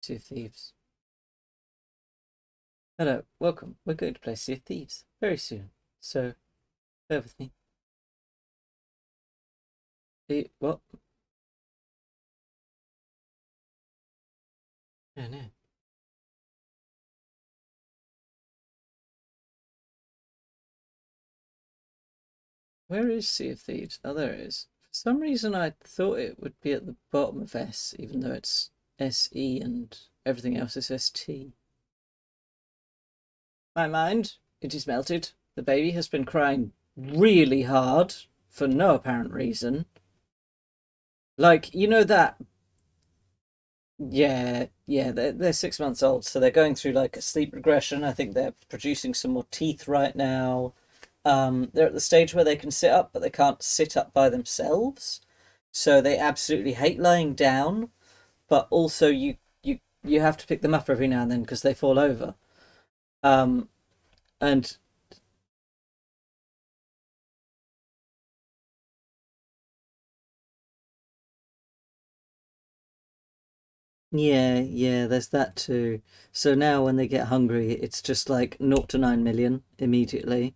Sea of Thieves. Hello, welcome. We're going to play Sea of Thieves very soon, so bear with me. What? Oh no. Where is Sea of Thieves? Oh, there it is. For some reason, I thought it would be at the bottom of S, even though it's SE and everything else is ST. My mind, it is melted. The baby has been crying really hard for no apparent reason. Like, you know that. Yeah, they're 6 months old, so they're going through like a sleep regression. I think they're producing some more teeth right now. They're at the stage where they can sit up, but they can't sit up by themselves. So they absolutely hate lying down, but also you have to pick them up every now and then because they fall over. Um, and yeah, there's that too. So now when they get hungry, it's just like 0 to 9 million immediately.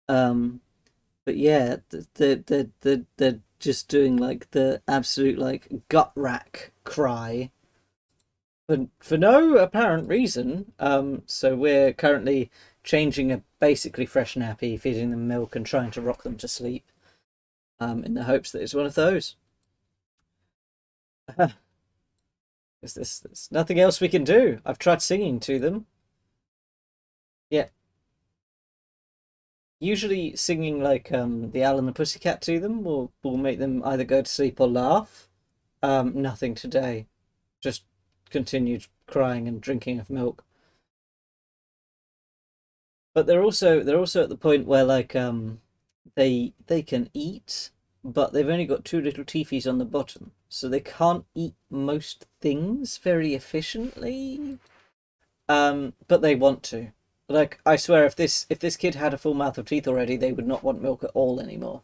Um, But yeah, they're just doing like the absolute like gut rack cry for no apparent reason. So we're currently changing a basically fresh nappy, feeding them milk, and trying to rock them to sleep. In the hopes that it's one of those. There's nothing else we can do. I've tried singing to them. Yeah, usually singing like the Owl and the Pussycat to them will make them either go to sleep or laugh. Nothing today. Just continued crying and drinking of milk. But they're also at the point where like they can eat, but they've only got two little teethies on the bottom, so they can't eat most things very efficiently. But they want to. Like I swear, if this kid had a full mouth of teeth already, they would not want milk at all anymore.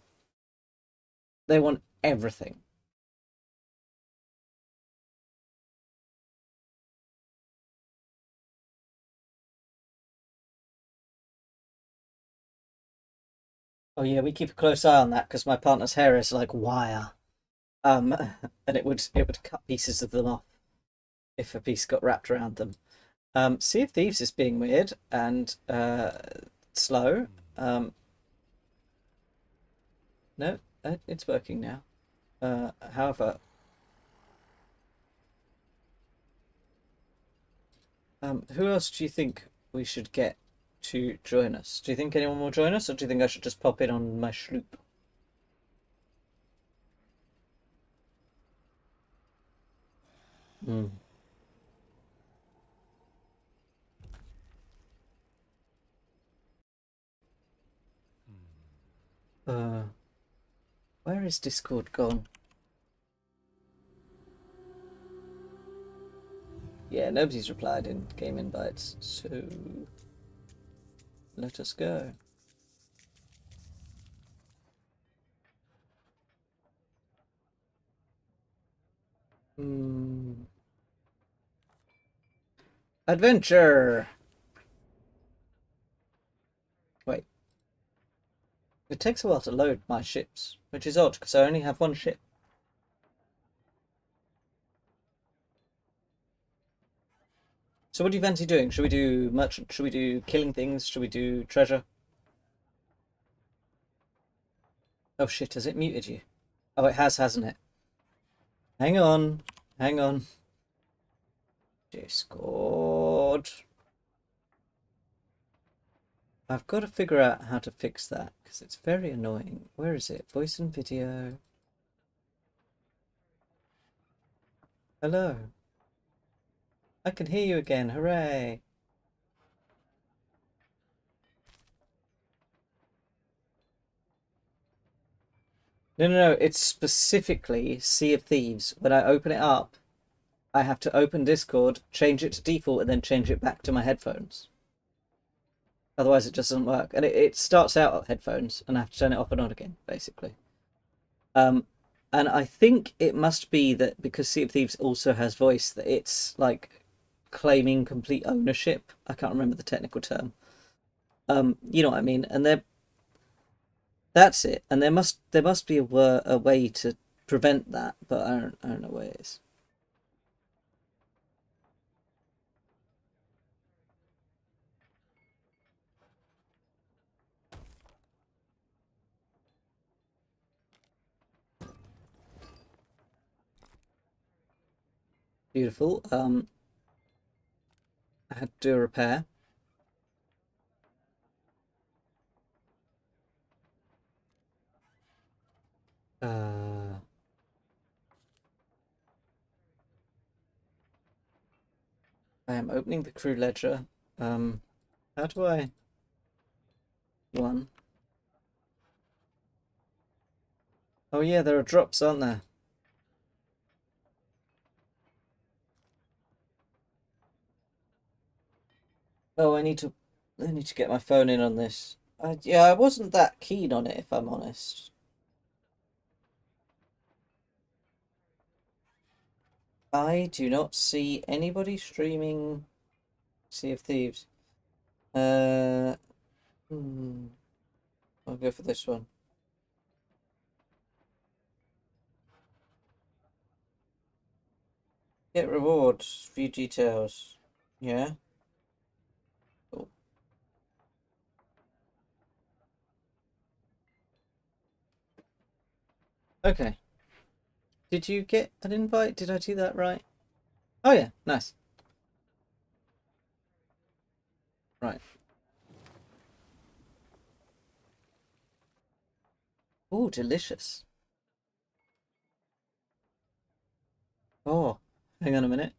They want everything. Oh yeah, we keep a close eye on that because my partner's hair is like wire. Um, and it would cut pieces of them off if a piece got wrapped around them. Sea of Thieves is being weird and slow. No, it's working now. However, who else do you think we should get to join us? Do you think anyone will join us, or do you think I should just pop in on my sloop? Hmm. Uh, where is Discord gone? Yeah, nobody's replied in game invites, so let us go. Hmm. Adventure! Wait, it takes a while to load my ships, which is odd because I only have one ship. So what do you fancy doing? Should we do merchant? Should we do killing things? Should we do treasure? Oh shit, has it muted you? Oh, it has, hasn't it? Hang on. Hang on. Discord. I've got to figure out how to fix that because it's very annoying. Where is it? Voice and video. Hello. I can hear you again. Hooray. No. It's specifically Sea of Thieves. When I open it up, I have to open Discord, change it to default, and then change it back to my headphones. Otherwise, it just doesn't work. And it starts out at headphones, and I have to turn it off and on again, basically. Um, and I think it must be that because Sea of Thieves also has voice, that it's like claiming complete ownership. I can't remember the technical term. You know what I mean? And that's it. And there must be a way to prevent that, but I don't know where it is. Beautiful. I had to do a repair. Uh, I am opening the crew ledger. How do I? One. Oh yeah, there are drops, aren't there? Oh, I need to get my phone in on this. Yeah, I wasn't that keen on it, if I'm honest. I do not see anybody streaming Sea of Thieves. Uh, hmm, I'll go for this one. Get rewards, view details. Yeah. Cool. Okay. Did you get an invite? Did I do that right? Oh yeah, nice. Right. Oh, delicious. Oh, hang on a minute.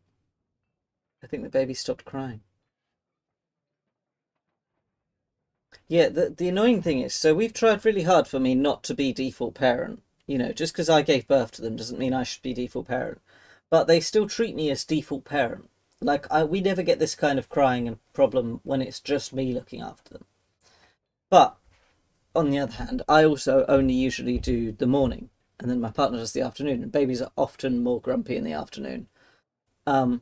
I think the baby stopped crying. Yeah, the annoying thing is, so we've tried really hard for me not to be default parent. You know, just because I gave birth to them doesn't mean I should be default parent. But they still treat me as default parent. Like we never get this kind of crying and problem when it's just me looking after them. But on the other hand, I also only usually do the morning, and then my partner does the afternoon, and babies are often more grumpy in the afternoon. Um,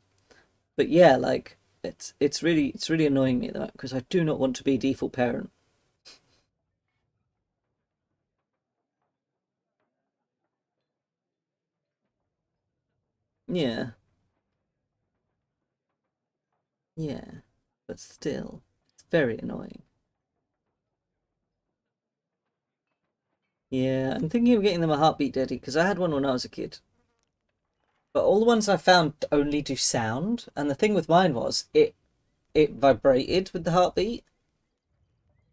but yeah, like it's really annoying me at the moment because I do not want to be default parent. Yeah, yeah, but still, it's very annoying. Yeah, I'm thinking of getting them a heartbeat daddy because I had one when I was a kid. But all the ones I found only do sound, and the thing with mine was it vibrated with the heartbeat,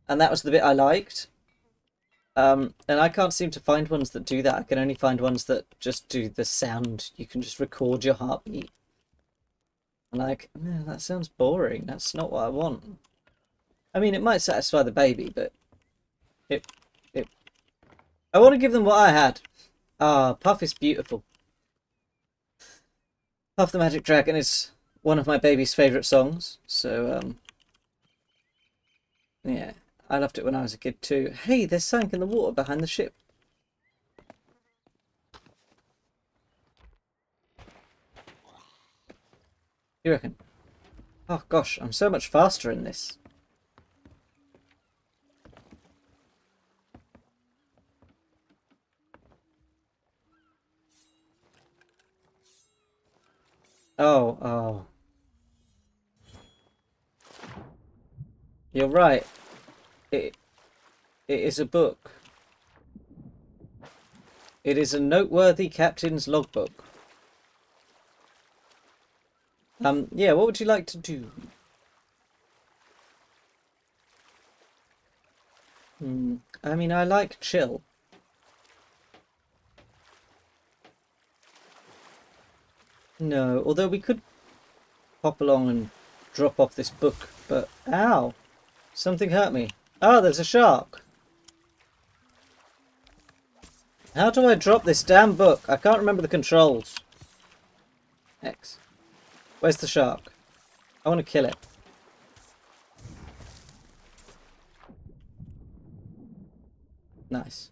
and that was the bit I liked. And I can't seem to find ones that do that. I can only find ones that just do the sound. You can just record your heartbeat. And like, no, that sounds boring. That's not what I want. I mean, it might satisfy the baby, but it, it. I want to give them what I had. Ah, Puff is beautiful. Puff the Magic Dragon is one of my baby's favourite songs. So, yeah, I loved it when I was a kid too. Hey, there's something in the water behind the ship. You reckon? Oh gosh, I'm so much faster in this. Oh, oh. You're right. It it is a book. It is a noteworthy captain's logbook. Yeah, what would you like to do? I mean, I like chill. No, although we could pop along and drop off this book, but ow, something hurt me. Oh, there's a shark. How do I drop this damn book? I can't remember the controls. X. Where's the shark? I want to kill it. Nice.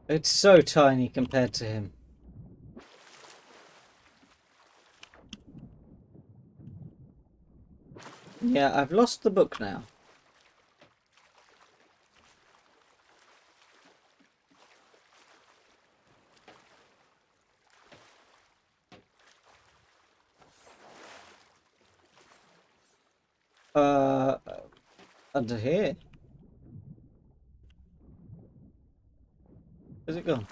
It's so tiny compared to him. Yeah, I've lost the book now. Uh, Under here. Where's it gone?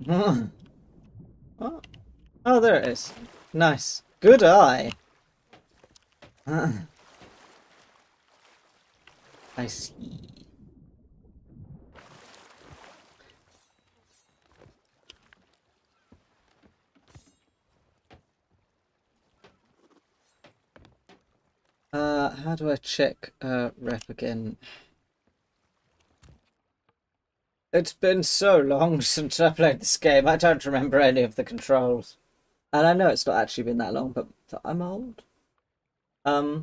Oh. Oh, there it is. Nice. Good eye. I see. How do I check rep again? It's been so long since I played this game, I don't remember any of the controls. And I know it's not actually been that long, but I'm old. I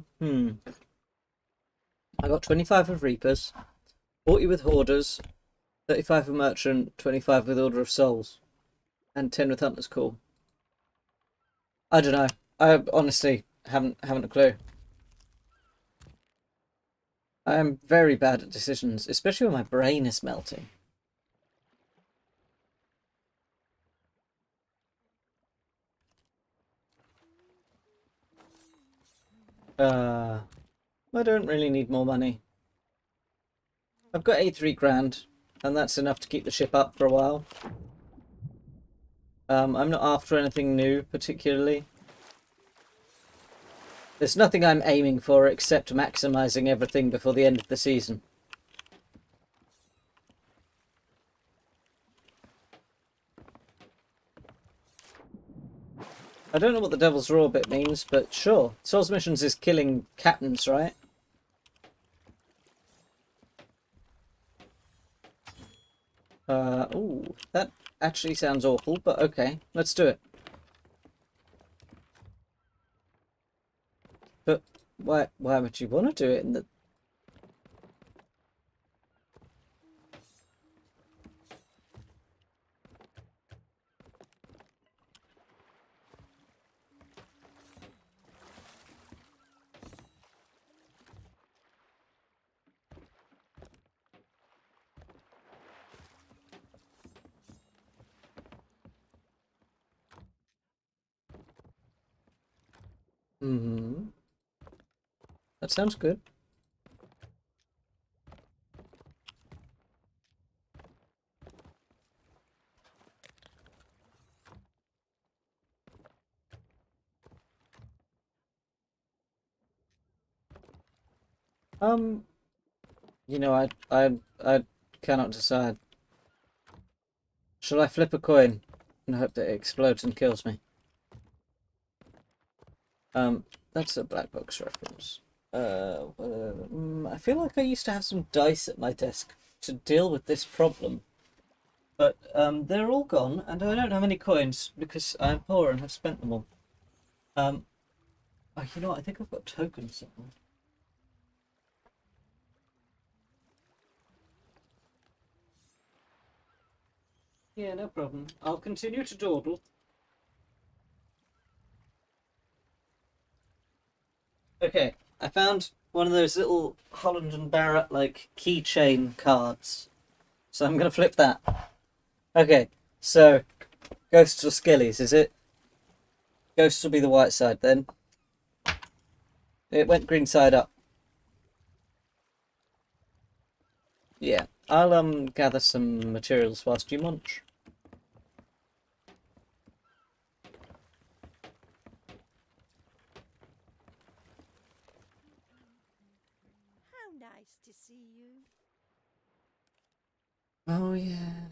got 25 with Reapers, 40 with Hoarders, 35 with Merchant, 25 with Order of Souls, and 10 with Hunter's Call. I don't know. I honestly haven't a clue. I am very bad at decisions, especially when my brain is melting. I don't really need more money. I've got 83 grand, and that's enough to keep the ship up for a while. I'm not after anything new, particularly. There's nothing I'm aiming for except maximising everything before the end of the season. I don't know what the Devil's Roar bit means, but sure. Souls Missions is killing captains, right? Ooh, that actually sounds awful, but okay, let's do it. But why would you want to do it in the... Hmm. That sounds good. Um, you know, I cannot decide. Shall I flip a coin and hope that it explodes and kills me? That's a Black Box reference. I feel like I used to have some dice at my desk to deal with this problem. But they're all gone, and I don't have any coins because I'm poor and have spent them all. Oh, you know what? I think I've got tokens somewhere. Yeah, no problem. I'll continue to dawdle. Okay, I found one of those little Holland and Barrett like keychain cards. So I'm gonna flip that. Okay, so ghosts or skillies, is it? Ghosts will be the white side then. It went green side up. Yeah, I'll gather some materials whilst you munch. How nice to see you. Oh yeah.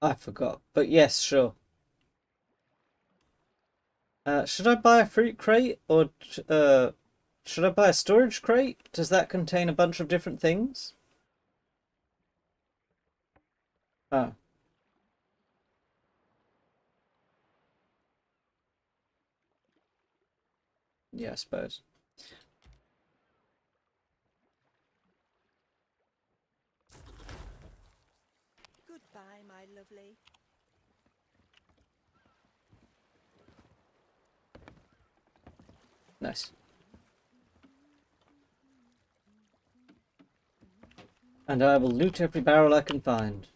I forgot. But yes, sure. Should I buy a fruit crate or should I buy a storage crate? Does that contain a bunch of different things? Oh. Yeah, I suppose. Goodbye, my lovely. Nice. And I will loot every barrel I can find.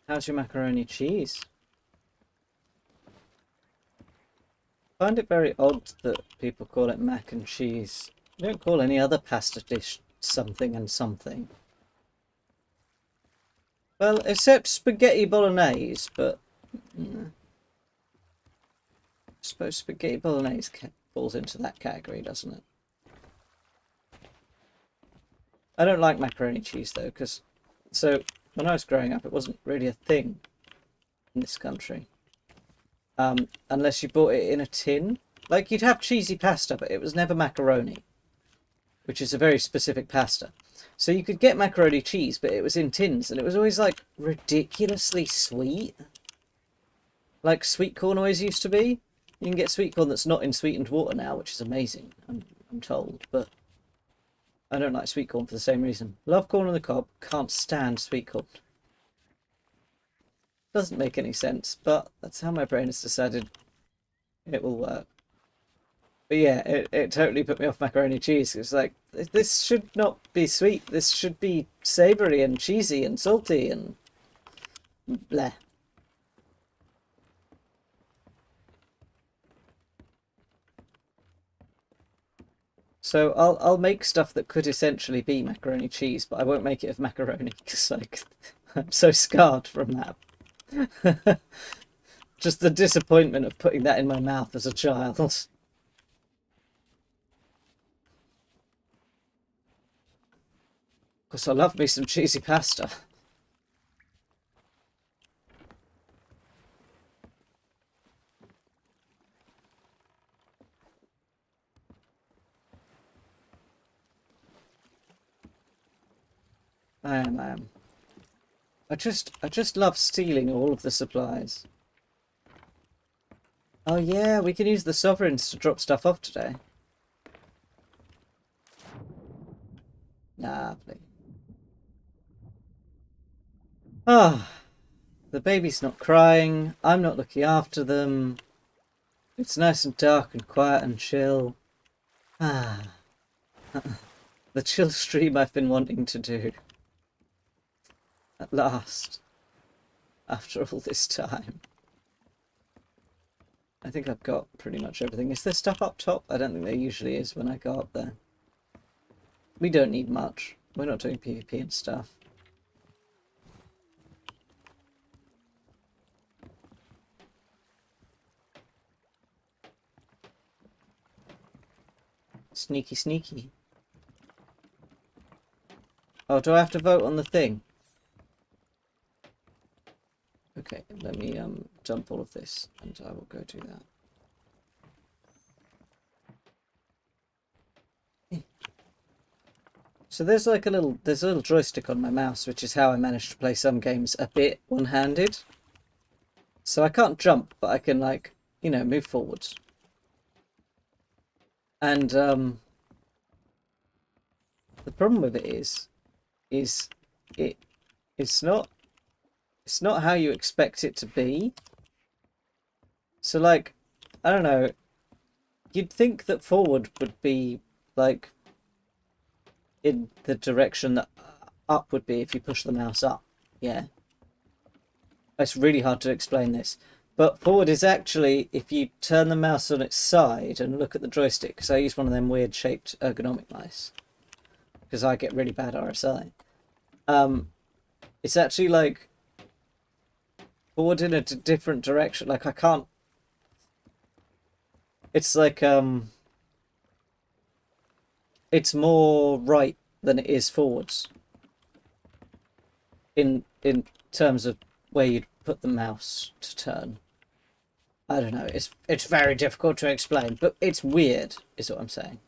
How's your macaroni cheese? I find it very odd that people call it mac and cheese. You don't call any other pasta dish something and something. Well, except spaghetti bolognese, but I suppose spaghetti bolognese falls into that category, doesn't it? I don't like macaroni cheese though, because when I was growing up, it wasn't really a thing in this country. Unless you bought it in a tin. Like, you'd have cheesy pasta, but it was never macaroni, which is a very specific pasta. So you could get macaroni cheese, but it was in tins, and it was always, like, ridiculously sweet. Like sweet corn always used to be. You can get sweet corn that's not in sweetened water now, which is amazing, I'm told, but I don't like sweet corn for the same reason. Love corn on the cob, can't stand sweet corn. Doesn't make any sense, but that's how my brain has decided it will work. But yeah, it totally put me off macaroni cheese. It's like, this should not be sweet. This should be savoury and cheesy and salty and bleh. So I'll make stuff that could essentially be macaroni cheese, but I won't make it of macaroni because like I'm so scarred from that. Just the disappointment of putting that in my mouth as a child. Because I love me some cheesy pasta. I am. I just love stealing all of the supplies. Oh yeah, we can use the sovereigns to drop stuff off today. Lovely. Ah, the baby's not crying. I'm not looking after them. It's nice and dark and quiet and chill. Ah, the chill stream I've been wanting to do. At last. After all this time. I think I've got pretty much everything. Is there stuff up top? I don't think there usually is when I go up there. We don't need much. We're not doing PvP and stuff. Sneaky, sneaky. Oh, do I have to vote on the thing? Okay, let me dump all of this and I will go do that. So there's like a little joystick on my mouse, which is how I managed to play some games a bit one-handed. So I can't jump, but I can, like, you know, move forwards. And the problem with it is it's not how you expect it to be. So like, I don't know, you'd think that forward would be like in the direction that up would be if you push the mouse up. Yeah. It's really hard to explain this. But forward is actually, if you turn the mouse on its side and look at the joystick, because I use one of them weird shaped ergonomic mice, because I get really bad RSI. It's actually like forward in a different direction. Like I can't. It's like it's more right than it is forwards. In terms of where you'd put the mouse to turn. I don't know. It's very difficult to explain, but it's weird, is what I'm saying.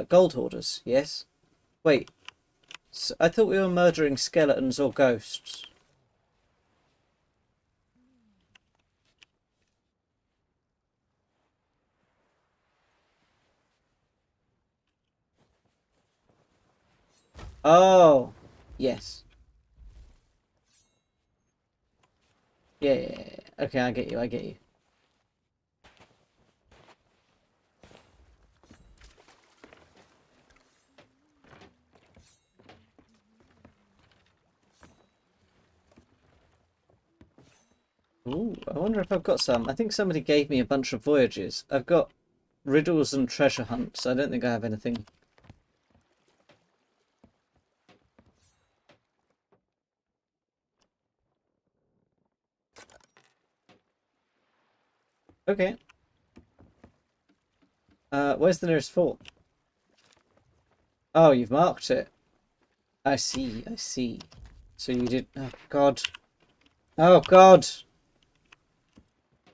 Gold hoarders, yes. Wait, so I thought we were murdering skeletons or ghosts. Oh, yes. Yeah, yeah, yeah, yeah. Okay, I get you. I get you. Ooh, I wonder if I've got some. I think somebody gave me a bunch of voyages. I've got riddles and treasure hunts. I don't think I have anything. Okay. Where's the nearest fort? Oh, you've marked it. I see, I see. So you did... Oh, God. Oh, God!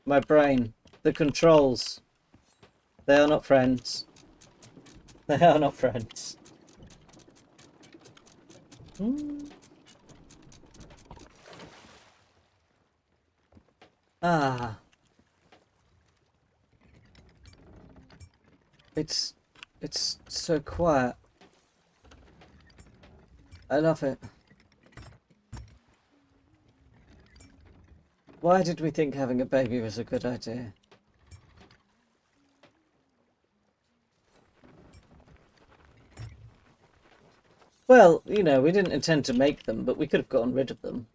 My brain. The controls. They are not friends. They are not friends. Hmm. Ah. It's... It's so quiet. I love it. Why did we think having a baby was a good idea? Well, you know, we didn't intend to make them, but we could have gotten rid of them.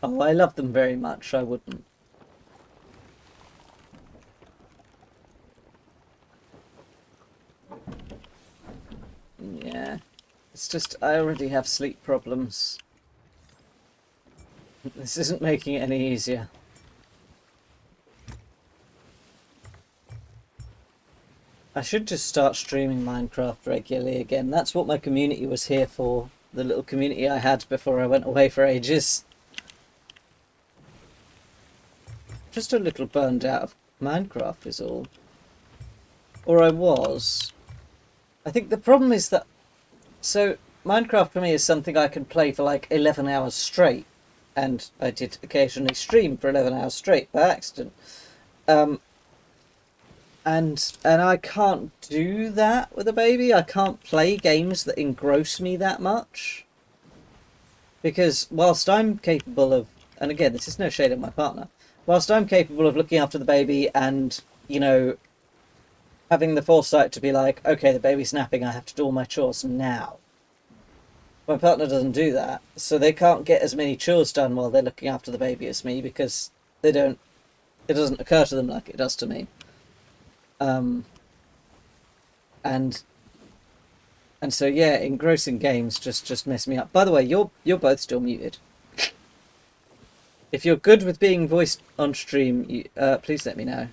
Oh, I love them very much. I wouldn't. Yeah. It's just, I already have sleep problems. This isn't making it any easier. I should just start streaming Minecraft regularly again. That's what my community was here for. The little community I had before I went away for ages. Just a little burned out of Minecraft is all. Or I was. I think the problem is that... So, Minecraft for me is something I can play for like 11 hours straight. And I did occasionally stream for 11 hours straight by accident. And I can't do that with a baby. I can't play games that engross me that much. Because whilst I'm capable of, and again, this is no shade at my partner, whilst I'm capable of looking after the baby and, you know, having the foresight to be like, okay, the baby's napping, I have to do all my chores now. My partner doesn't do that, so they can't get as many chores done while they're looking after the baby as me because they don't, it doesn't occur to them like it does to me. And so yeah, engrossing games just mess me up. By the way, you're both still muted. If you're good with being voiced on stream, please let me know.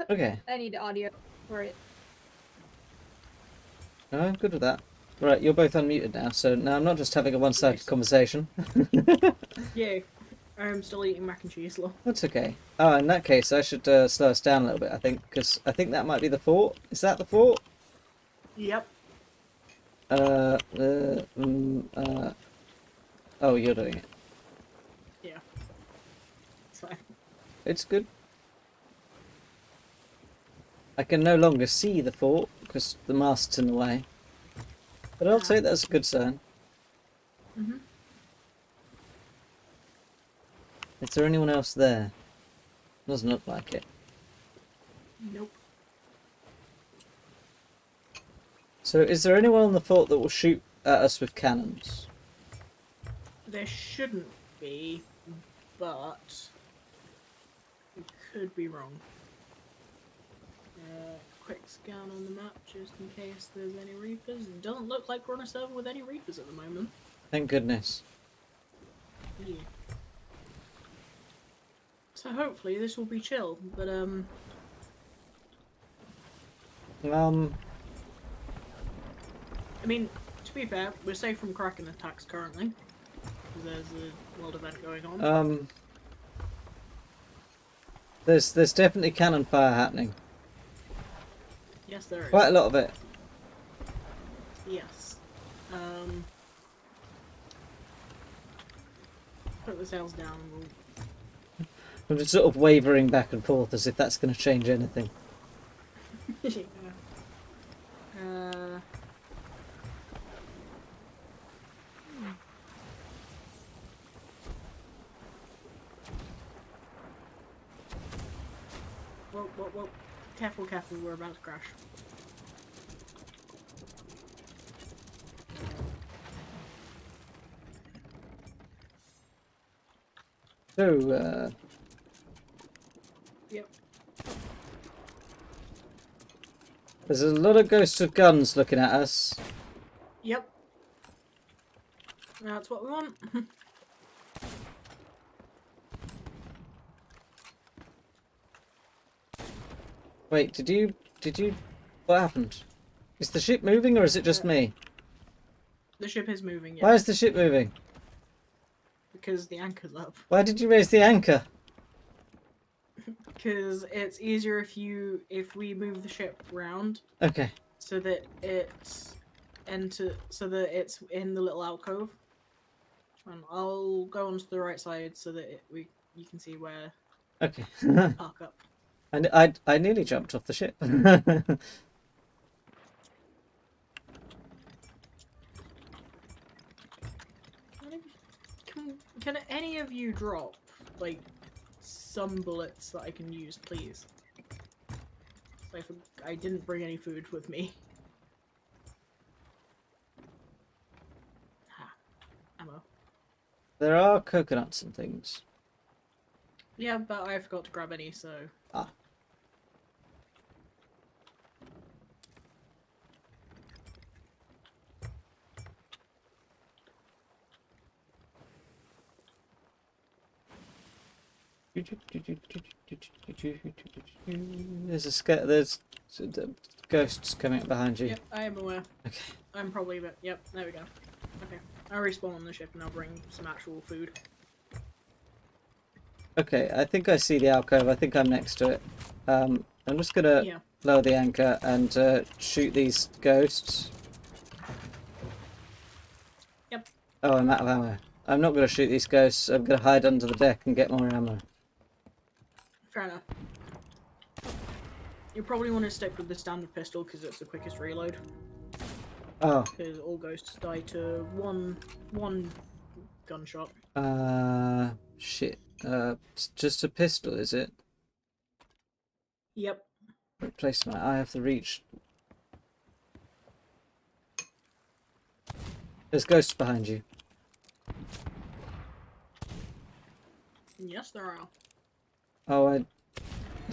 Okay. I need audio for it. No, I'm good with that. Right, you're both unmuted now, so now I'm not just having a one-sided conversation. Yeah, I'm still eating mac and cheese, lol. That's okay. Oh, in that case, I should slow us down a little bit, I think, because I think that might be the fort. Is that the fort? Yep. Oh, you're doing it. Yeah. It's fine. It's good. I can no longer see the fort because the mast's in the way. But I'll say that's a good sign. Mm-hmm. Is there anyone else there? Doesn't look like it. Nope. So is there anyone on the fort that will shoot at us with cannons? There shouldn't be, but we could be wrong. Quick scan on the map just in case there's any reapers. It doesn't look like we're on a server with any reapers at the moment. Thank goodness. Yeah. So hopefully this will be chill, but I mean, to be fair, we're safe from Kraken attacks currently, because there's a world event going on. There's definitely cannon fire happening. Yes, there is. Quite a lot of it. Yes. Put the sails down. I'm just sort of wavering back and forth as if that's going to change anything. Yeah. Whoa. Careful, we're about to crash. So, Yep. there's a lot of ghosts with guns looking at us. Yep. That's what we want. Wait, did you, what happened? Is the ship moving or is it just me? The ship is moving, yeah. Why is the ship moving? Because the anchor's up. Why did you raise the anchor? Because it's easier if we move the ship round. Okay. So that it's it's in the little alcove. And I'll go onto the right side so that you can see where. Okay. Park up. And I nearly jumped off the ship. Can any of you drop like some bullets that I can use, please? So I didn't bring any food with me. Ammo. There are coconuts and things. Yeah, but I forgot to grab any, so. Ah. There's ghosts coming up behind you. Yep, I am aware. Okay. I'm probably yep, there we go. Okay. I'll respawn on the ship and I'll bring some actual food. Okay, I think I see the alcove. I think I'm next to it. I'm just gonna lower the anchor and shoot these ghosts. Yep. Oh, I'm out of ammo. I'm not gonna shoot these ghosts. I'm gonna hide under the deck and get more ammo. Fair enough. You probably want to stick with the standard pistol because it's the quickest reload. Oh. Because all ghosts die to one gunshot. Shit. It's just a pistol, is it? Yep. Replace my eye of the reach. There's ghosts behind you. Yes, there are. Oh, I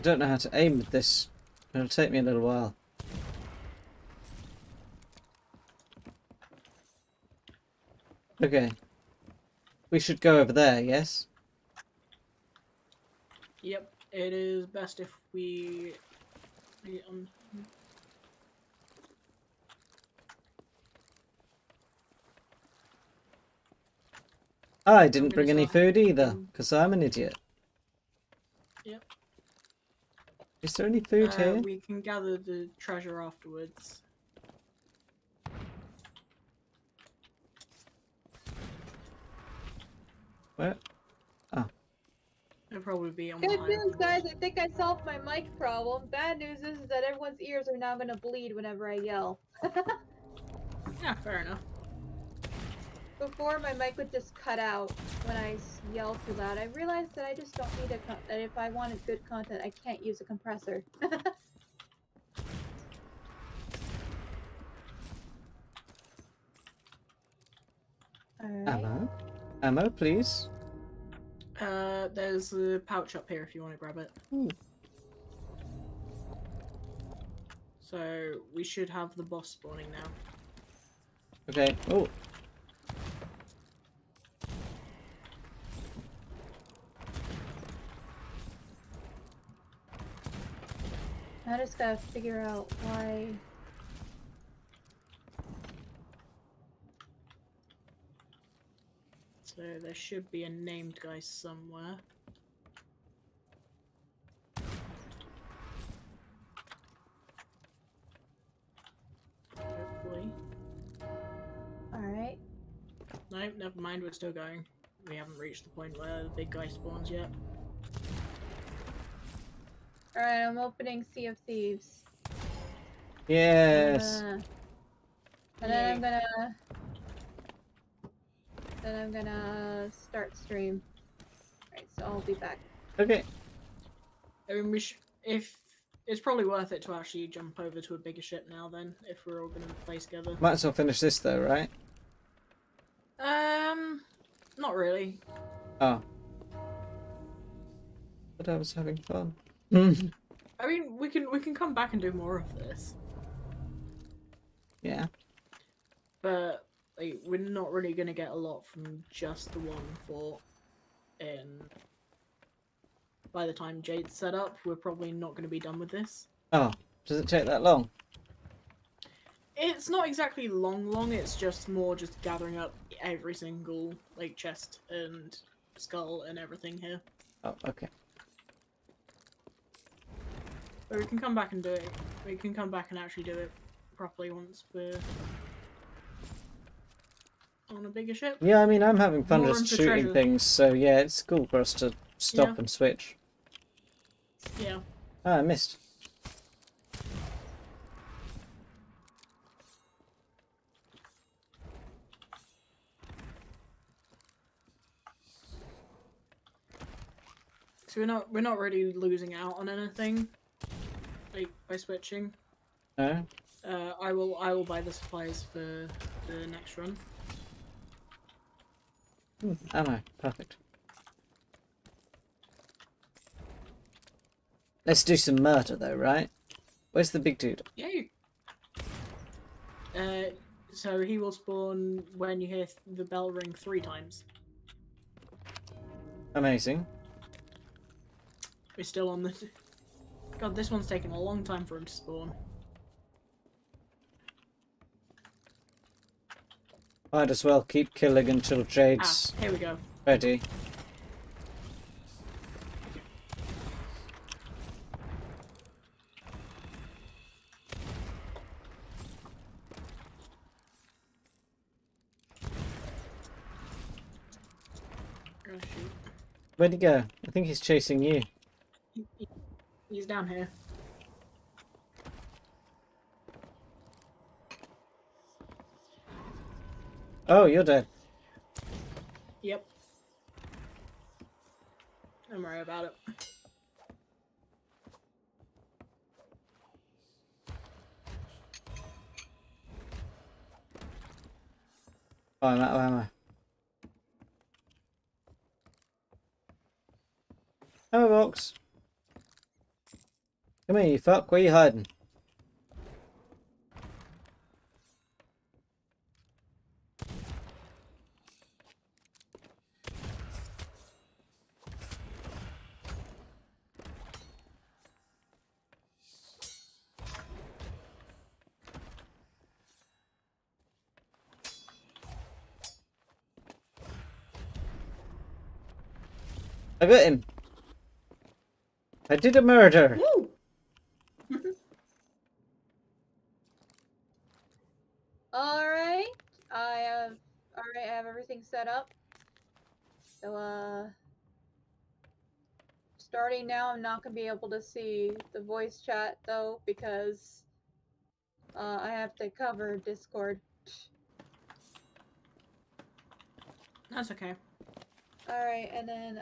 don't know how to aim with this. It'll take me a little while. Okay. We should go over there, yes? Yep. It is best if we... I didn't bring any food either, because I'm an idiot. Yep. Is there any food here? We can gather the treasure afterwards. Where? Oh. It'll probably be on Good news, guys. I think I solved my mic problem. Bad news is that everyone's ears are now gonna bleed whenever I yell. Yeah, fair enough. Before, my mic would just cut out when I yell too loud. I realized that I just don't need that if I wanted good content, I can't use a compressor. Alright. Ammo? Ammo, please. There's a pouch up here if you want to grab it. Ooh. So, we should have the boss spawning now. Okay. Oh. I just gotta figure out why. So there should be a named guy somewhere. Hopefully. Alright. No, never mind, we're still going. We haven't reached the point where the big guy spawns yet. Alright, I'm opening Sea of Thieves. Yes. And then I'm gonna start stream. Alright, so I'll be back. Okay. I mean, if it's probably worth it to actually jump over to a bigger ship now. Then, if we're all going to play together. Might as well finish this though, right? Not really. Oh. But I was having fun. I mean, we can come back and do more of this, Yeah. but like, we're not really going to get a lot from just the one fort. By the time Jade's set up, we're probably not going to be done with this. Oh, does it take that long? It's not exactly long, it's just more just gathering up every single, like, chest and skull and everything here. Oh, okay. But we can come back and do it. We can come back and actually do it properly once we're on a bigger ship. Yeah, I mean, I'm having fun More just room for shooting treasure. things, so yeah, it's cool for us to stop Yeah. and switch. Yeah. Ah, I missed. So we're not really losing out on anything, like, by switching. No? I will buy the supplies for the next run. Ammo. Perfect. Let's do some murder though, right? Where's the big dude? Yeah. So he will spawn when you hear the bell ring 3 times. Amazing. We're still on the... God, this one's taking a long time for him to spawn. Might as well keep killing until Jade's Here we go. ready. Oh, shoot. Where'd he go? I think he's chasing you. He's down here. Oh, you're dead. Yep. Don't worry about it. Oh, I'm out of ammo. Ammo box. Come here, you fuck. Where you hiding? I got him. I did a murder. Woo! Alright. I have everything set up. So starting now, I'm not gonna be able to see the voice chat though because I have to cover Discord. That's okay. Alright, and then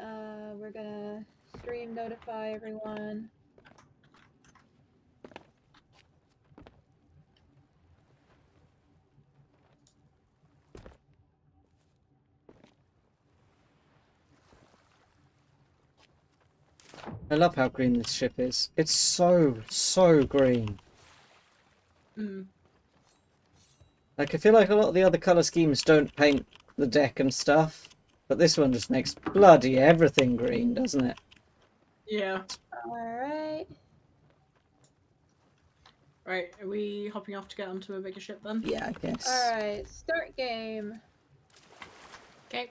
we're gonna stream notify everyone. I love how green this ship is. It's so green. Mm. Like, I feel like a lot of the other colour schemes don't paint the deck and stuff. But this one just makes bloody everything green, doesn't it? Yeah. Alright. Right, are we hopping off to get onto a bigger ship then? Yeah, I guess. Alright, start game. Okay.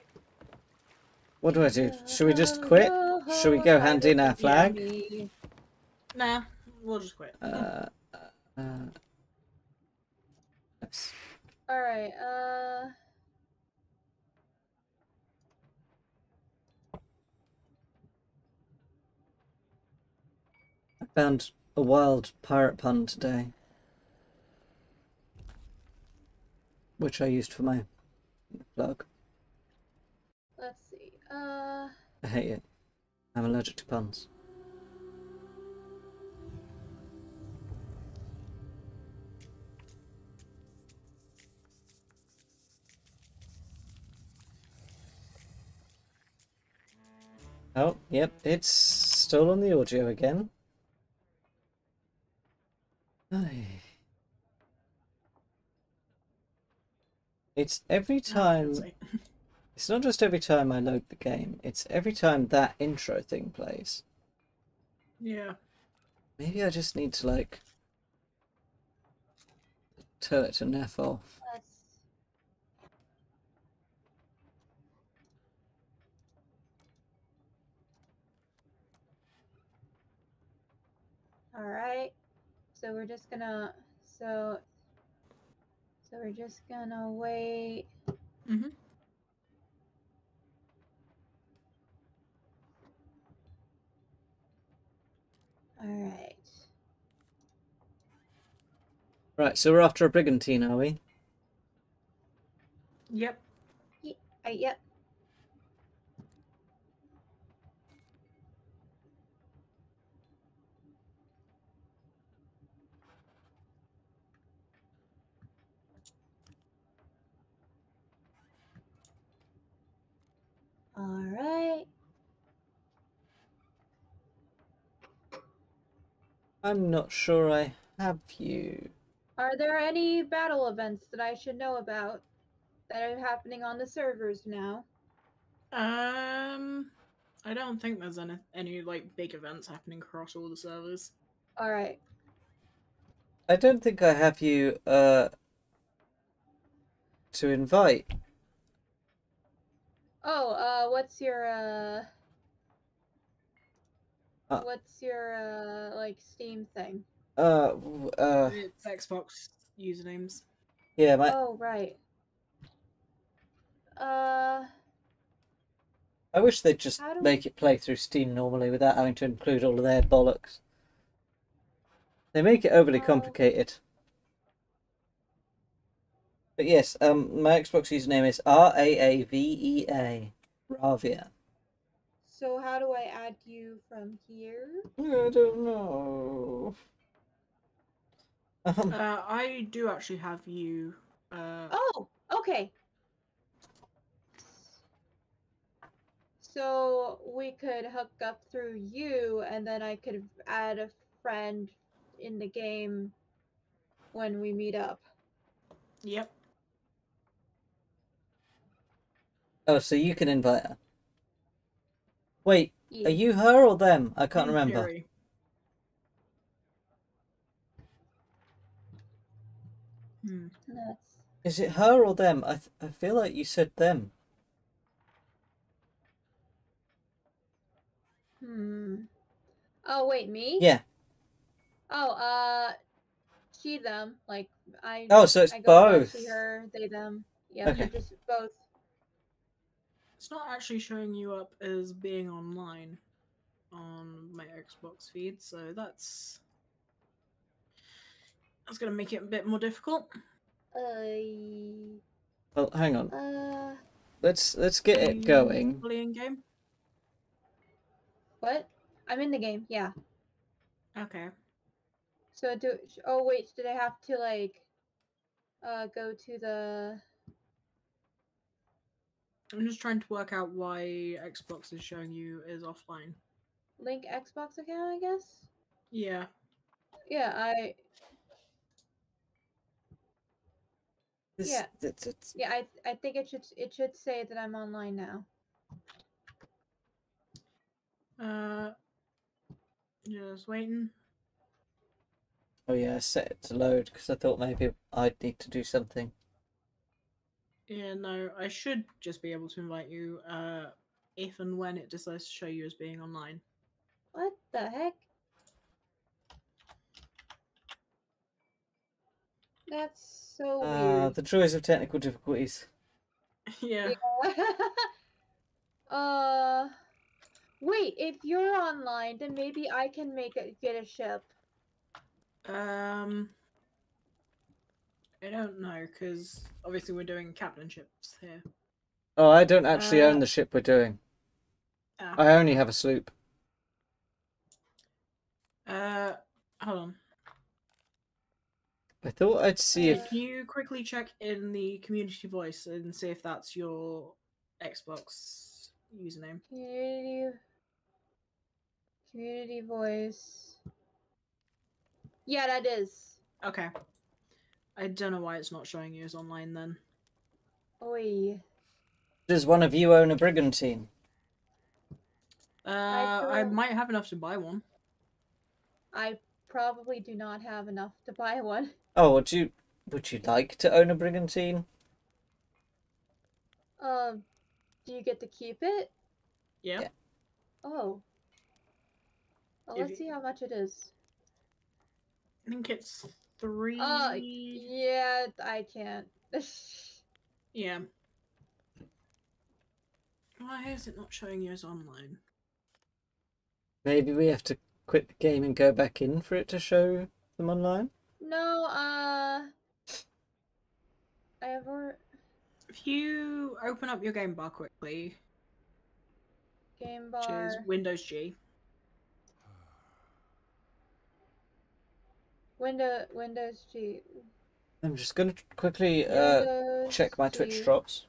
What do I do? Should we just quit? Should we go hand in our flag? Nah, we'll just quit. Yes. Alright, I found a wild pirate pun today, which I used for my blog. let's see. I hate it. I'm allergic to puns. Oh, yep, it's still on the audio again. Ay. It's every time. It's not just every time I load the game, it's every time that intro thing plays. Yeah. Maybe I just need to, like, tell it to F off. Alright. So we're just gonna so we're just gonna wait. Mm-hmm. Alright. Right, so we're after a brigantine, are we? Yep. Yep. Alright. I'm not sure I have you. Are there any battle events that I should know about that are happening on the servers now? I don't think there's any like big events happening across all the servers. Alright. I don't think I have you, to invite. Oh, what's your like Steam thing? It's Xbox usernames. Yeah, my. Oh, right. I wish they'd just How do make it play through Steam normally without having to include all of their bollocks. They make it overly complicated. But yes, my Xbox username is RAAVEA. Ravia. So how do I add you from here? I don't know. I do actually have you. Oh, okay. So we could hook up through you, and then I could add a friend in the game when we meet up. Yep. Oh, so you can invite her. Wait, Yeah. are you her or them? I can't In remember. theory. That's... Is it her or them? I feel like you said them. Oh, wait, me? Yeah. Oh, she, them. Like, Oh, so it's I go by both. she, her, they, them. Yeah, Okay. they're just both. It's not actually showing you up as being online on my Xbox feed, so that's gonna make it a bit more difficult. Well, hang on. Let's get Are it you going. fully in game? What? I'm in the game, yeah. Okay. So oh wait, did I have to like go to the... I'm just trying to work out why Xbox is showing you as offline. link Xbox account, I guess? Yeah. Yeah, This, yeah, I think it should say that I'm online now. Just waiting. Oh yeah, I set it to load because I thought maybe I'd need to do something. Yeah, no, I should just be able to invite you if and when it decides to show you as being online. What the heck? That's so weird. The joys of technical difficulties. Yeah. Yeah. Wait, if you're online, then maybe I can get a ship. I don't know, because obviously we're doing captainships here. Oh, I don't actually own Uh, the ship we're doing. ah. I only have a sloop. Hold on. I thought I'd see if... Can you quickly check in the community voice and see if that's your Xbox username? Community voice. Yeah, that is. Okay. I don't know why it's not showing you as online then. Oi. Does one of you own a brigantine? I might have enough to buy one. I probably do not have enough to buy one. Oh, would you like to own a brigantine? Do you get to keep it? Yeah. Yeah. Oh. Well, let's see how much it is. I think it's 3. Yeah, I can't. Yeah. Why is it not showing you as online? Maybe we have to quit the game and go back in for it to show them online? No, I have If you open up your game bar quickly, game which is bar. Windows G. Windows G. I'm just going to quickly Windows check my G. Twitch drops.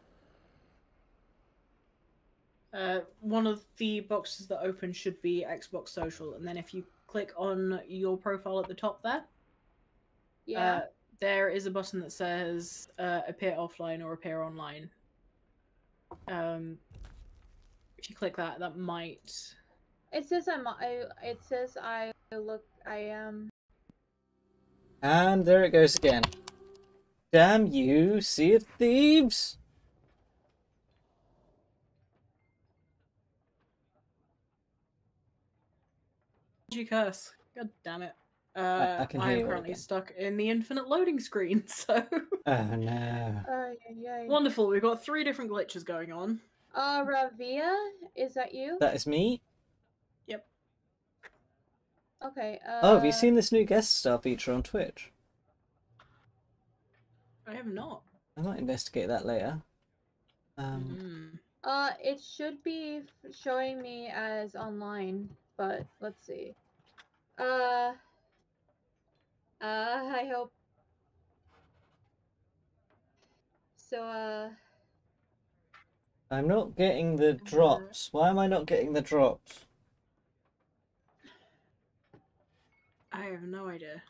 One of the boxes that open should be Xbox Social, and then if you click on your profile at the top there, Yeah. there is a button that says appear offline or appear online. If you click that, that might. It says It says I am. And there it goes again. Damn you, Sea of Thieves! Did you curse? God damn it. I can hear I'm you all currently again. stuck in the infinite loading screen, so. Oh no. Wonderful, we've got 3 different glitches going on. Ravia, is that you? That is me? Yep. Okay, Oh, have you seen this new guest star feature on Twitch? I have not. I might investigate that later. It should be showing me as online, but let's see. I hope. So, I'm not getting the drops. Why am I not getting the drops? I have no idea.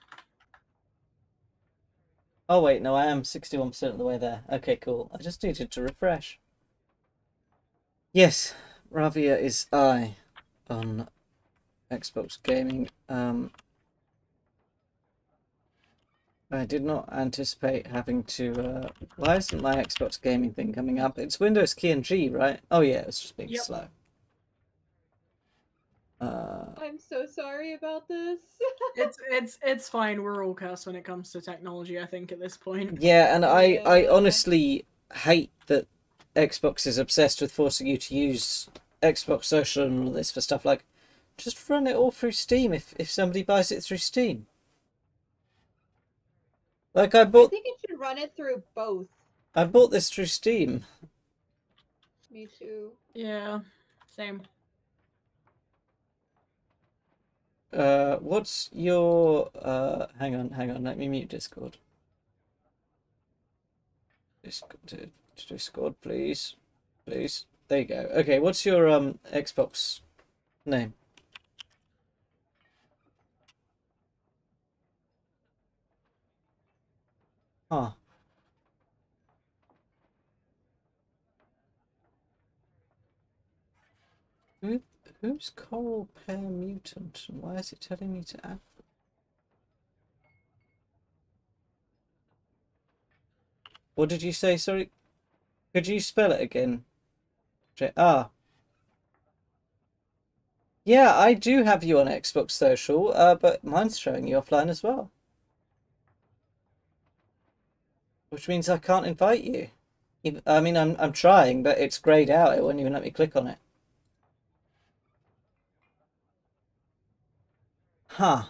Oh wait, no, I am 61% of the way there. Okay, cool. I just needed to refresh. Yes, Ravia is I on Xbox Gaming. I did not anticipate having to, why isn't my Xbox Gaming thing coming up? It's Windows key and G, right? Oh yeah, it's just being slow. I'm so sorry about this. It's fine. We're all cursed when it comes to technology, I think, at this point. Yeah, and I honestly hate that Xbox is obsessed with forcing you to use Xbox Social and all this for stuff like, just run it all through Steam if somebody buys it through Steam. Like I think it should run it through both. I bought this through Steam. Me too. Yeah, same. What's your hang on, let me mute Discord. Discord, please. Please. There you go. Okay, what's your Xbox name? Huh. Who's Coral Pear Mutant? And why is it telling me to add? What did you say? Sorry. Could you spell it again? Yeah, I do have you on Xbox Social, but mine's showing you offline as well. Which means I can't invite you. I mean, I'm trying, but it's grayed out. It won't even let me click on it. Huh.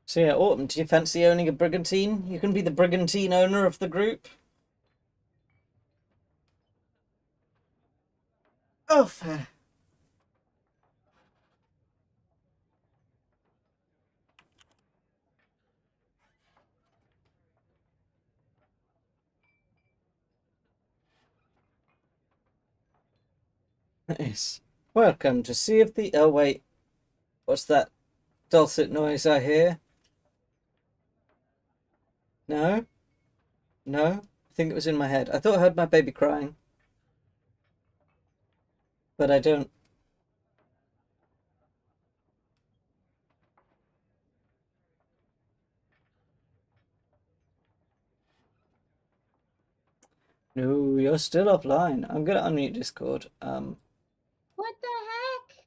So yeah, Autumn, do you fancy owning a brigantine? You can be the brigantine owner of the group. Oh, fair. Nice. Welcome to Sea of the... Oh, wait. What's that dulcet noise I hear? No? No? I think it was in my head. I thought I heard my baby crying. But I don't. No, you're still offline. I'm gonna unmute Discord. What the heck?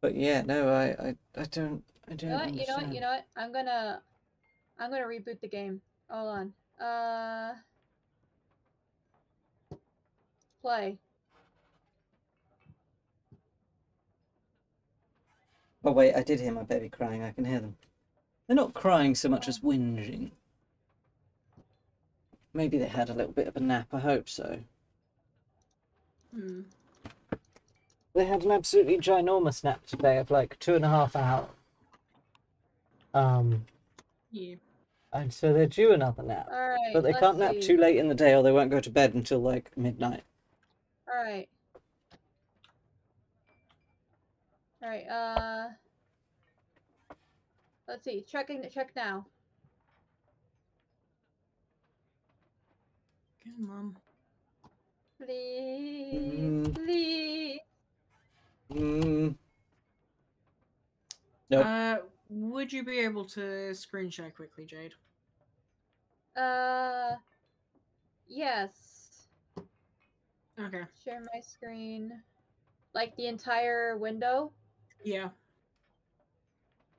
But yeah, no, I don't You know what? understand. You know what? I'm gonna reboot the game. Hold on. Play. Oh wait, I did hear my baby crying. I can hear them. They're not crying so much Oh. as whinging. Maybe they had a little bit of a nap. I hope so. Hmm. They had an absolutely ginormous nap today of like 2.5 hours. Yeah. And so they're due another nap. All right. But they can't nap too late in the day or they won't go to bed until like midnight. All right. All right. Let's see. Check now. Come on. Please, please. Nope. Would you be able to screen share quickly, Jade? Yes. Okay. Share my screen. Like the entire window? Yeah.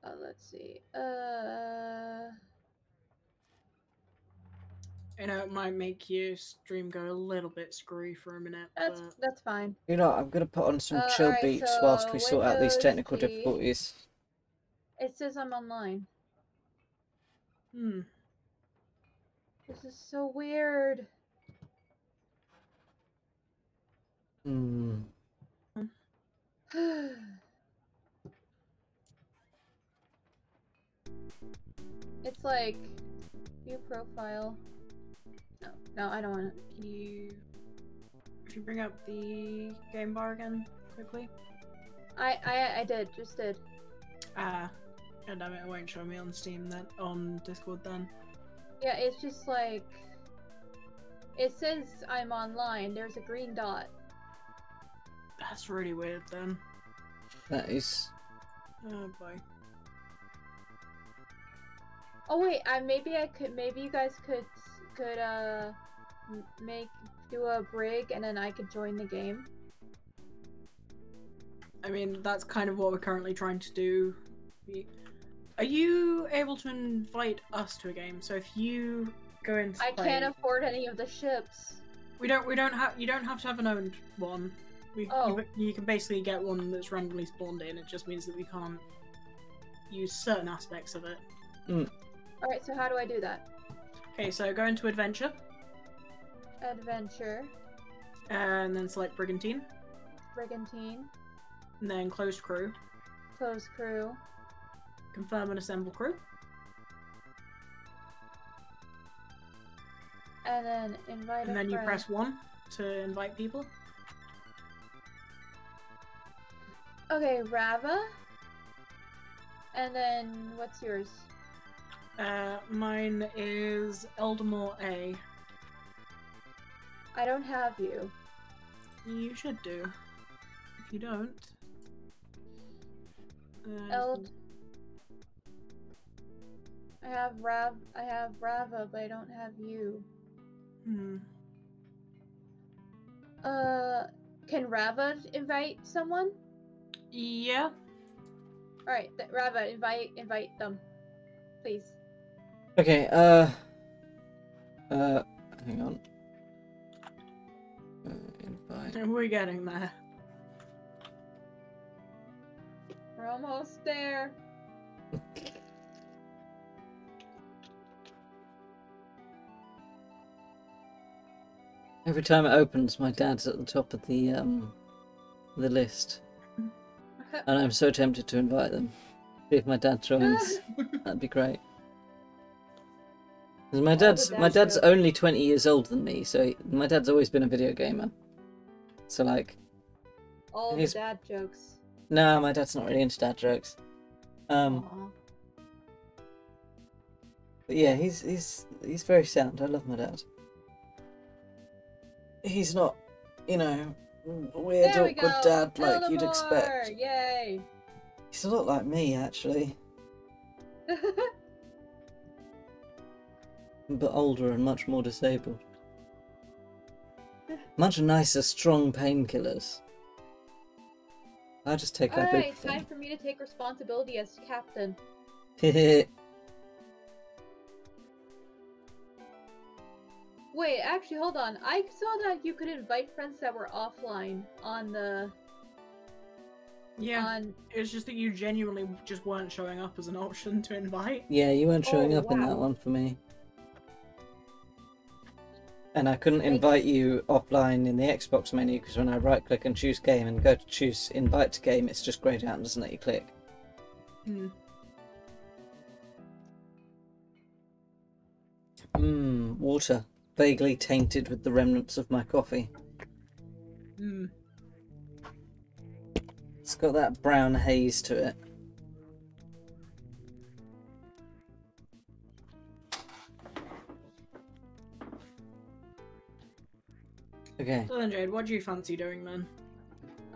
Let's see. I know it might make your stream go a little bit screwy for a minute, but That's fine. You know, I'm gonna put on some chill Alright, beats so whilst we sort out these Windows technical P. difficulties. It says I'm online. This is so weird. It's like view profile. No, I don't want it. If you bring up the game bar again quickly. I just did. God damn it, it won't show me on Steam then, on Discord then. Yeah, it's just like it says I'm online. There's a green dot. That's really weird then. That is. Oh boy. Oh wait, maybe you guys could do a brig and then I could join the game. I mean, that's kind of what we're currently trying to do. Are you able to invite us to a game? So if you go into I play, can't afford any of the ships. you don't have to have an owned one. You can basically get one that's randomly spawned in. It just means that we can't use certain aspects of it. Alright, so how do I do that? Okay, so go into adventure. Adventure. And then select brigantine. Brigantine. And then closed crew. Close crew. Confirm and assemble crew. And then invite And then you friend. press 1 to invite people. Okay, Rava. And then what's yours? Mine is Eldamore A. I don't have you. You should do. If you don't. Eld. I have Rava, but I don't have you. Hmm. Can Rava invite someone? Yeah. Alright, Rava, invite them. Please. Okay, hang on. Invite. We're getting there. We're almost there. Every time it opens, my dad's at the top of the list. And I'm so tempted to invite them. See if my dad joins. That'd be great. 'Cause my dad's only 20 years older than me, so my dad's always been a video gamer. So like, all the dad jokes. no, my dad's not really into dad jokes. Aw. But yeah, he's very sound. I love my dad. He's not, you know, weird There we awkward go. dad like you'd Eleanor! expect. Yay! He's a lot like me actually, but older and much more disabled. Much nicer, strong painkillers. I just take up Alright, everything. time for me to take responsibility as captain. Wait, actually, hold on. I saw that you could invite friends that were offline on the... Yeah. It's just that you genuinely just weren't showing up as an option to invite. Yeah, you weren't showing Oh, up in that wow. one for me. And I couldn't invite you offline in the Xbox menu because when I right click and choose game and go to choose invite to game, it's just greyed out and doesn't let you click. Hmm. Water. Vaguely tainted with the remnants of my coffee. Hmm. It's got that brown haze to it. Okay. So then, Jade, what do you fancy doing then?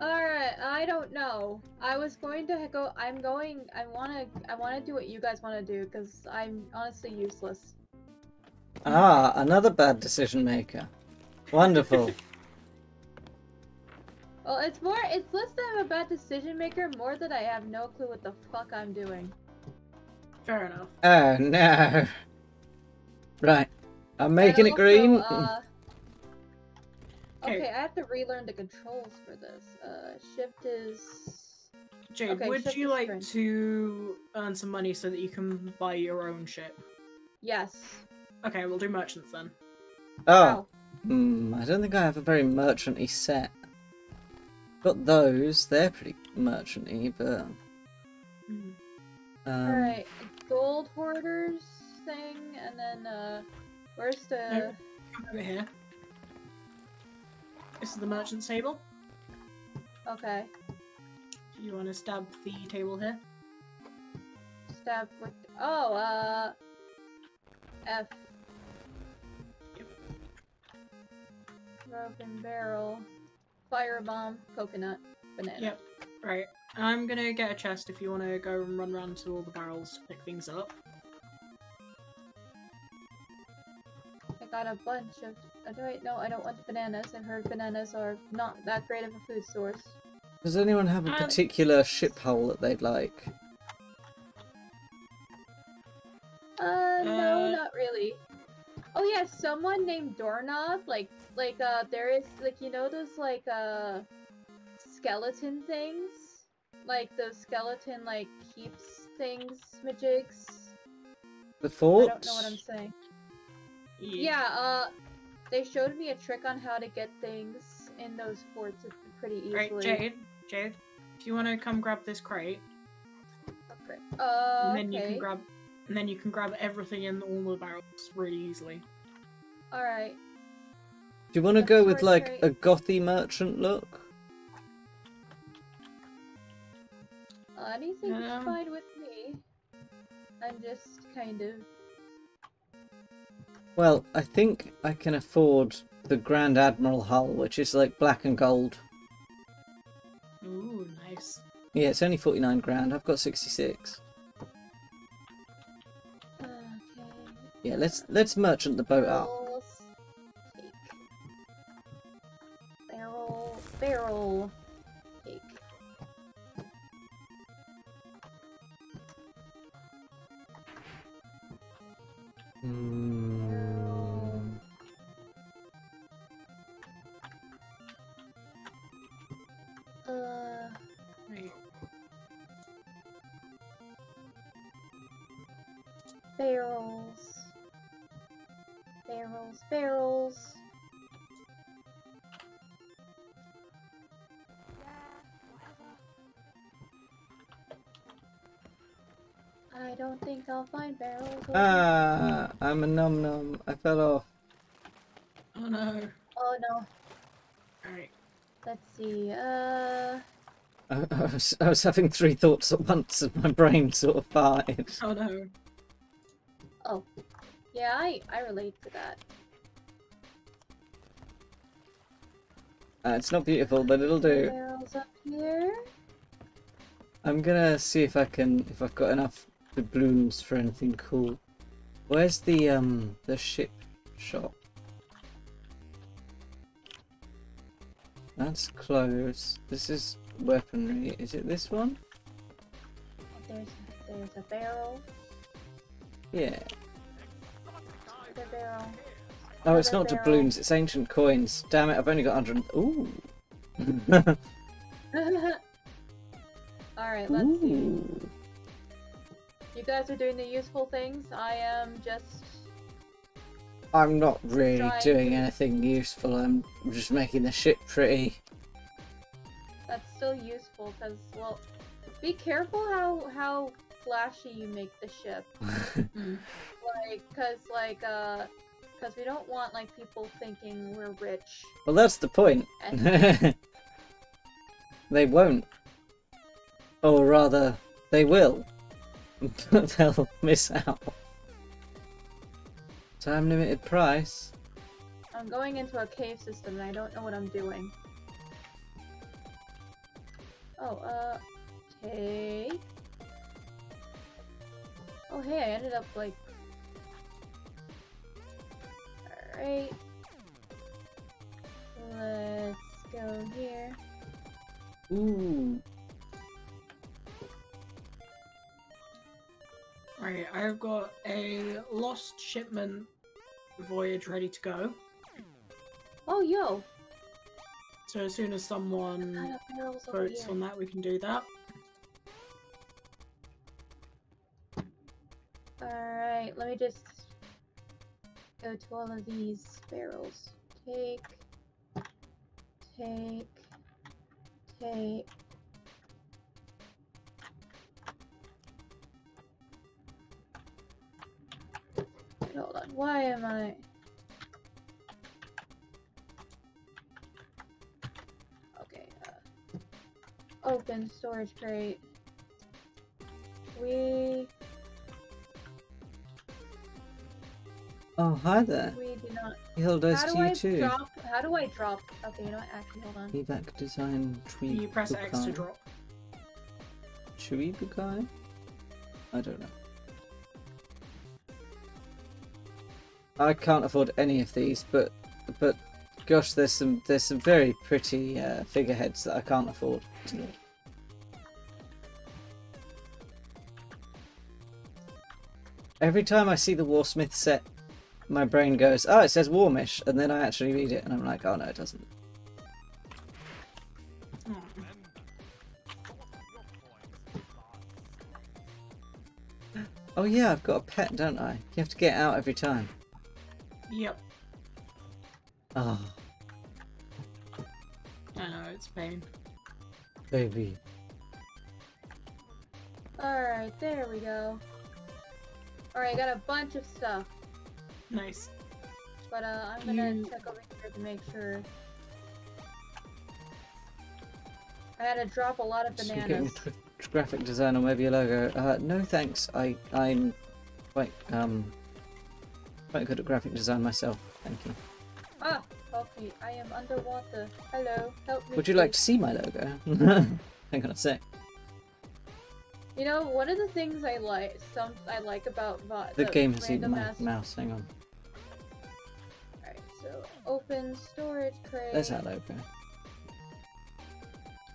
Alright, I don't know. I was going to go... I wanna do what you guys wanna do, because I'm honestly useless. Ah, another bad decision maker. Wonderful. Well, it's less that I'm a bad decision maker, more that I have no clue what the fuck I'm doing. Fair enough. Oh no. Right. I'm making it also, green. Okay, I have to relearn the controls for this. Shift is... Jade, Okay, would shift you is like sprint. to earn some money so that you can buy your own ship? Yes. Okay, we'll do merchants then. Oh. I don't think I have a very merchant-y set. Got those, they're pretty merchant-y, but... Alright, gold hoarders thing, and then, where's the... No, come over here. This is the merchant's table. Okay. Do you want to stab the table here? Stab with... Oh, F. Yep. Broken barrel. Firebomb. Coconut. Banana. Yep. Right. I'm gonna get a chest if you want to go and run around to all the barrels to pick things up. I got a bunch of... wait, no, I don't want the bananas. I've heard bananas are not that great of a food source. Does anyone have a particular ship hull that they'd like? No, not really. Oh yeah, someone named Doorknob, there is, you know those, skeleton things? Like, those skeleton, keeps things, majigs? The fort? I don't know what I'm saying. Yeah, they showed me a trick on how to get things in those forts pretty easily. Right, Jade, if you want to come grab this crate, Okay. and then Okay. you can grab everything in all the barrels really easily. Alright. Do you want to go with, Sword a gothy merchant look? Anything's fine with me. I'm just kind of... Well, I think I can afford the Grand Admiral hull, which is black and gold. Yeah, it's only 49 grand. I've got 66. Okay. Yeah, let's merchant the boat up. Barrels. Take. Barrel. Take. Hmm. Right. Barrels. Barrels. I don't think I'll find barrels. Ah, I'm a num num. I fell off. Oh no. Oh no. Alright. Let's see. I was having 3 thoughts at once and my brain sort of farted. Oh no. Oh. Yeah, I relate to that. It's not beautiful, but it'll do. Barrels up here. I'm gonna see if I've got enough doubloons for anything cool. Where's the ship shop? That's closed. This is weaponry. Is it this one? There's a barrel. Yeah. The barrel. Oh, it's not Another barrel. doubloons, it's ancient coins. Damn it, I've only got 100. Ooh. Alright, let's see. Ooh. You guys are doing the useful things. I am just... I'm not really Trying doing to- anything useful. I'm just making the ship pretty. That's still useful, because, well... Be careful how flashy you make the ship. Mm. Because we don't want, like, people thinking we're rich. Well, that's the point. And They won't. Or rather, they will. But they'll miss out. Time limited price. I'm going into a cave system and I don't know what I'm doing. Oh, take. Oh, hey, I ended up, like... Alright. Let's go here. Ooh. Right, I've got a lost shipment voyage ready to go. Oh, yo! So as soon as What kind someone of barrels over votes here? on that, we can do that. Alright, let me just go to all of these barrels. Take. Wait, hold on, why am I... Okay, open storage crate. Oh, hi there. We do not... Hilda's How to do you I too. drop... How do I drop... Okay, you know what, actually, hold on. Evac design tree. You press X to drop. Chewy Bukai? I don't know. I can't afford any of these, but gosh, there's some very pretty figureheads that I can't afford. Every time I see the Warsmith set, my brain goes, "Oh, it says Warmish," and then I actually read it, and I'm like, "Oh no, it doesn't." Oh. Oh yeah, I've got a pet, don't I? You have to get out every time. Yep, Oh, I know, it's a pain. baby. Alright, there we go. Alright, I got a bunch of stuff. Nice. But I'm gonna You- check over here to make sure. I had to drop a lot of So you're getting bananas. a graphic design or maybe a logo. No thanks. I'm quite good at graphic design myself. Thank you. Ah, okay, I am underwater. Hello, help me. Would you like please. to see my logo? Hang on a sec. You know, one of the things I like about The game has eaten random my ass. mouse. Hang on. Alright, so open storage crate. There's that logo.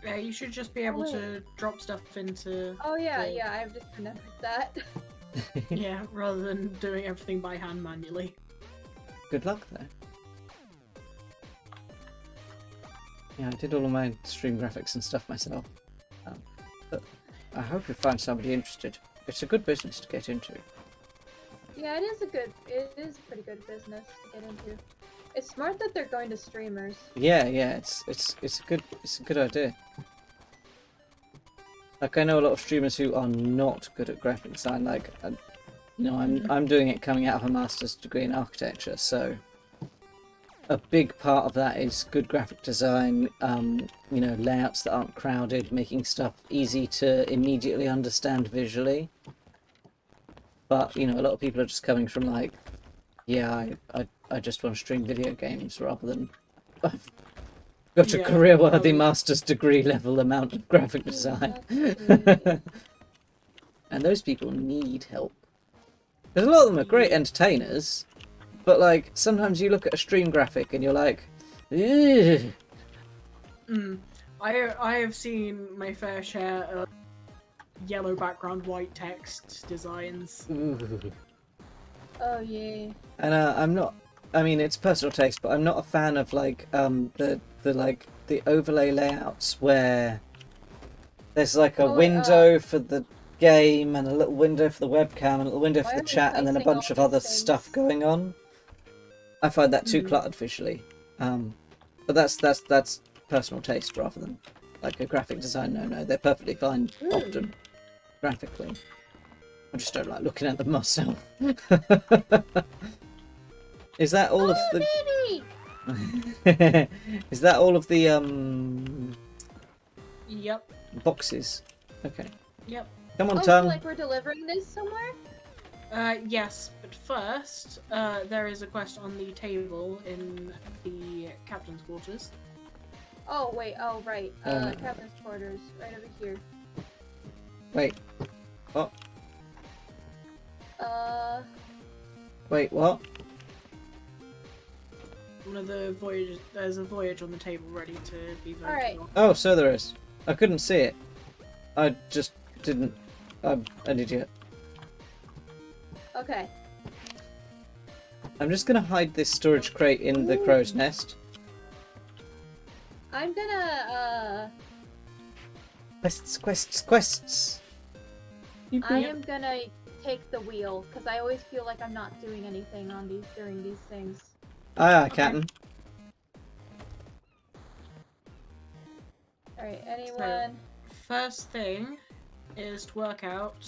Yeah, you should just be able to drop stuff into. Oh yeah, the- yeah, I've just remembered that. Yeah, rather than doing everything by hand manually. Good luck though. Yeah, I did all of my stream graphics and stuff myself. But I hope you find somebody interested. It's a good business to get into. Yeah, it is a pretty good business to get into. It's smart that they're going to streamers. Yeah, it's a good idea. Like I know a lot of streamers who are not good at graphic design. Like, you know, I'm doing it coming out of a master's degree in architecture, so a big part of that is good graphic design. You know, layouts that aren't crowded, making stuff easy to immediately understand visually. But you know, a lot of people are just coming from like, yeah, I just want to stream video games rather than I've got a career-worthy master's degree level amount of graphic design. And those people need help. Because a lot of them are great entertainers, but like sometimes you look at a stream graphic and you're like, ugh. I have seen my fair share of yellow background, white text designs. Ooh. Oh yeah. And I'm not. I mean, it's personal taste, but I'm not a fan of like the overlay layouts where there's like a window for the game and a little window for the webcam and a little window for the chat and then a bunch of other stuff going on. I find that too cluttered visually. But that's personal taste rather than like a graphic design. No, they're perfectly fine often graphically. I just don't like looking at them myself. Is that all of the? Is that all of the Yep. boxes? Okay. Yep. Come on, Oh, so tongue. like we're delivering this somewhere? Yes, but first, there is a quest on the table in the captain's quarters. Oh wait, oh right. Captain's quarters, right over here. Wait. What? Wait, what? One of the voyages. There's a voyage on the table ready to be voted Alright. on. Oh, so there is. I couldn't see it. I just didn't. I'm an idiot. Okay. I'm just gonna hide this storage crate in the crow's nest. I'm gonna Quests. I am gonna take the wheel because I always feel like I'm not doing anything on these during these things. Aye, Captain. Alright, anyone? First thing is to work out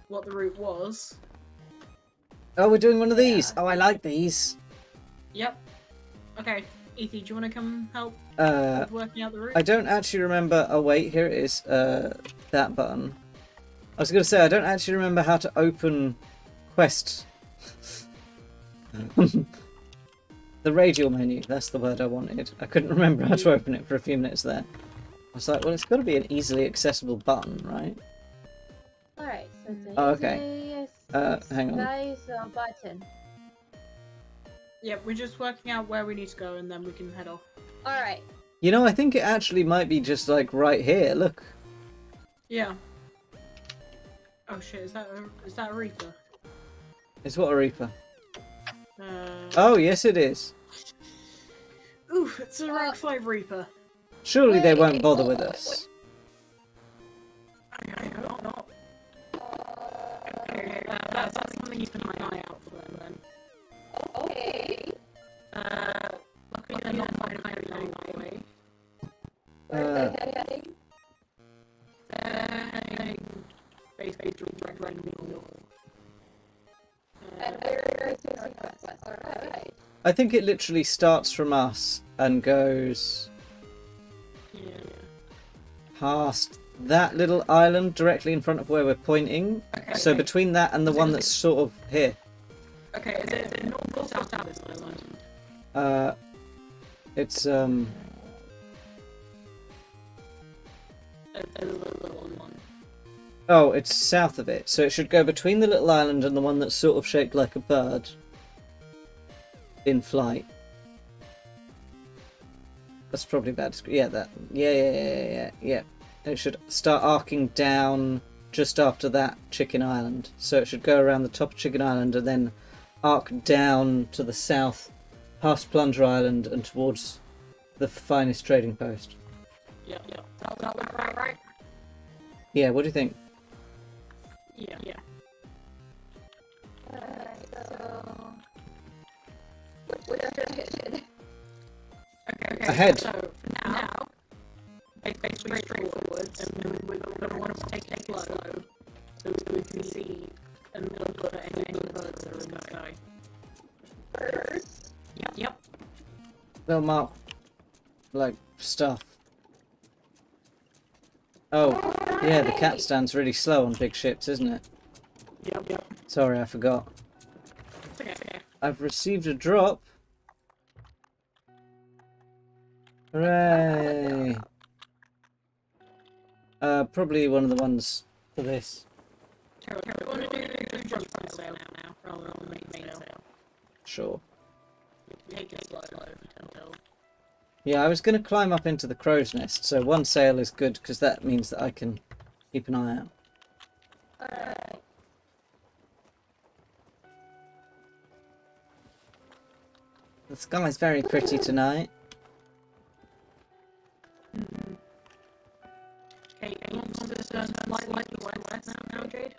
what the route was. Oh, we're doing one of these. Oh, I like these. Yep. Okay, Ethan, do you want to come help Uh, with working out the route? I don't actually remember. Oh wait, here it is. That button. I was gonna say I don't actually remember how to open quest. The radial menu. That's the word I wanted. I couldn't remember how to open it for a few minutes there. I was like, well, it's got to be an easily accessible button, right? Alright, so it's Oh, okay. Hang on. Guys, button. Yep, we're just working out where we need to go and then we can head off. Alright. You know, I think it actually might be just like right here. Look. Yeah. Oh shit, is that a Reaper? It's what a Reaper. Uh, Oh, yes, it is. Oof, it's a rank 5 Reaper. Surely they won't bother with us. I hope not. Okay, that's something you can keep an eye out for them then. Okay. Luckily they're not going my way. Where are they heading? They're heading basically directly north. And where is this northwest? Alright. I think it literally starts from us and goes Yeah. past that little island directly in front of where we're pointing. Okay, So okay. between that and the one that's sort of here. Okay, is it north or south of this island? It's A little one. Oh, it's south of it, so it should go between the little island and the one that's sort of shaped like a bird in flight. That's probably bad. Yeah, that. Yeah. It should start arcing down just after that Chicken Island. So it should go around the top of Chicken Island and then arc down to the south, past Plunger Island and towards the finest trading post. Yep. That look right? Yeah, what do you think? Yeah. So... Which direction? Okay. Ahead. So now, basically straightforwards, and then we're gonna want to take it slow, so we can see and look for any birds that are in the sky. Birds? Yep. They'll mark like stuff. Oh, yeah, the capstan's really slow on big ships, isn't it? Yep. Sorry, I forgot. It's okay. I've received a drop. Hooray! Probably one of the ones for this. Okay, we want to do the front sail now, rather than the main sail. Sure. Take it slow until... Yeah, I was going to climb up into the crow's nest, so one sail is good because that means that I can keep an eye out. Alright. The sky's very pretty tonight. Okay, you want to turn slightly west now, Jade?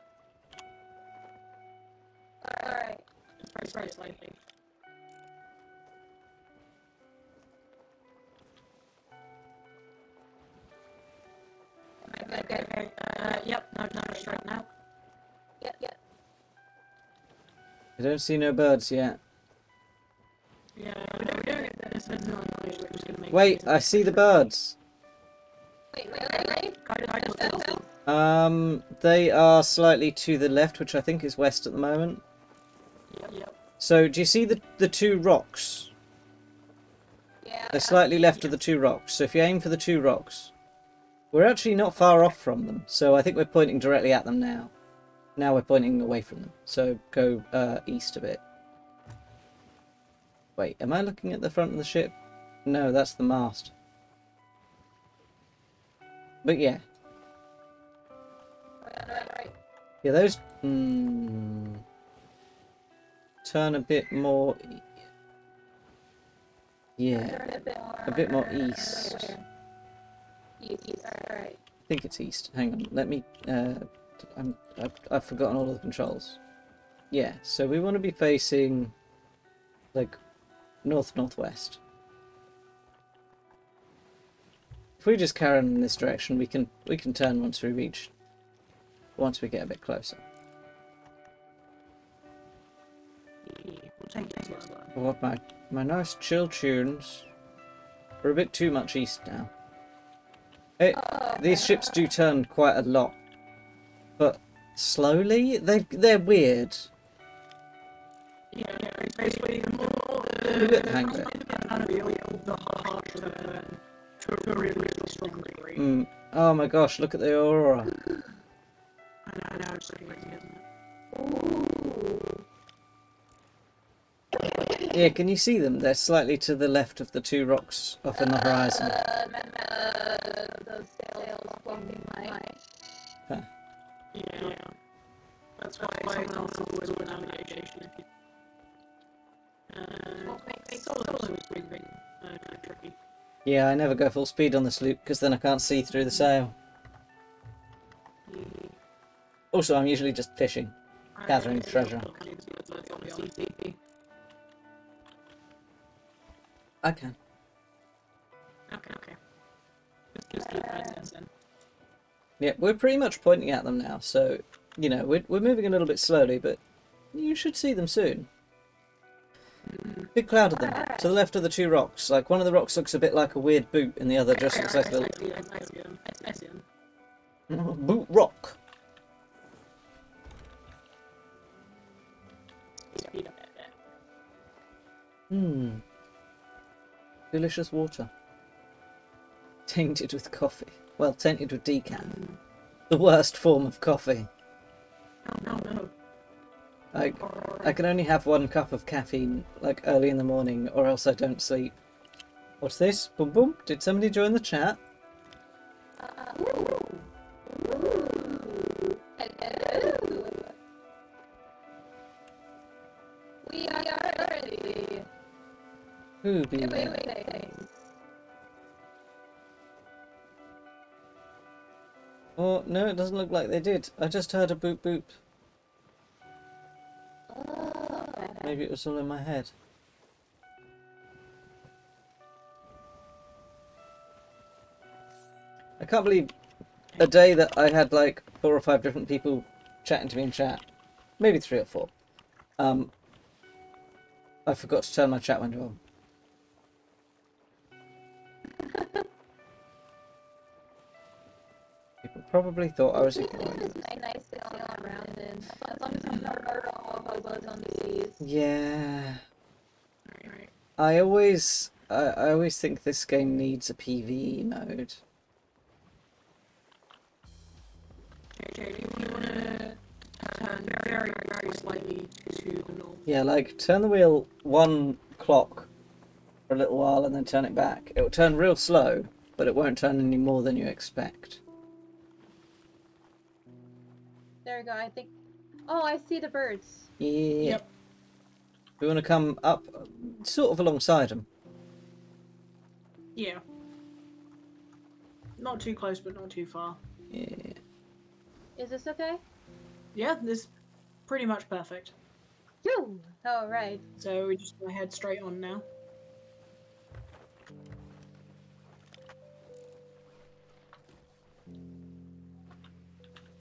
Alright. Just very slightly. Okay. Yep, no, straight now. Yep. I don't see no birds yet. Yeah, we're doing it. This is not noise, we're just gonna make Wait, I see the birds. Wait. They are slightly to the left, which I think is west at the moment. Yep. So, do you see the two rocks? Yeah. They're slightly left of the two rocks. So if you aim for the two rocks, we're actually not far off from them. So I think we're pointing directly at them now. Now we're pointing away from them. So go east a bit. Wait, am I looking at the front of the ship? No, that's the mast. But yeah. Right. Yeah, those... turn a bit more... Yeah, Turn a bit more east. East. Alright. I think it's east. Hang on, let me... I've forgotten all of the controls. Yeah, so we want to be facing... like... north-northwest. If we just carry on in this direction, we can turn once we get a bit closer. We'll take it slow. What my nice chill tunes are a bit too much east now. These ships do turn quite a lot, but slowly. They're weird. Yeah, it's basically the more You get the hang of it. the harsher the turn to a really strong degree. Oh my gosh! Look at the aurora. I know, it's pretty crazy, isn't it? Yeah, can you see them? They're slightly to the left of the two rocks off in the horizon. Those sails floating my... Yeah. That's why someone else is always with navigation. It's also really kind of tricky. Yeah, I never go full speed on the sloop because then I can't see through the sail. Also, I'm usually just fishing, gathering treasure. I can. Okay. Just keep presence then. Yeah, we're pretty much pointing at them now, so, you know, we're moving a little bit slowly, but you should see them soon. Big cloud of them, to the left of the two rocks. Like, one of the rocks looks a bit like a weird boot, and the other just looks like a little... I see them. Boot rock. Speed up a bit. Delicious water. Tainted with coffee. Well, tainted with decaf. The worst form of coffee. No, no. I can only have 1 cup of caffeine, like, early in the morning, or else I don't sleep. What's this? Boom boom? Did somebody join the chat? Hello. We are ready. Who be Wait. Oh, no, it doesn't look like they did. I just heard a boop boop. Maybe it was all in my head. I can't believe a day that I had like 4 or 5 different people chatting to me in chat. Maybe 3 or 4. I forgot to turn my chat window on. People probably thought I was ignoring them. It's nice to sail around in. As long as I'm not on the seas. Yeah. Right. I always think this game needs a PvE mode. Okay, do you want to turn very, very slightly to the north? Yeah, like turn the wheel 1 clock for a little while and then turn it back. It will turn real slow, but it won't turn any more than you expect. There we go, I think. Oh, I see the birds. Yeah. Yep. We want to come up sort of alongside them. Yeah. Not too close, but not too far. Yeah. Is this okay? Yeah, this is pretty much perfect. Phew! Alright. So we just gonna head straight on now.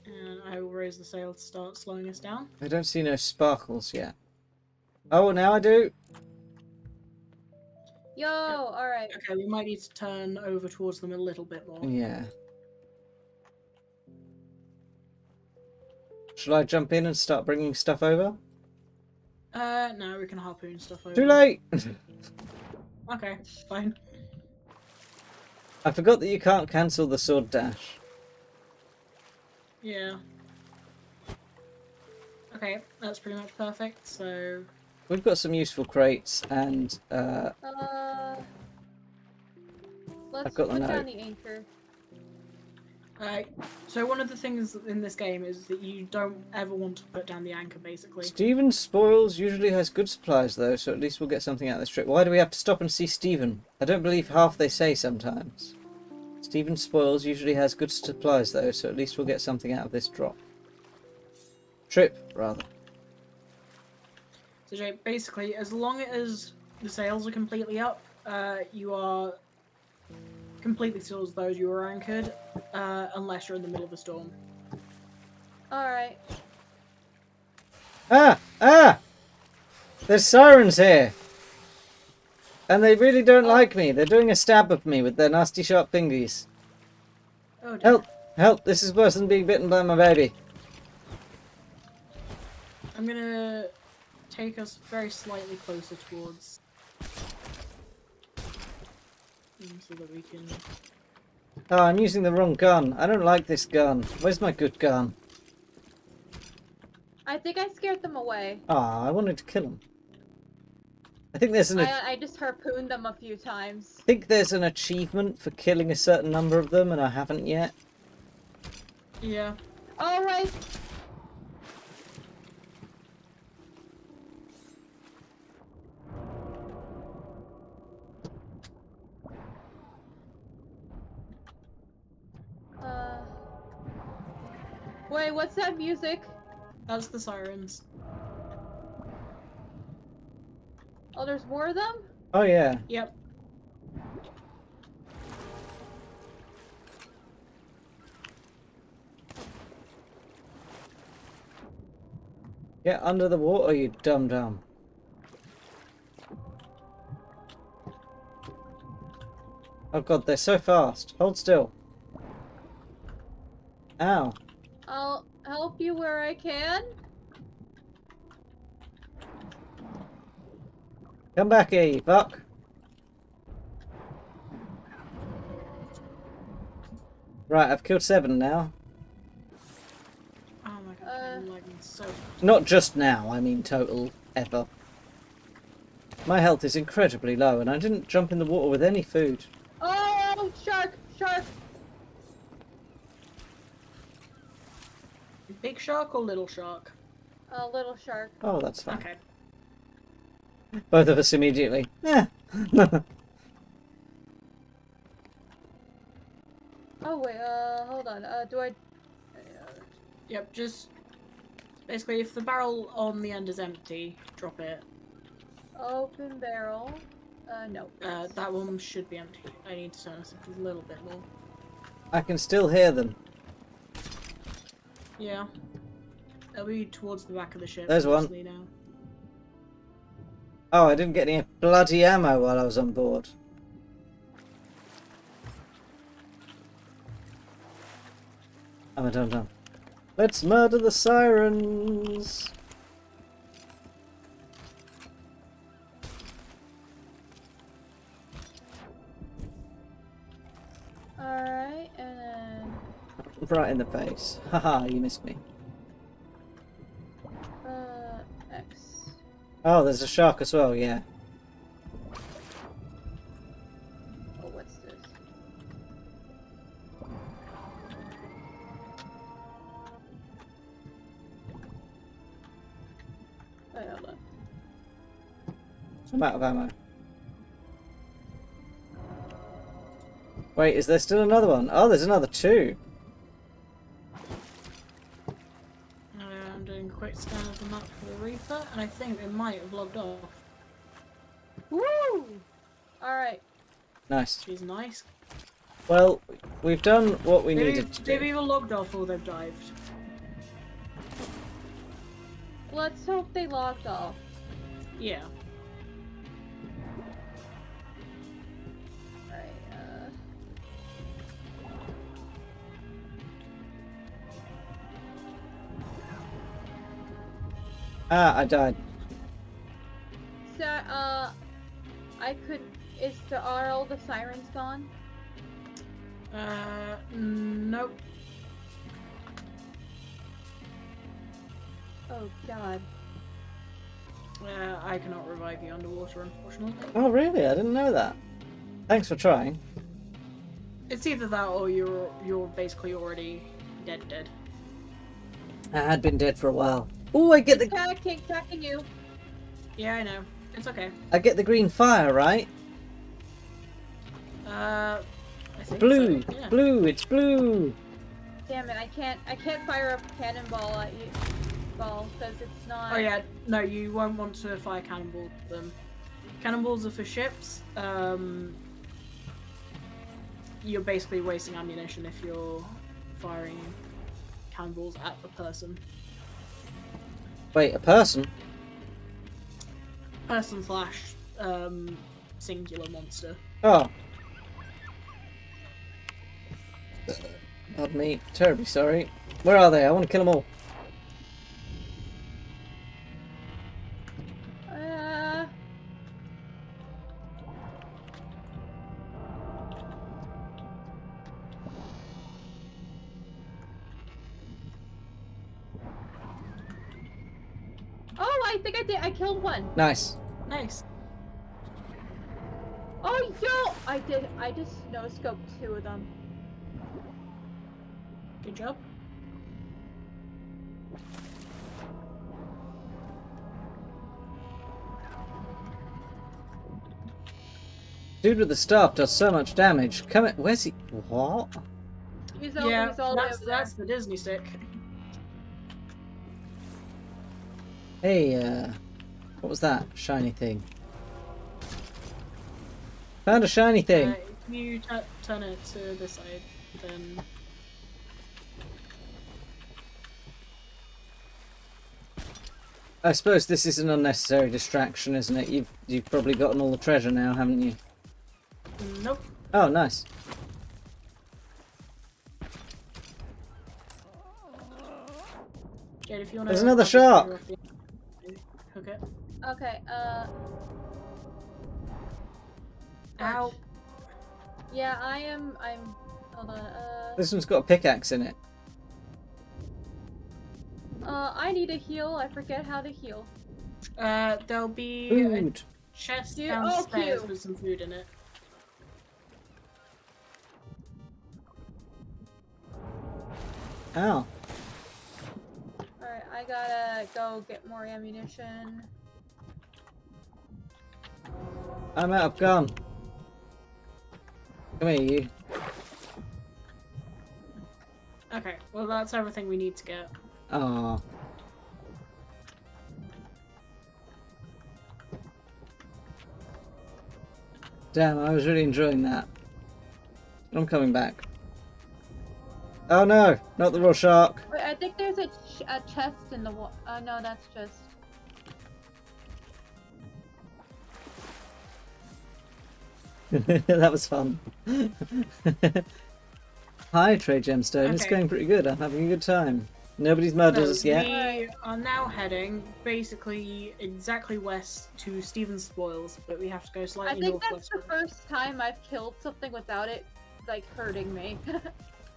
And I will raise the sail to start slowing us down. I don't see no sparkles yet. Oh, now I do. Yo, alright. Okay, we might need to turn over towards them a little bit more. Yeah. Shall I jump in and start bringing stuff over? No, we can harpoon stuff over. Too late! Okay, fine. I forgot that you can't cancel the sword dash. Yeah. Okay, that's pretty much perfect, so... We've got some useful crates and Let's I've got the put down note. the anchor. So one of the things in this game is that you don't ever want to put down the anchor, basically. Stephen Spoils usually has good supplies though, so at least we'll get something out of this trip. Why do we have to stop and see Stephen? I don't believe half they say sometimes. Stephen Spoils usually has good supplies though, so at least we'll get something out of this drop. Trip, rather. So Jay, basically, as long as the sails are completely up, you are completely still as though you are anchored, unless you're in the middle of a storm. Alright. Ah! Ah! There's sirens here! And they really don't like me. They're doing a stab at me with their nasty sharp fingies. Oh, dear. Help! Help! This is worse than being bitten by my baby. I'm gonna take us very slightly closer towards... so that we can... Oh, I'm using the wrong gun. I don't like this gun. Where's my good gun? I think I scared them away. Ah, I wanted to kill them. I think there's I just harpooned them a few times. I think there's an achievement for killing a certain number of them, and I haven't yet. Yeah. Alright. Wait, what's that music? That's the sirens. Oh, there's more of them? Oh yeah. Yep. Get under the water, you dum-dum. Oh god, they're so fast. Hold still. Ow. I'll help you where I can. Come back here, you fuck. Right, I've killed 7 now. So Not just now, I mean total, ever. My health is incredibly low, and I didn't jump in the water with any food. Oh, shark! Shark! big shark or little shark? Little shark. Oh, that's fine. Okay. Both of us immediately. Yeah. Oh wait, hold on. Do I? Yep. Just basically, if the barrel on the end is empty, drop it. Open barrel. No. That one should be empty. I need to turn this up a little bit more. I can still hear them. Yeah. They'll be towards the back of the ship. There's one. mostly now. Oh, I didn't get any bloody ammo while I was on board. I'm done. Let's murder the sirens. Alright, and then... Right in the face. Haha, you missed me. X. Oh, there's a shark as well, yeah. Oh, what's this? Wait, hold on. I'm out of ammo. Wait, is there still another one? Oh, there's another two. I'm doing a quick scan of the map for the Reaper, and I think it might have logged off. Woo! Alright. Nice. She's nice. Well, we've done what we needed to They've do. either logged off or they've dived. Let's hope they logged off. Yeah. Alright, Ah, I died. So, I could... Are all the sirens gone? Nope. Oh, God. I cannot revive you underwater, unfortunately. Oh, really? I didn't know that. Thanks for trying. It's either that or you're basically already dead. I had been dead for a while. Oh, I get the Attacking you. Yeah, I know. It's okay. green fire, right? I think Blue, so, yeah. blue, it's blue. Damn it! I can't fire a cannonball at you, because it's not. Oh yeah, no, you won't want to fire cannonballs at them. Cannonballs are for ships. You're basically wasting ammunition if you're firing cannonballs at a person. Wait, a person? Person slash singular monster. Oh. Pardon me. Terribly sorry. Where are they? I want to kill them all. Oh, I think I did. I killed one. Nice. Nice. Oh, yo! I did. I just no-scoped two of them. Good job. Dude with the staff does so much damage. Come in. Where's he? What? He's Yeah, he's all the way that's over there. the Disney stick. Hey, what was that? Shiny thing. Found a shiny thing. If you turn it to this side, then I suppose this is an unnecessary distraction, isn't it? You've probably gotten all the treasure now, haven't you? nope. Oh, nice. Jade, if you want There's another shark. Okay. Okay. Ow. Yeah, I'm. Hold on. This one's got a pickaxe in it. I need a heal. I forget how to heal. There'll be Food. a chest Oh, downstairs cute. with some food in it. Ow. Alright, I gotta go get more ammunition. I'm out of gun. Come here, you. Okay, well that's everything we need to get. Oh. Damn, I was really enjoying that. I'm coming back. Oh no, not the raw shark. Wait, I think there's a chest in the no, that's just... That was fun. Hi, Trade Gemstone. It's Okay. going pretty good. I'm having a good time. Nobody's murdered us yet. We are now heading basically exactly west to Stephen's Spoils, but we have to go I slightly think that's northwest. the first time I've killed something without it, like, hurting me.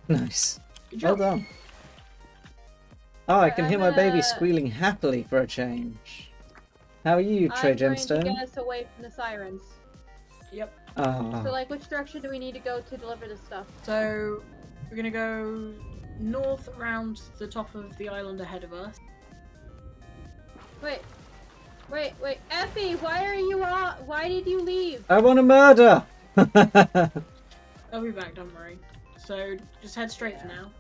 Nice. Good Well job. done. Oh, I can I'm hear my baby gonna- squealing happily for a change. How are you, Trey I'm going to Gemstone? get us away from the sirens. Yep. Ah, So, like, which direction do we need to go to deliver this stuff? So we're gonna go north around the top of the island ahead of us. Wait. Effie, why are you why did you leave? I want to murder! I'll be back, don't worry. So just head straight for now.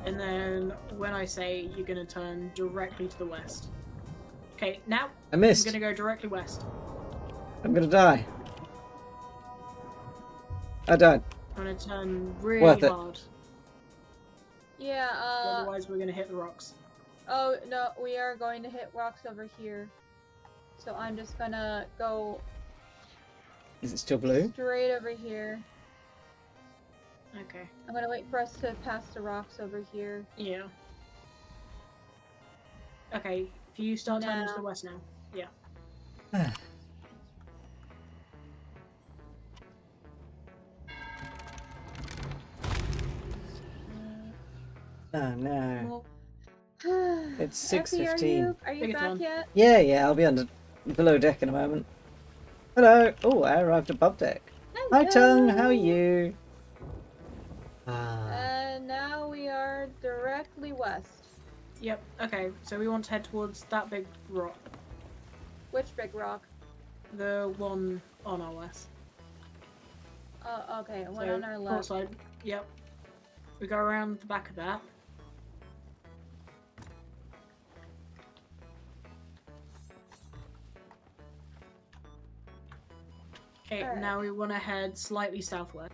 And then when I say, you're gonna turn directly to the west. Okay, now I missed. I'm gonna go directly west. I'm gonna die. I died. I'm gonna turn really Worth it. hard. Yeah, Otherwise we're gonna hit the rocks. oh, no, we are going to hit rocks over here. So I'm just gonna go Is it still blue? straight over here. Okay. I'm gonna wait for us to pass the rocks over here. Yeah. Okay, if you start turning to No. the west now. Yeah. Oh no. Well, It's Effie, 6:15. Are you Take your back time. yet? Yeah, I'll be below deck in a moment. Hello. Oh, I arrived above deck. Hi, Tongue. How are you? Ah. And now we are directly west. yep, okay, so we want to head towards that big rock. Which big rock? The one on our west. Oh, okay, one So, on our port left. side. Yep. We go around the back of that. Okay, Alright. now we want to head slightly southwest.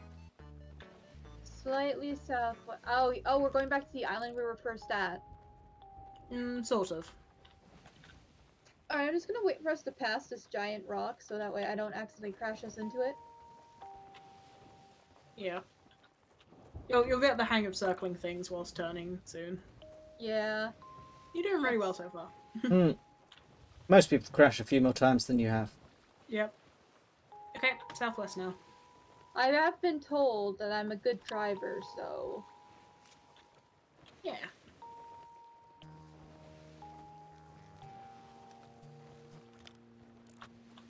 Slightly south. Oh, we're going back to the island we were first at. Sort of. Alright, I'm just gonna wait for us to pass this giant rock so that way I don't accidentally crash us into it. Yeah. You'll get the hang of circling things whilst turning soon. Yeah. You're doing really well so far. Hmm. Most people crash a few more times than you have. Yep. Okay, southwest now. I have been told that I'm a good driver, so... Yeah.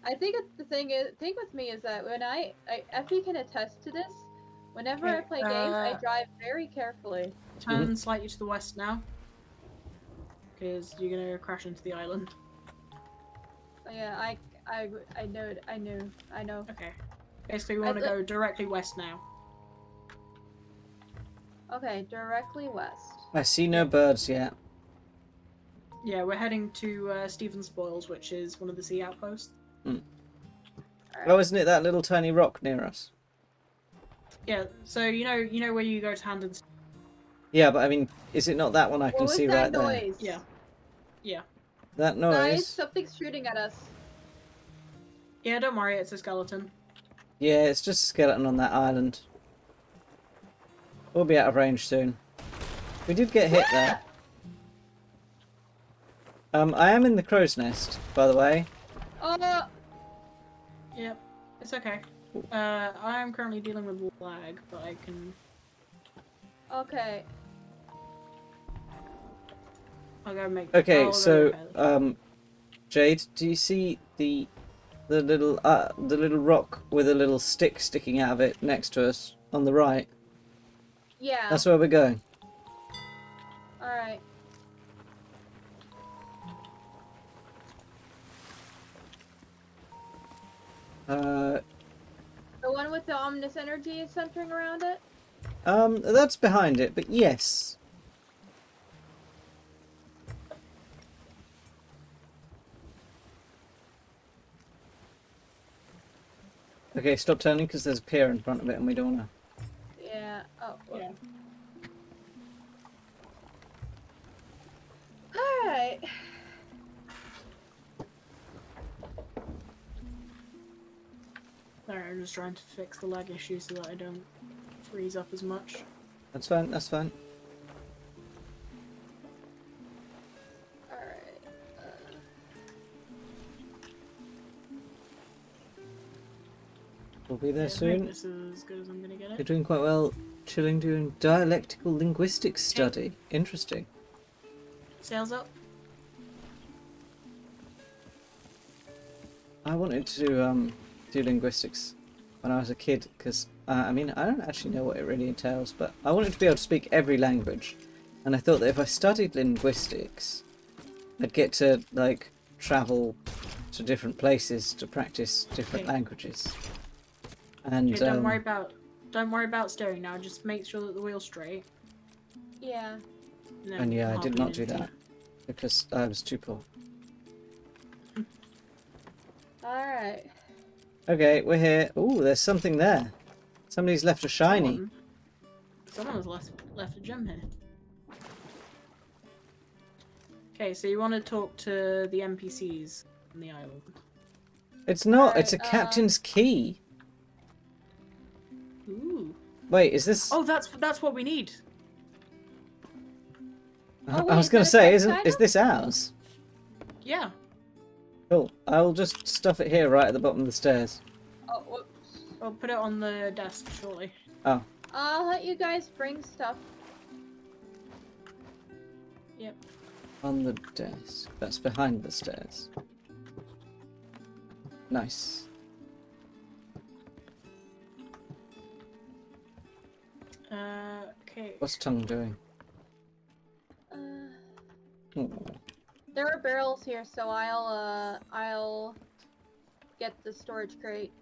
I think the thing with me is that when Effie can attest to this, whenever I Okay, play games, I drive very carefully. Turn slightly to the west now. Because you're gonna crash into the island. Yeah, I know. Okay. Basically, we want to go directly west now. Okay, directly west. I see no birds yet. Yeah, we're heading to Stephen's Spoils, which is one of the sea outposts. Oh, isn't it that little tiny rock near us? Yeah, so you know where you go to Hand and... Yeah, but I mean, is it not that one I can What was see that right there? noise? Yeah. Yeah. That Guys, noise? something's shooting at us. Yeah, don't worry, it's a skeleton. Yeah, it's just a skeleton on that island. We'll be out of range soon. We did get hit there. I am in the crow's nest, by the way. Yep, it's okay. I am currently dealing with lag, but I can Okay. I'll go make. Okay, I'll go so repair this. Jade, do you see the little rock with a little stick sticking out of it next to us on the right? Yeah. That's where we're going. Alright. The one with the ominous energy centering around it? That's behind it, but yes. Okay, stop turning because there's a pier in front of it and we don't want to. Yeah. Oh, Yeah. Alright. Sorry, I'm just trying to fix the lag issue so that I don't freeze up as much. That's fine, that's fine. Alright. We'll be there Yeah, I think soon. this is as good as I'm gonna get You're it. doing quite well. Chilling, doing dialectical linguistics study. Interesting. Sails up. I wanted to do linguistics when I was a kid because I mean I don't actually know what it really entails, but I wanted to be able to speak every language, and I thought that if I studied linguistics, I'd get to like travel to different places to practice different Okay. languages. And Okay, don't worry about steering now. Just make sure that the wheel's straight. Yeah. then and we yeah, can I did hop not in do and that because I was too poor. Alright. Okay, we're here. Ooh, there's something there. Somebody's left a shiny. Someone has left a gem here. Okay, so you want to talk to the NPCs on the island. It's not. Alright, It's a captain's key. Ooh. Wait, is this? Oh, that's what we need. I wait, was is going that to a say, quest is item? this ours? Yeah. Cool. I'll just stuff it here, right at the bottom of the stairs. Oh, whoops. I'll put it on the desk shortly. Oh, I'll let you guys bring stuff. Yep. on the desk. That's behind the stairs. Nice. Okay. What's Tongue doing? Uh, Oh. there are barrels here, so I'll get the storage crate.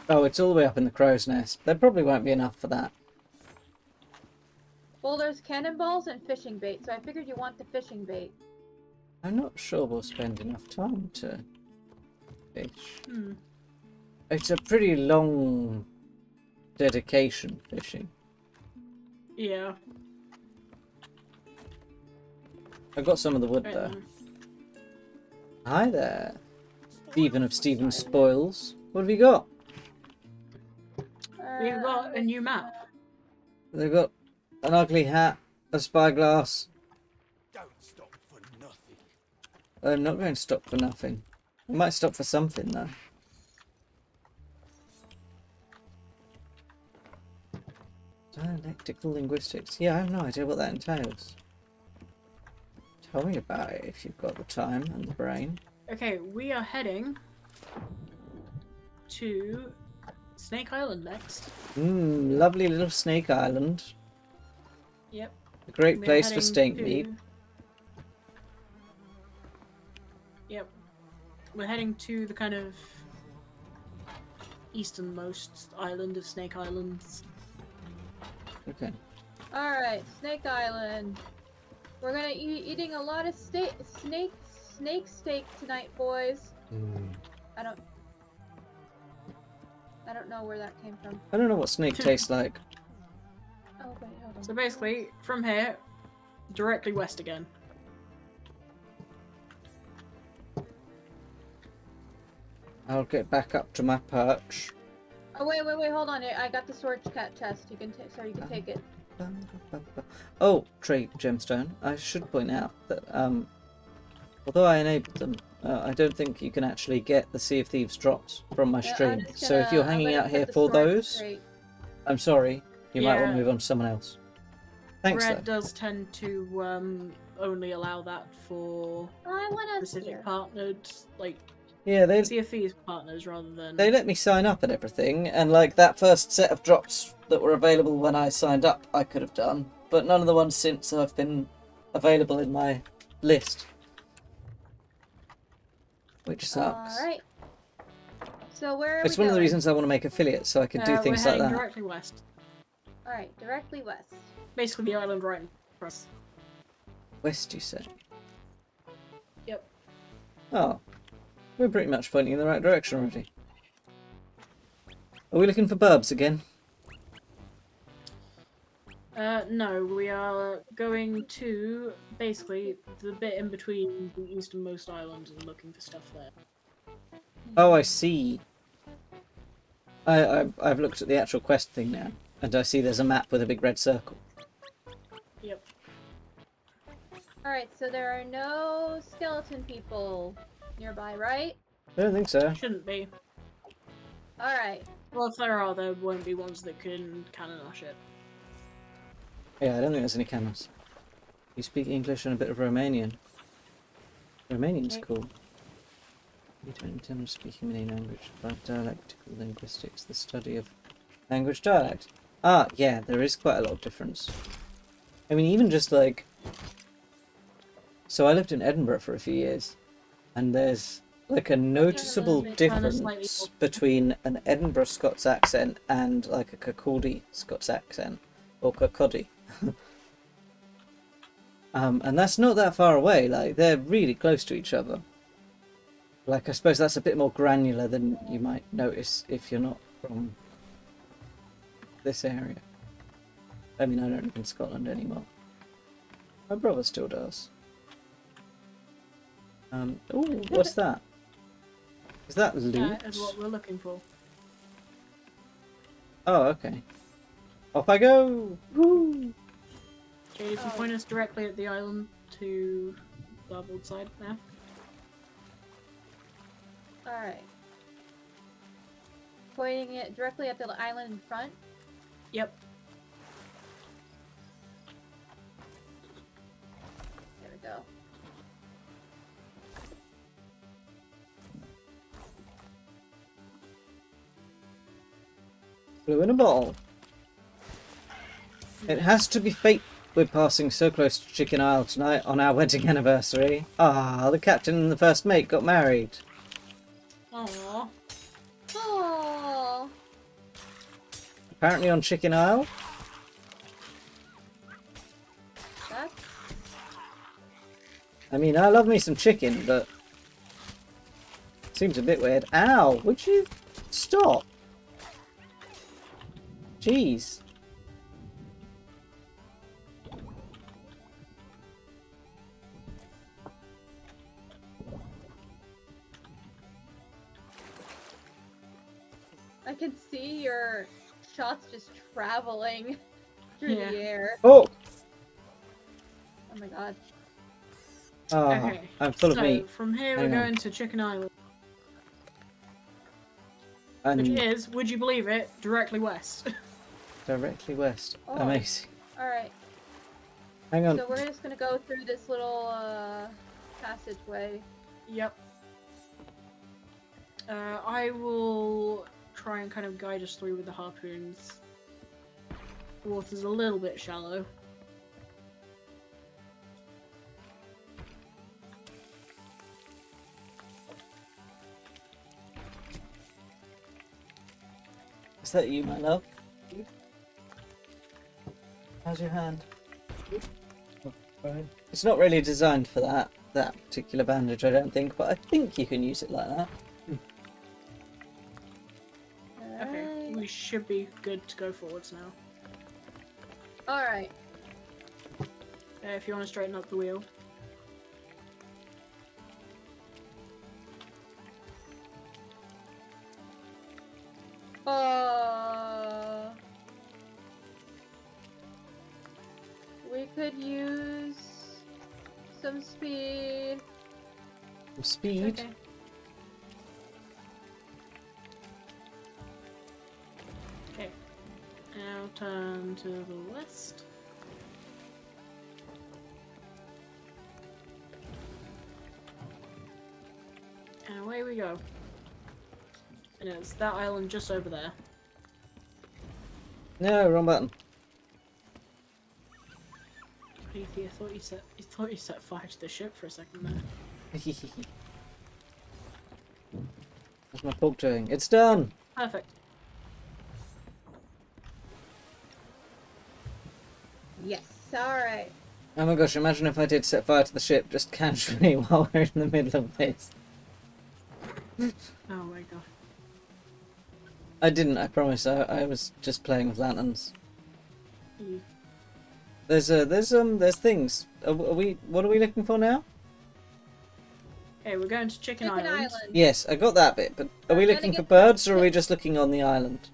Oh, it's all the way up in the crow's nest. There probably won't be enough for that. Well, there's cannonballs and fishing bait, so I figured you want the fishing bait. I'm not sure we'll spend enough time to fish. Hmm. It's a pretty long dedication fishing. Yeah. I got some of the wood Right though. then. Hi there, Stephen of Stephen's Spoils. What have you got? We've got a new map. They've got an ugly hat, a spyglass. Don't stop for nothing. I'm not going to stop for nothing. I might stop for something though. Dialectical linguistics. Yeah, I have no idea what that entails. Tell me about it if you've got the time and the brain. Okay, we are heading to Snake Island next. Lovely little Snake Island. Yep. A great We're place for heading steak to- meat. Yep. We're heading to the kind of easternmost island of Snake Islands. Okay. Alright, Snake Island. We're gonna be eating a lot of snake steak tonight, boys. I don't know where that came from. I don't know what snake tastes like. Oh wait, hold on. So basically, from here, directly west again. I'll get back up to my perch. Oh wait, hold on. I got the storage cat chest. You can take, sorry, you can take it. Oh, trade gemstone. I should point out that although I enabled them, I don't think you can actually get the Sea of Thieves drops from my Yeah, stream. So if you're hanging out here the for sword those, straight. I'm sorry. You might want to Yeah. move on to someone else. Thanks, Red though. does tend to only allow that for I want us specific here. partnered, like Yeah, Sea of Thieves partners rather than. they let me sign up and everything, and like that first set of drops that were available when I signed up, I could have done, but none of the ones since have been available in my list, which sucks. Alright. So where are It's we one of the going? reasons I want to make affiliates, so I can do We're things like heading that. directly west. Alright, directly west. Basically, the island right in front of us. West, you say? Yep. Oh, we're pretty much pointing in the right direction already. Are we looking for burbs again? No, we are going to basically the bit in between the easternmost islands and looking for stuff there. Oh, I see. I've looked at the actual quest thing now, and I see there's a map with a big red circle. Yep. Alright, so there are no skeleton people nearby, right? I don't think so. Shouldn't be. Alright. Well, if there are, there won't be ones that can cannon our ship. Yeah, I don't think there's any cannons. You speak English and a bit of Romanian. Romanian's Okay. cool. You don't intend on speaking any language, but dialectical linguistics, the study of language dialect. Ah, yeah, there is quite a lot of difference. I mean, even just like... So I lived in Edinburgh for a few years, and there's like a noticeable They kinda slightly difference more- between an Edinburgh Scots accent and like a Kirkcaldy Scots accent, or Kirkcaldy. And that's not that far away, like they're really close to each other. Like I suppose that's a bit more granular than you might notice if you're not from this area. I mean, I don't live in Scotland anymore. My brother still does. Oh, what's that? Is that loot? That is what we're looking for. Oh, okay. Off I go! Woo! Okay, if you point us directly at the island to the starboard side now. Alright. Pointing it directly at the island in front. Yep. There we go. Blue in a bottle. It has to be fate we're passing so close to Chicken Isle tonight on our wedding anniversary. Ah, the captain and the first mate got married. Aww. Oh. Apparently on Chicken Isle. That's I mean, I love me some chicken, but... Seems a bit weird. Ow! Would you stop? Jeez. I can see your shots just traveling through Yeah. the air. Oh! Oh my god. Ah, Okay. I'm full of So, meat. from here Hang we're on. going to Chicken Island, And which is, would you believe it, directly west. directly west. Oh. Amazing. Alright, Hang on. so we're just gonna go through this little passageway. Yep. I will try and kind of guide us through with the harpoons. The water's a little bit shallow. Is that you, my love? How's your hand? Oh, fine. It's not really designed for that particular bandage, I don't think, but I think you can use it like that. Okay, Alright. we should be good to go forwards now. Alright. If you want to straighten up the wheel. We could use some speed. Speed. Okay. Okay. Now turn to the west. And away we go. And it's that island just over there. No, wrong button. I thought you set fire to the ship for a second there. What's my pork doing? It's done! Perfect. Yes. All right. Oh my gosh, imagine if I did set fire to the ship just casually while we're in the middle of this. Oh my god. I didn't, I promise. I was just playing with lanterns. You. There's things. What are we looking for now? Okay, we're going to Chicken Chicken Island. Island. Yes, I got that bit, but are we We're looking gonna for get birds or are the- we just looking on the island?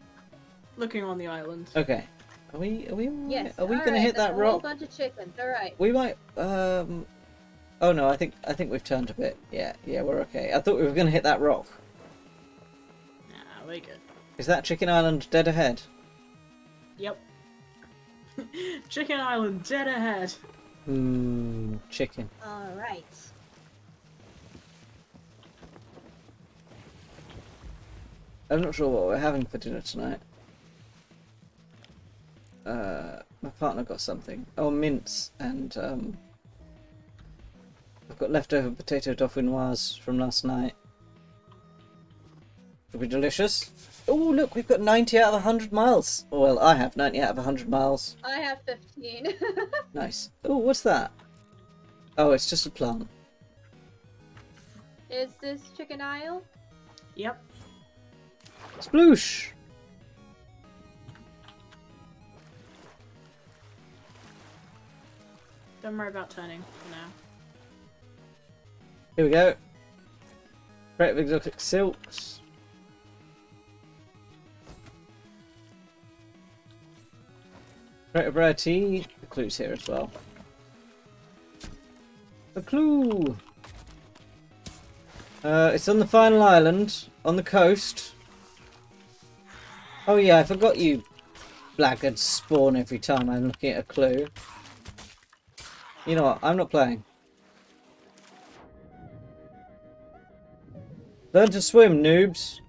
Looking on the island. Okay. Are we Yes. are we all gonna right, hit that's that a whole rock? bunch of chickens. All right. We might oh no, I think we've turned a bit. Yeah, we're okay. I thought we were gonna hit that rock. Nah, we're good. Is that Chicken Island dead ahead? Yep. Chicken Island, dead ahead. Chicken. All right. I'm not sure what we're having for dinner tonight. My partner got something. Oh, mince and I've got leftover potato dauphinoise from last night. It'll be delicious. Oh, look, we've got 90 out of 100 miles. Well, I have 90 out of 100 miles. I have 15. Nice. Oh, what's that? Oh, it's just a plant. Is this Chicken Isle? Yep. Sploosh! Don't worry about turning for now. Here we go. Creative exotic silks. Creative rare tea. The clue's here as well. A clue! It's on the final island, on the coast. Oh yeah, I forgot you blackguards spawn every time I'm looking at a clue. You know what, I'm not playing. Learn to swim, noobs.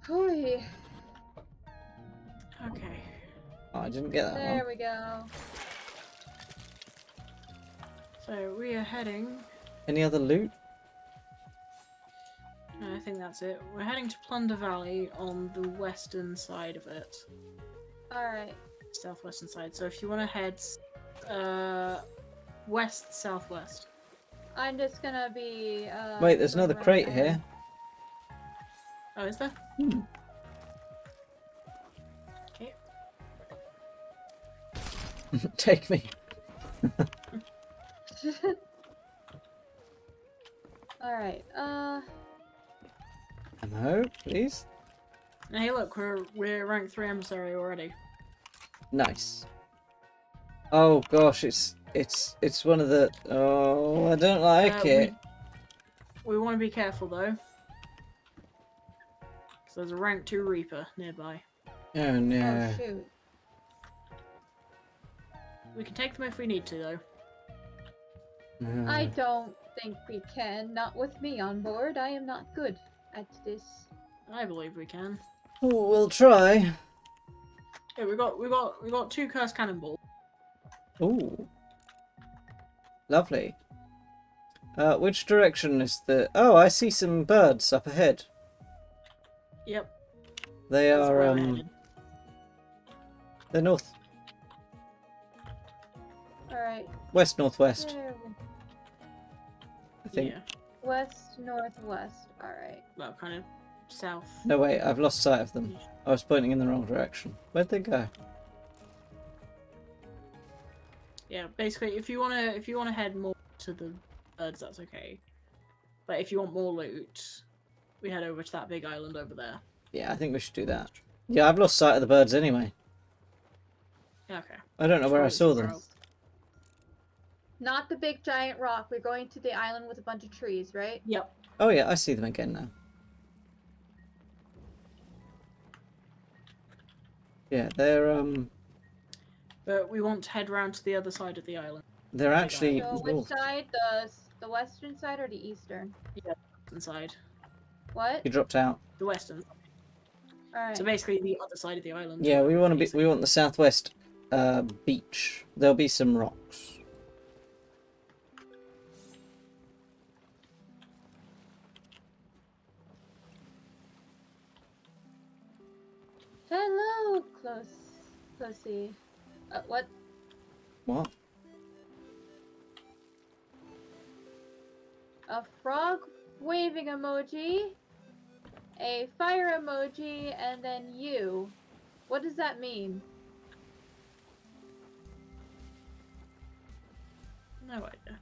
Hooey. Okay. Oh, I didn't get that There one. we go. So we are heading. Any other loot? No, I think that's it. We're heading to Plunder Valley on the western side of it. All right. Southwestern side. So if you want to head west southwest. I'm just gonna be. Wait, there's another going crate right here. ahead. Oh, is there? Hmm. Okay. Take me. All right. Ammo, please. Now, hey, look, we're rank 3 emissary already. Nice. Oh gosh, it's one of the. Oh, I don't like it. We want to be careful though. So there's a rank 2 Reaper nearby. Oh no. Oh shoot. We can take them if we need to though. No. I don't think we can. Not with me on board. I am not good at this. I believe we can. Oh, we'll try. Yeah, we got 2 cursed cannonballs. Ooh. Lovely. Which direction is the... Oh, I see some birds up ahead. Yep. They That's where are, I'm headed. they're north. All right. West, northwest, There we- I think. Yeah. West, northwest. All right. Well, kind of south. No, wait, I've lost sight of them. I was pointing in the wrong direction. Where'd they go? Yeah, basically, if you wanna head more to the birds, that's okay. But if you want more loot, we head over to that big island over there. Yeah, I think we should do that. Yeah, I've lost sight of the birds anyway. Yeah, okay. I don't know where I Probably saw figure them. out. Not the big giant rock. We're going to the island with a bunch of trees, right? Yep. Oh yeah, I see them again now. Yeah, But we want to head round to the other side of the island. they're Big actually. So which side? The western side or the eastern? Yeah, the western side. What? You dropped out. The western. Alright. So basically, the other side of the island. Yeah, we want the southwest beach. There'll be some rocks. Hello, Closey. What? What? A frog waving emoji, a fire emoji, and then you. What does that mean? No idea.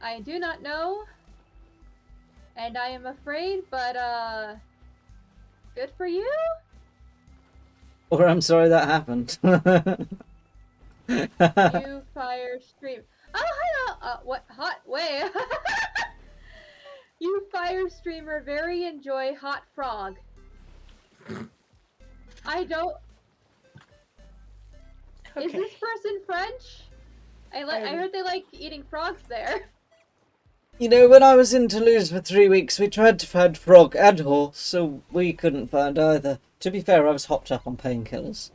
I do not know, and I am afraid, but good for you. Or I'm sorry that happened. You fire stream. Oh, hello. What? Hot way. You fire streamer very enjoy hot frog. I don't. Okay. Is this person French? I heard they like eating frogs there. You know, when I was in Toulouse for 3 weeks, we tried to find frog and horse, so we couldn't find either. To be fair, I was hopped up on painkillers.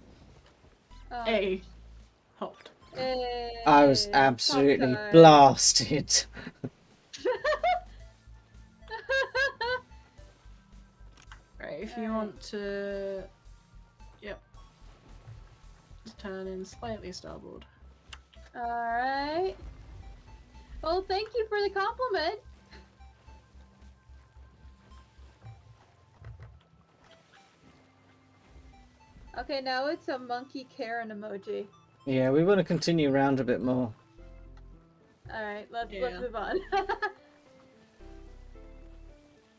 A. Hopped. I was absolutely blasted. Right, if you want to... Yep. Just turn in slightly starboard. Alright. Well, thank you for the compliment. Okay, now it's a monkey Karen emoji. Yeah, we want to continue round a bit more. Alright, let's Yeah. move on.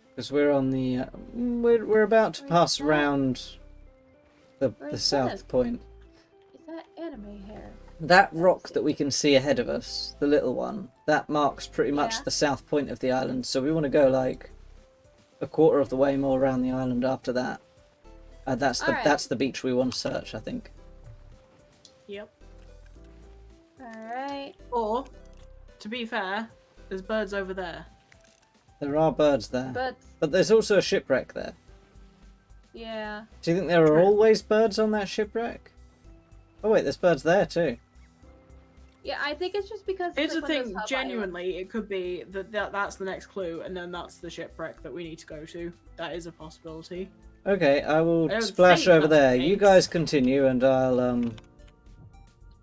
Because we're on the... we're about to pass that? around the Where's south that? point. Is that anime hair? That rock that we can see ahead of us, the little one, that marks pretty much Yeah. the south point of the island. So we want to go like a quarter of the way more around the island after that. Alright. That's the beach we want to search, I think. Yep. Alright. Or, to be fair, there's birds over there. There are birds there, But, but there's also a shipwreck there. yeah. Do you think there are always birds on that shipwreck? Oh wait, there's birds there too. Yeah, I think it's just because Here's the like, one of thing, those hub genuinely, it could be that's the next clue, and then that's the shipwreck that we need to go to. That is a possibility. Okay, I will I don't splash think over that's there. the You case. guys continue, and I'll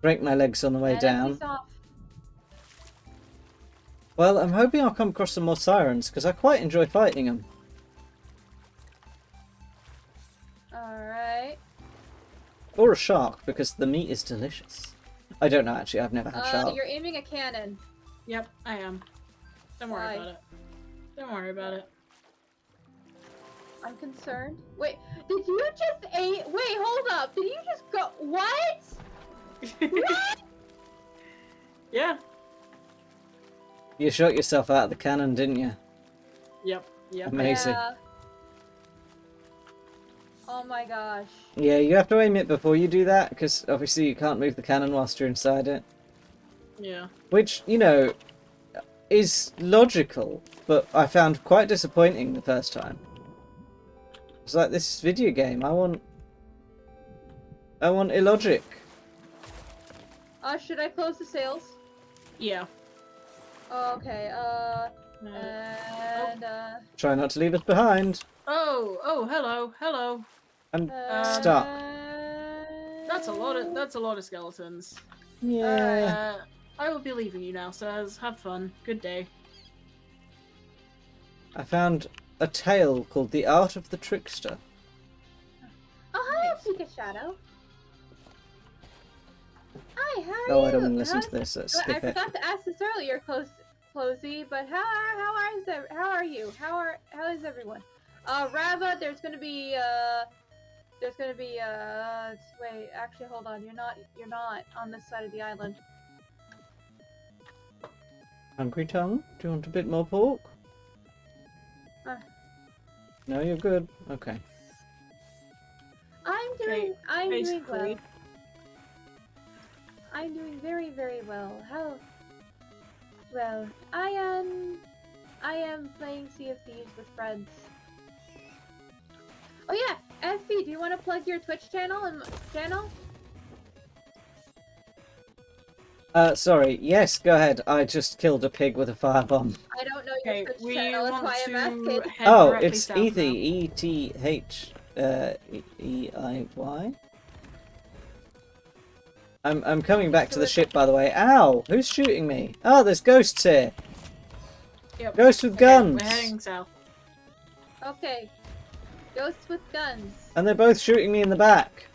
break my legs on the way island. down. Enemies off. Well, I'm hoping I'll come across some more sirens because I quite enjoy fighting them. Alright. Or a shark because the meat is delicious. I don't know actually. I've never had shark. You're aiming a cannon. Yep, I am. Don't worry Why? about it. Don't worry about it. I'm concerned. Wait, did you just aim? Wait, hold up. Did you just go? What? What? Yeah. You shot yourself out of the cannon, didn't you? Yep. Yep. Amazing. Yeah. Oh my gosh. Yeah, you have to aim it before you do that because obviously you can't move the cannon whilst you're inside it. Yeah. Which, you know, is logical, but I found quite disappointing the first time. It's like, this is a video game. I want illogic. Should I close the sails? Yeah. Oh, okay. No. And Try not to leave us behind. Oh, hello, hello. I'm stuck. That's a lot of skeletons. Yeah. I will be leaving you now, sirs. Have fun. Good day. I found a tale called The Art of the Trickster. Oh, hi, Nice. Pika Shadow. Hi, how are Oh, you? I don't want to listen How's- to this. Let's I skip it. forgot to ask this earlier, Closey, but how are you? How is everyone? Rava, there's gonna be wait, actually hold on, you're not on this side of the island. Hungry tongue? Do you want a bit more pork? No, you're good. Okay. I'm doing well. basically. I'm doing very, very well. How well, I am playing Sea of Thieves with friends. Oh yeah, Effie, do you want to plug your Twitch channel and channel? Sorry. Yes, go ahead. I just killed a pig with a firebomb. I don't know Okay, your Twitch we channel, that's want why I'm to asking. head Oh, directly it's south Eth. now. E-T-H. E-I-Y. I'm coming back to the ship, by the way. Ow! Who's shooting me? Oh, there's ghosts here. Yep. Ghosts with Okay, guns. we're heading south. Okay. Ghosts with guns. And they're both shooting me in the back.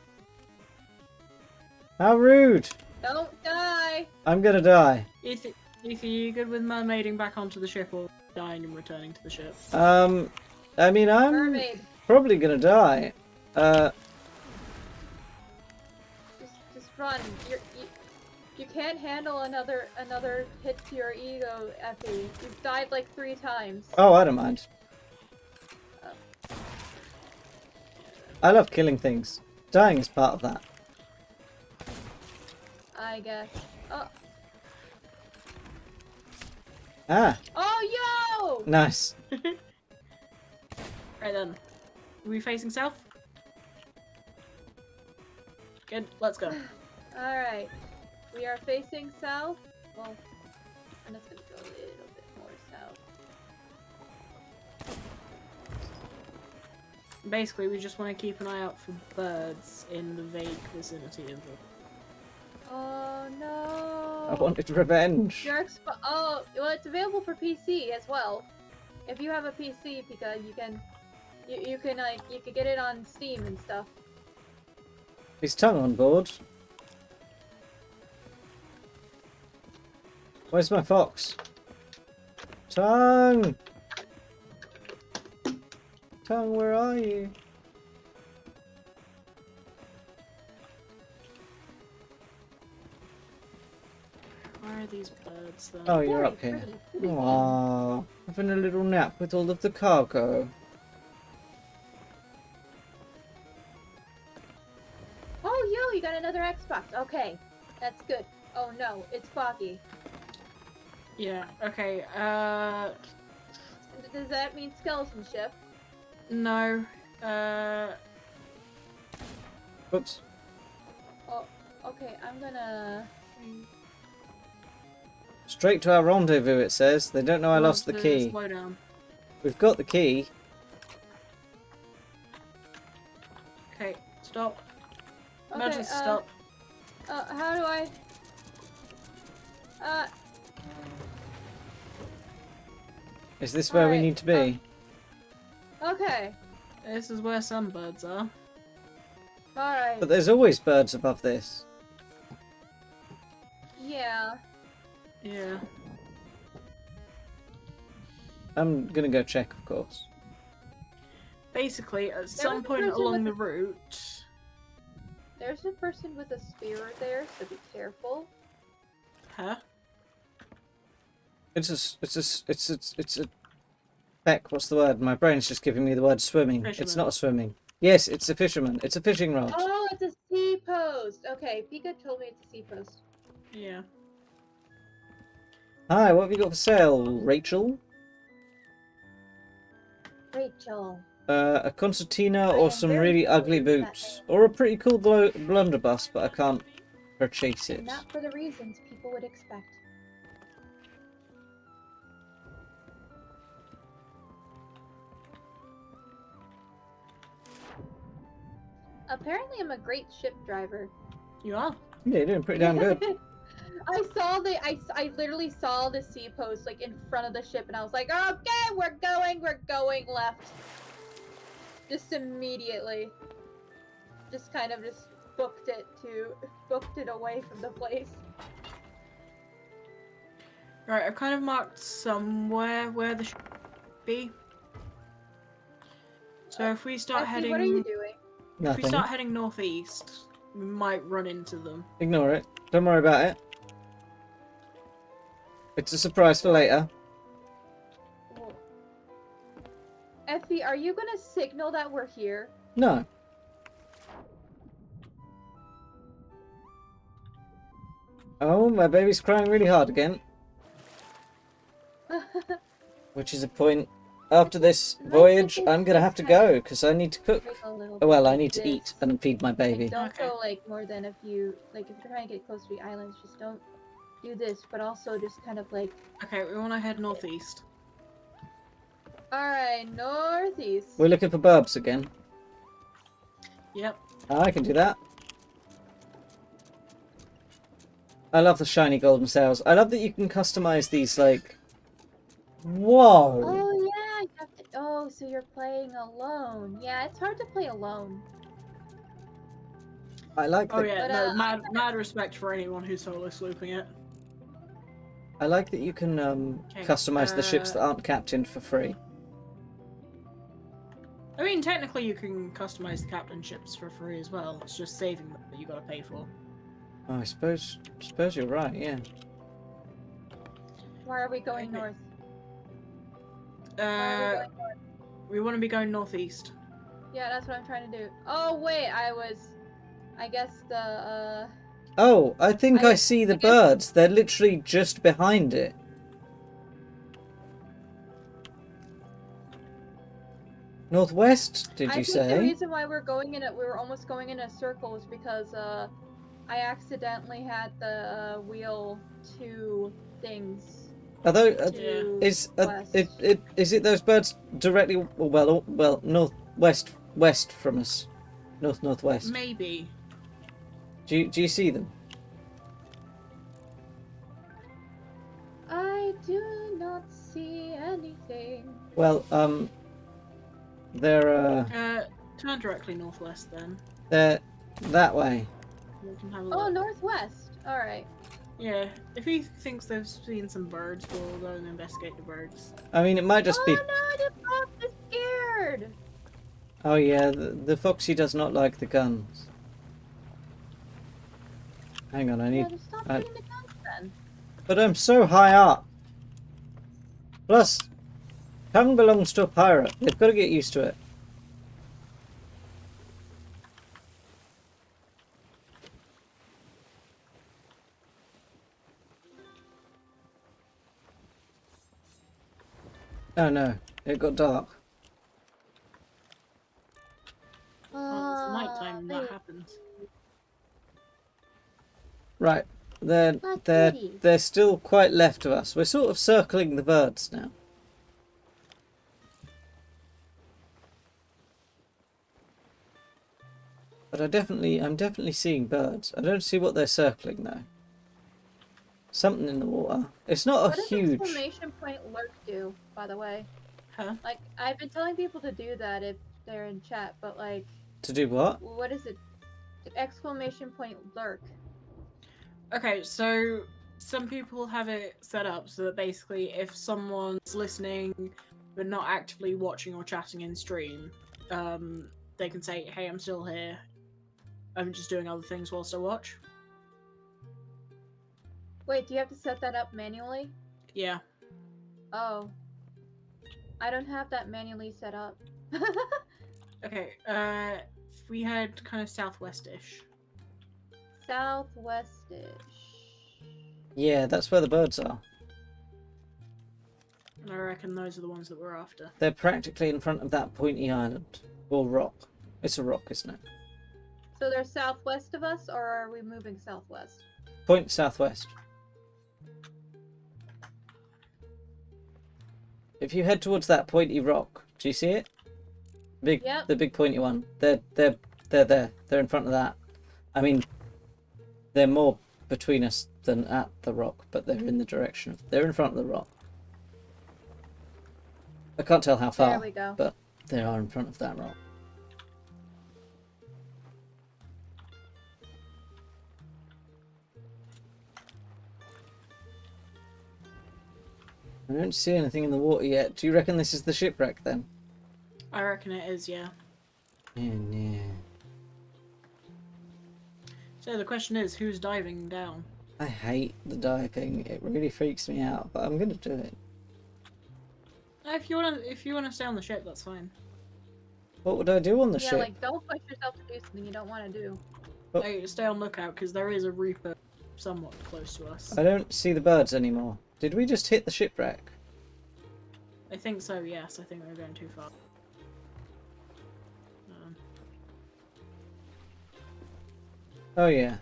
How rude! Don't die. I'm gonna die. Ethan, you good with mermaiding back onto the ship or dying and returning to the ship? I mean, I'm Mermaid. probably gonna die. Just run. You can't handle another hit to your ego, Effie. You've died like 3 times. Oh, I don't mind. I love killing things. Dying is part of that. I guess. Oh. Ah, Oh, yo! nice. Right then. Are we facing south? Good, let's go. Alright. We are facing south. Well, I'm just gonna go a little bit more south. Basically, we just want to keep an eye out for birds in the vague vicinity of the... Oh no! I wanted revenge. Oh, well, it's available for PC as well. If you have a PC, Pika, you can get it on Steam and stuff. Is Tongue on board? Where's my fox? Tongue! Tongue, where are you? Where are these birds then? Oh, you're Very up here. pretty. Aww, having a little nap with all of the cargo. Oh, yo, you got another Xbox. Okay, that's good. Oh no, it's foggy. Yeah, okay, Does that mean skeleton ship? no, Oops. Oh, okay, I'm gonna... Straight to our rendezvous, it says. They don't know I lost the key. Slow down. We've got the key. Okay, stop. Okay, Emergency stop. how do I... Is this where we Alright, need to be? Okay, This is where some birds are. alright. But there's always birds above this. Yeah. Yeah. I'm gonna go check, of course. Basically, at was some a point person along with the route... There's a person with a spear there, so be careful. Huh? It's a heck, what's the word? My brain's just giving me the word swimming. It's Fisherman. not a swimming. Yes, it's a fisherman. It's a fishing rod. Oh, it's a sea post. Okay, Pika told me it's a sea post. Yeah. Hi, what have you got for sale, Rachel? Rachel. A concertina I or am some very really ugly sorry for that boots. name. Or a pretty cool blunderbuss, but I can't purchase it. Not for the reasons people would expect. Apparently, I'm a great ship driver. You are? Yeah, you're doing pretty damn good. I literally saw the sea post like in front of the ship, and I was like, okay, we're going left. Just immediately. Just kind of just booked it away from the place. Right, I've kind of marked somewhere where the should be. So if we start Effie, heading, what are you doing? if we Nothing. start heading northeast, we might run into them. Ignore it. Don't worry about it. It's a surprise for later. Effie, are you gonna signal that we're here? No. Oh, my baby's crying really hard again. Which is a point. After this voyage, I'm gonna have to go because I need to cook. Oh, well, I need to eat and feed my baby. Don't Okay. go like more than if you're trying to get close to the islands, just don't do this, but also just kind of like. Okay, we want to head northeast. Alright, northeast. We're looking for burbs again. Yep. I can do that. I love the shiny golden sails. I love that you can customize these, like... Whoa! Oh yeah, you have to. Oh, so you're playing alone. Yeah, it's hard to play alone. I like Oh that. yeah, But, no, mad respect for anyone who's solo slooping it. I like that you can customize the ships that aren't captained for free. I mean, technically you can customize the captain ships for free as well. It's just saving them that you gotta pay for. Oh, I suppose you're right. Yeah. Why are we going Okay. north? Why are we going north? We want to be going northeast. Yeah, that's what I'm trying to do. Oh wait, I guess the Oh, I think I I see the guess- birds. They're literally just behind it. Northwest, did I you think the say? reason why we were almost going in a circle is because I accidentally had the wheel 2 things Although, to is west. is it those birds directly well west from us, northwest? Maybe. Do you see them? I do not see anything. Well, they're Turn directly northwest then. they're that way. We can have a Oh, look. northwest. All right. Yeah, if he thinks they've seen some birds, we'll go and investigate the birds. I mean, it might just Oh be. no, the fox is scared. Oh yeah, the foxy does not like the guns. Hang on, I Yeah, need. just stop I- shooting the guns then. But I'm so high up. Plus, tongue belongs to a pirate. They've got to get used to it. Oh no, it got dark. Well, it's nighttime and that wait. happens. Right, What goodies? they're still quite left of us. We're sort of circling the birds now. But I'm definitely seeing birds. I don't see what they're circling though. Something in the water. It's not What a does huge. exclamation point lurk do, by the way? Huh? Like, I've been telling people to do that if they're in chat, but like, To do what? what is it? Exclamation point lurk. Okay, so some people have it set up so that basically if someone's listening but not actively watching or chatting in stream, they can say, hey, I'm still here. I'm just doing other things whilst I watch. Wait, do you have to set that up manually? Yeah. Oh. I don't have that manually set up. Okay, if we head kind of southwest-ish. Southwestish. Yeah, that's where the birds are. And I reckon those are the ones that we're after. They're practically in front of that pointy island. Or rock. It's a rock, isn't it? So they're southwest of us, or are we moving southwest? Point southwest. If you head towards that pointy rock, do you see it? Yep. The big pointy one. They're there. They're in front of that. I mean, they're more between us than at the rock, but they're in the direction of. They're in front of the rock. I can't tell how far, There we go. but they are in front of that rock. I don't see anything in the water yet. Do you reckon this is the shipwreck then? I reckon it is, yeah. Yeah. So the question is, who's diving down? I hate the diving. It really freaks me out, but I'm gonna do it. If you wanna stay on the ship, that's fine. What would I do on the Yeah, ship? like don't push yourself to do something you don't want to do. Oh. Like, stay on lookout because there is a reaper somewhat close to us. I don't see the birds anymore. Did we just hit the shipwreck? I think so. Yes, I think we're going too far. Oh yeah.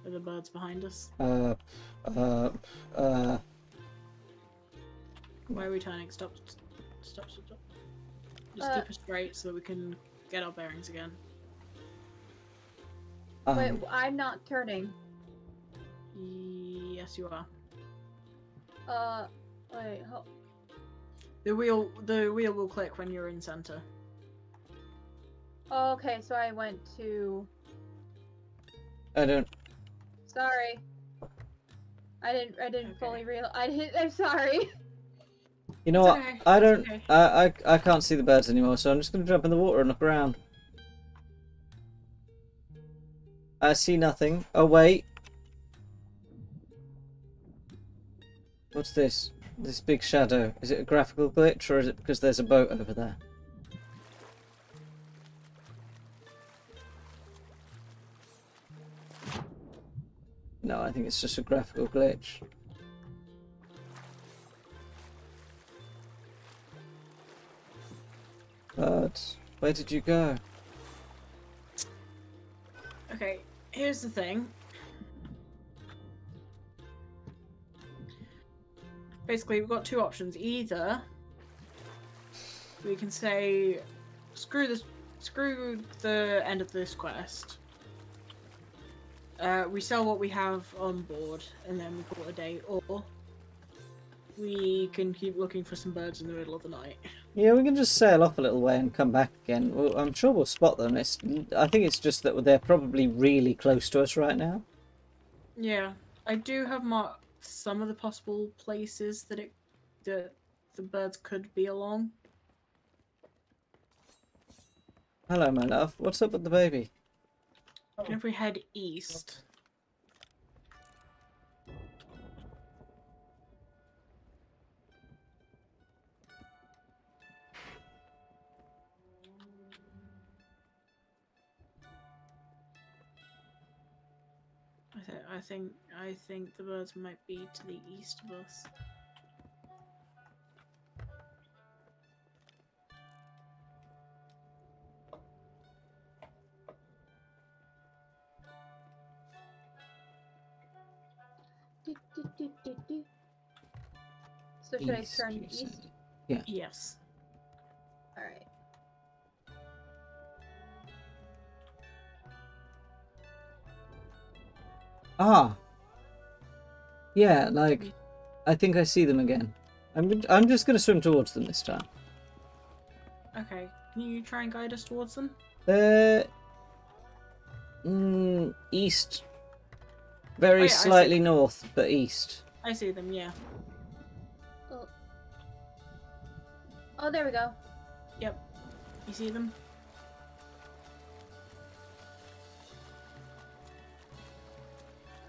Are the birds behind us? Uh. Why are we turning? Stop. Just keep us straight so that we can get our bearings again. Wait, I'm not turning. Yes, you are. Wait, The wheel will click when you're in center. oh, okay, so I went to... I don't. Sorry. I didn't Okay. fully realize. I'm sorry. You know It's what? okay. I It's don't. okay. I can't see the birds anymore, so I'm just gonna jump in the water and look around. I see nothing. Oh wait. What's this? This big shadow. Is it a graphical glitch or is it because there's a boat over there? No, I think it's just a graphical glitch. Birds, where did you go? Okay, here's the thing. Basically, we've got two options. Either we can say, screw the end of this quest. We sell what we have on board, and then we call it a day. Or we can keep looking for some birds in the middle of the night. Yeah, we can just sail off a little way and come back again. Well, I'm sure we'll spot them. I think it's just that they're probably really close to us right now. Yeah, I do have marked some of the possible places that the birds could be along. Hello, my love. What's up with the baby? And if we head east, I think the birds might be to the east of us. So should I East, turn you said. east? Yeah. Yes. Alright. Ah. Yeah, like I think I see them again. I'm just gonna swim towards them this time. Okay. Can you try and guide us towards them? They're east, very yeah, I see. slightly north, but east. I see them. Yeah. Oh, there we go. Yep. You see them?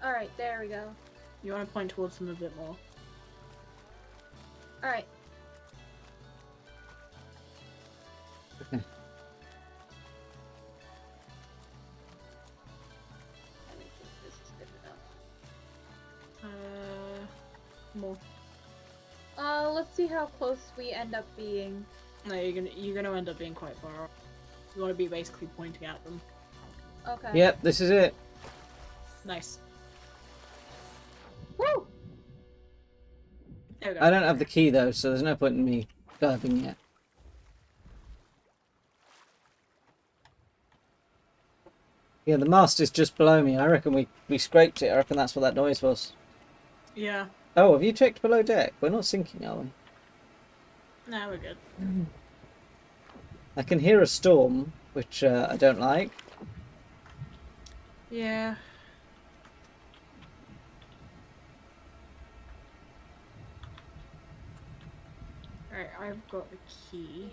Alright, there we go. You want to point towards them a bit more. Alright. Okay. I think this is good enough. More. Let's see how close we end up being. No, you're gonna end up being quite far off. You want to be basically pointing at them. Okay. Yep, this is it. Nice. Woo! There we go. I don't have the key though, so there's no point in me diving yet. Yeah, the mast is just below me. I reckon we scraped it. I reckon that's what that noise was. Yeah. Oh, have you checked below deck? We're not sinking, are we? Nah, we're good. I can hear a storm, which I don't like. Yeah. I've got the key.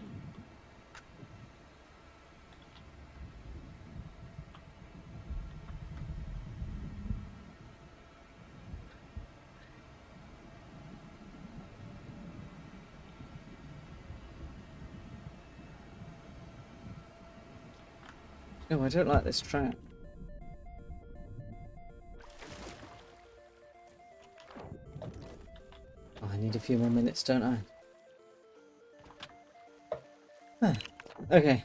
Oh, I don't like this trap. Oh, I need a few more minutes, don't I? Huh. Okay.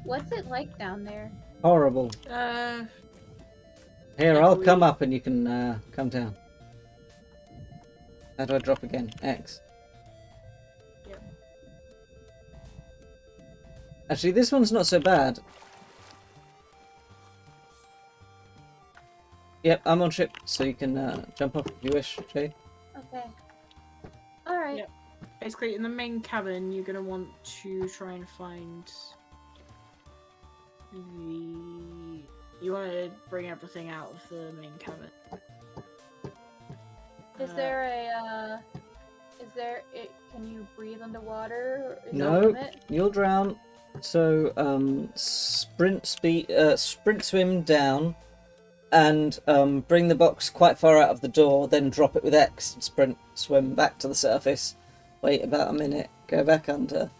What's it like down there? Horrible. Here, I'll come up and you can come down. How do I drop again? X. Yep. Actually, this one's not so bad. Yep, I'm on ship, so you can jump off if you wish, Jade. Okay. Alright. Yep. Basically, in the main cabin, you're going to want to try and find the... You want to bring everything out of the main cabin. Is there a, can you breathe underwater? Is there a No, limit? you'll drown. So, sprint swim down, and bring the box quite far out of the door, then drop it with X, and sprint swim back to the surface. Wait about a minute, go back under.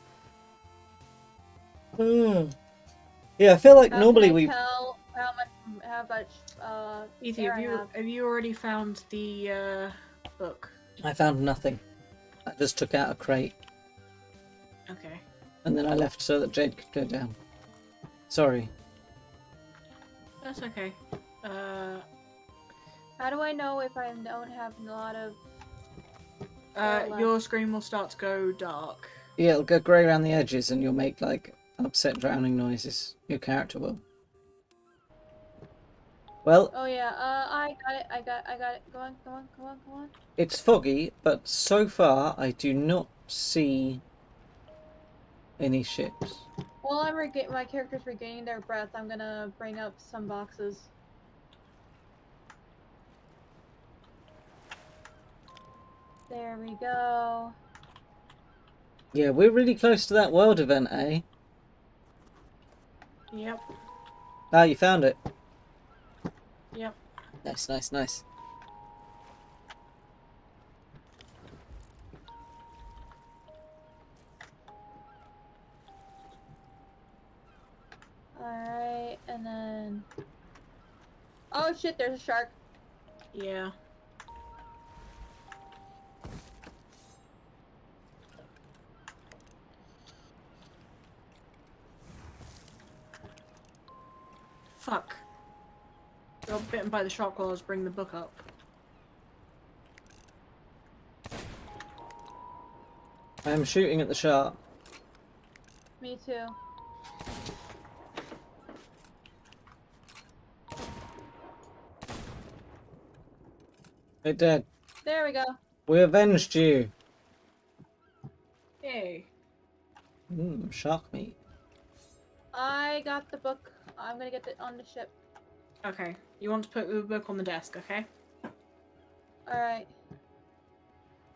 Yeah, I feel like normally we... Tell how much Ethan, have you already found the book? I found nothing. I just took out a crate. Okay. And then I left so that Jade could go down. Sorry. That's okay. How do I know if I don't have a lot of... Your screen will start to go dark. Yeah, it'll go grey around the edges and you'll make, like, upset drowning noises. Your character will. Well... Oh yeah, I got it. Go on. It's foggy, but so far I do not see any ships. While my character's regaining their breath, I'm gonna bring up some boxes. There we go. Yeah, we're really close to that world event, eh? Yep. Ah, you found it. Yep. Nice. Alright, and then... Oh shit, there's a shark. Yeah. Fuck. Got bitten by the shark while I was bringing the book up. I am shooting at the shark. Me too. It dead. There we go. We avenged you. Yay. Shark meat. I got the book. I'm gonna get it on the ship. Okay. You want to put the book on the desk, okay? Alright.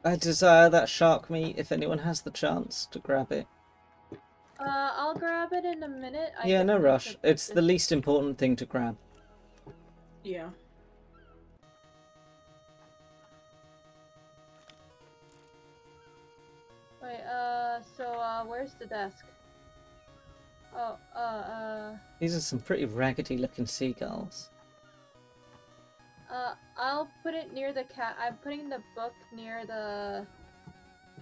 I desire that shark meat if anyone has the chance to grab it. I'll grab it in a minute. Yeah, no rush. It's the least important thing to grab. Yeah. Wait, where's the desk? Oh, These are some pretty raggedy looking seagulls. I'll put it near the I'm putting the book near the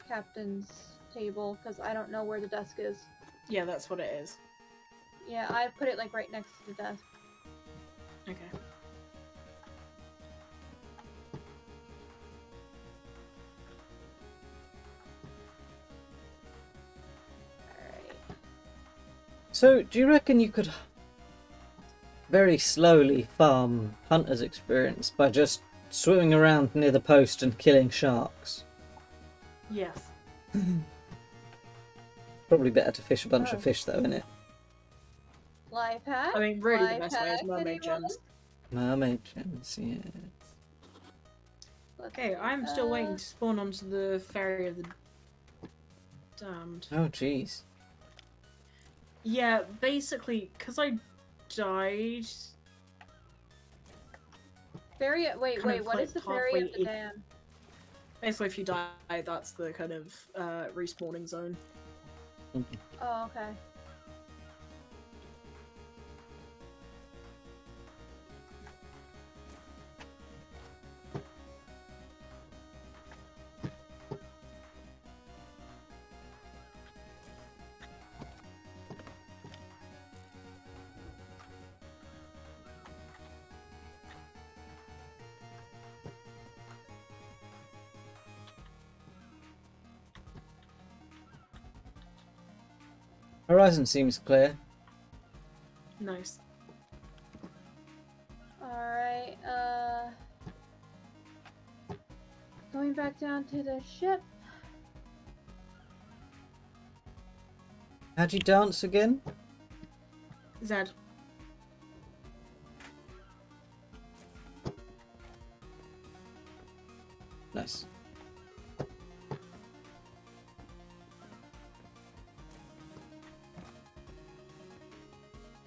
captain's table, because I don't know where the desk is. Yeah, that's what it is. Yeah, I put it, like, right next to the desk. Okay. So, do you reckon you could very slowly farm hunter's experience by just swimming around near the post and killing sharks? Yes. Probably better to fish a bunch of fish though, isn't it? Life hack? I mean, really, the Life best way is hack, mermaid anyone? gems. Mermaid gems, yes. Let's Okay, see, I'm still waiting to spawn onto the ferry of the damned. Oh, jeez. Yeah, basically, because I died. Ferry. Wait, kind wait. of, What like, is the ferry halfway of the in. dam? Basically, if you die, that's the kind of respawning zone. Oh, okay. Horizon seems clear. Nice. Alright, going back down to the ship. How'd you dance again? Zed. Nice.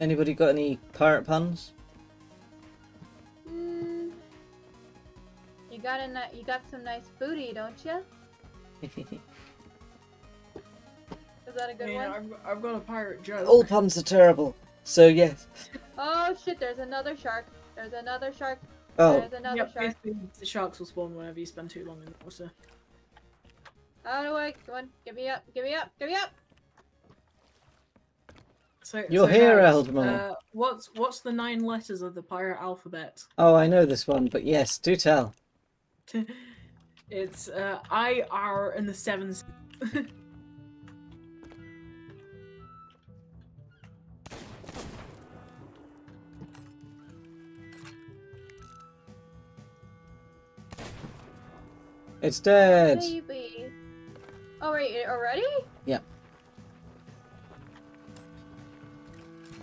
Anybody got any pirate puns? You got some nice booty, don't you? Is that a good one? I've got a pirate joke. All puns are terrible. So yes. Oh shit! There's another shark. There's another shark. Oh, There's another Yep, shark. basically, the sharks will spawn whenever you spend too long in the water. How do I? Come on, give me up! Give me up! Give me up! So, You're here, guys, Eldmore. What's the 9 letters of the pirate alphabet? oh, I know this one, but yes, do tell. It's I, R, and the 7. It's dead. Baby. Oh wait, already? Yep.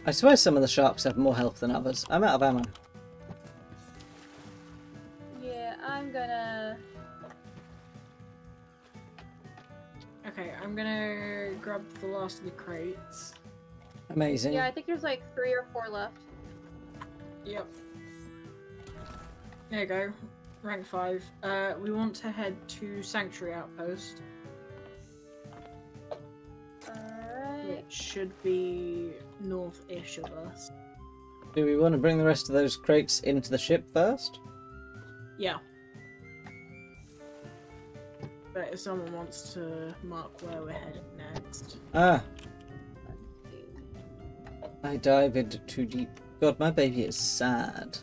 I swear some of the sharks have more health than others. I'm out of ammo. Yeah, I'm gonna. Okay, I'm gonna grab the last of the crates. Amazing. Yeah, I think there's like 3 or 4 left. Yep. There you go. Rank 5. We want to head to Sanctuary Outpost, Alright. which should be north-ish of us. Do we want to bring the rest of those crates into the ship first? Yeah. But if someone wants to mark where we're headed next. Ah, I dived too deep. God, my baby is sad.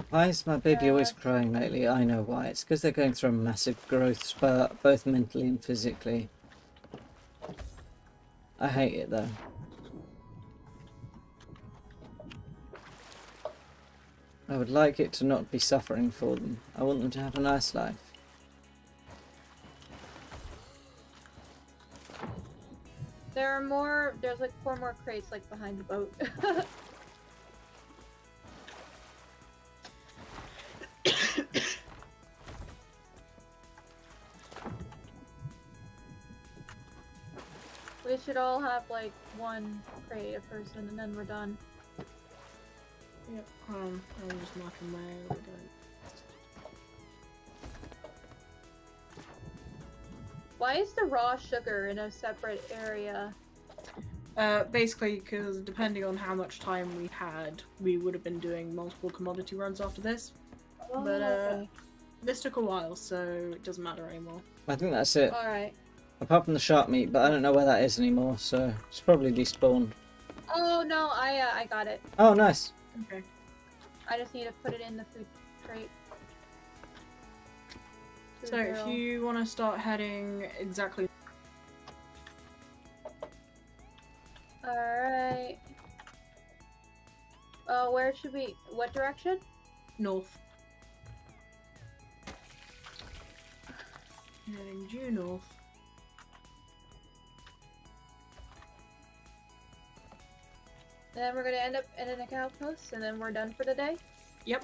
Why is my baby always crying lately? I know why. It's because they're going through a massive growth spurt, both mentally and physically. I hate it though. I would like it to not be suffering for them. I want them to have a nice life. There's like 4 more crates like behind the boat. We should all have like 1 crate a person and then we're done. Yep. I'm just marking where we're going. Why is the raw sugar in a separate area? Basically, because depending on how much time we had, we would have been doing multiple commodity runs after this. Oh, But okay. this took a while, so it doesn't matter anymore. I think that's it. Alright. Apart from the shark meat, but I don't know where that is anymore, so it's probably despawned. Oh no, I got it. Oh, nice. Okay. I just need to put it in the food crate. So if you want to start heading exactly Alright. Where should we... What direction? north. Heading due north. And then we're gonna end up in an outpost, and then we're done for the day. Yep.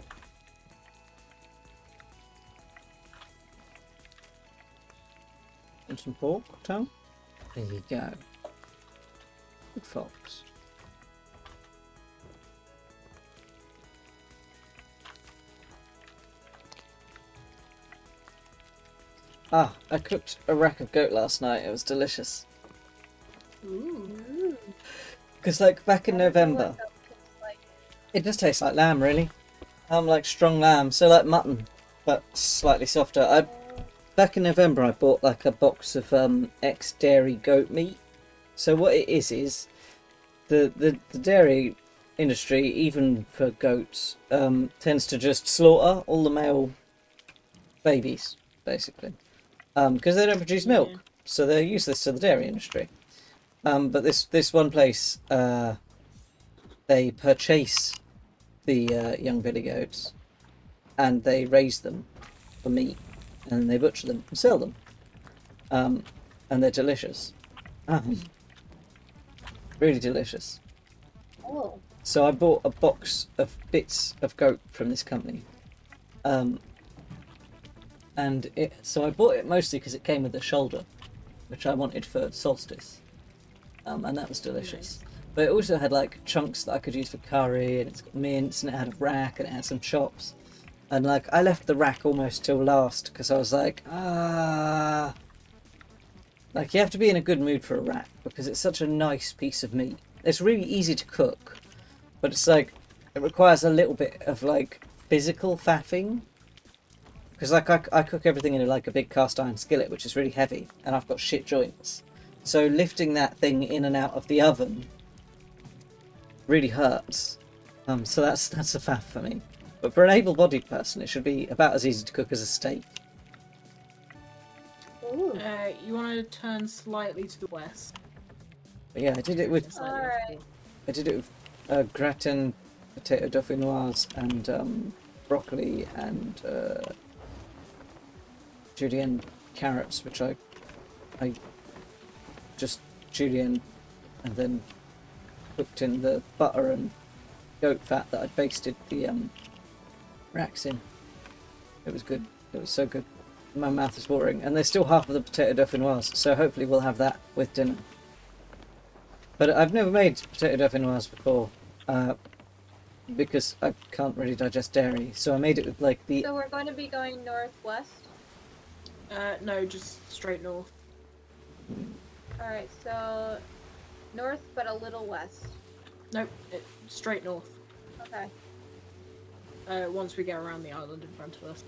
And some pork, Tom? There you go. Good fox. Ah, I cooked a rack of goat last night. It was delicious. Ooh. Because, like, back in I don't know November, what that tastes like. it just tastes like lamb, really. Like strong lamb, so like mutton, but slightly softer. Back in November, I bought like a box of ex-dairy goat meat. So what it is the dairy industry, even for goats, tends to just slaughter all the male babies, basically, because they don't produce milk, Yeah. so they're useless to the dairy industry. But this one place, they purchase the young billy goats, and they raise them for meat, and then they butcher them and sell them. And they're delicious. Really delicious. Oh. So I bought a box of bits of goat from this company. So I bought it mostly because it came with a shoulder, which I wanted for solstice. And that was delicious. Nice. But it also had like chunks that I could use for curry, and it's got mince, and it had a rack, and it had some chops. And like I left the rack almost till last because I was like, like you have to be in a good mood for a rack because it's such a nice piece of meat. It's really easy to cook, but it's like it requires a little bit of like physical faffing. Because like I cook everything in like a big cast iron skillet, which is really heavy, and I've got shit joints. So lifting that thing in and out of the oven really hurts. So that's a faff for me. But for an able-bodied person, it should be about as easy to cook as a steak. Ooh. You want to turn slightly to the west. But yeah, I did it with Alright. gratin, potato dauphinoise, and broccoli and julienne carrots, which I just julienne and then cooked in the butter and goat fat that I'd basted the racks in. It was good. It was so good. My mouth is watering, and there's still half of the potato dauphinoise, so hopefully we'll have that with dinner. But I've never made potato dauphinoise before, because I can't really digest dairy, so I made it with like the... So we're going to be going northwest. No, just straight north. Alright, so north but a little west. Nope, straight north. Okay. Once we get around the island in front of us.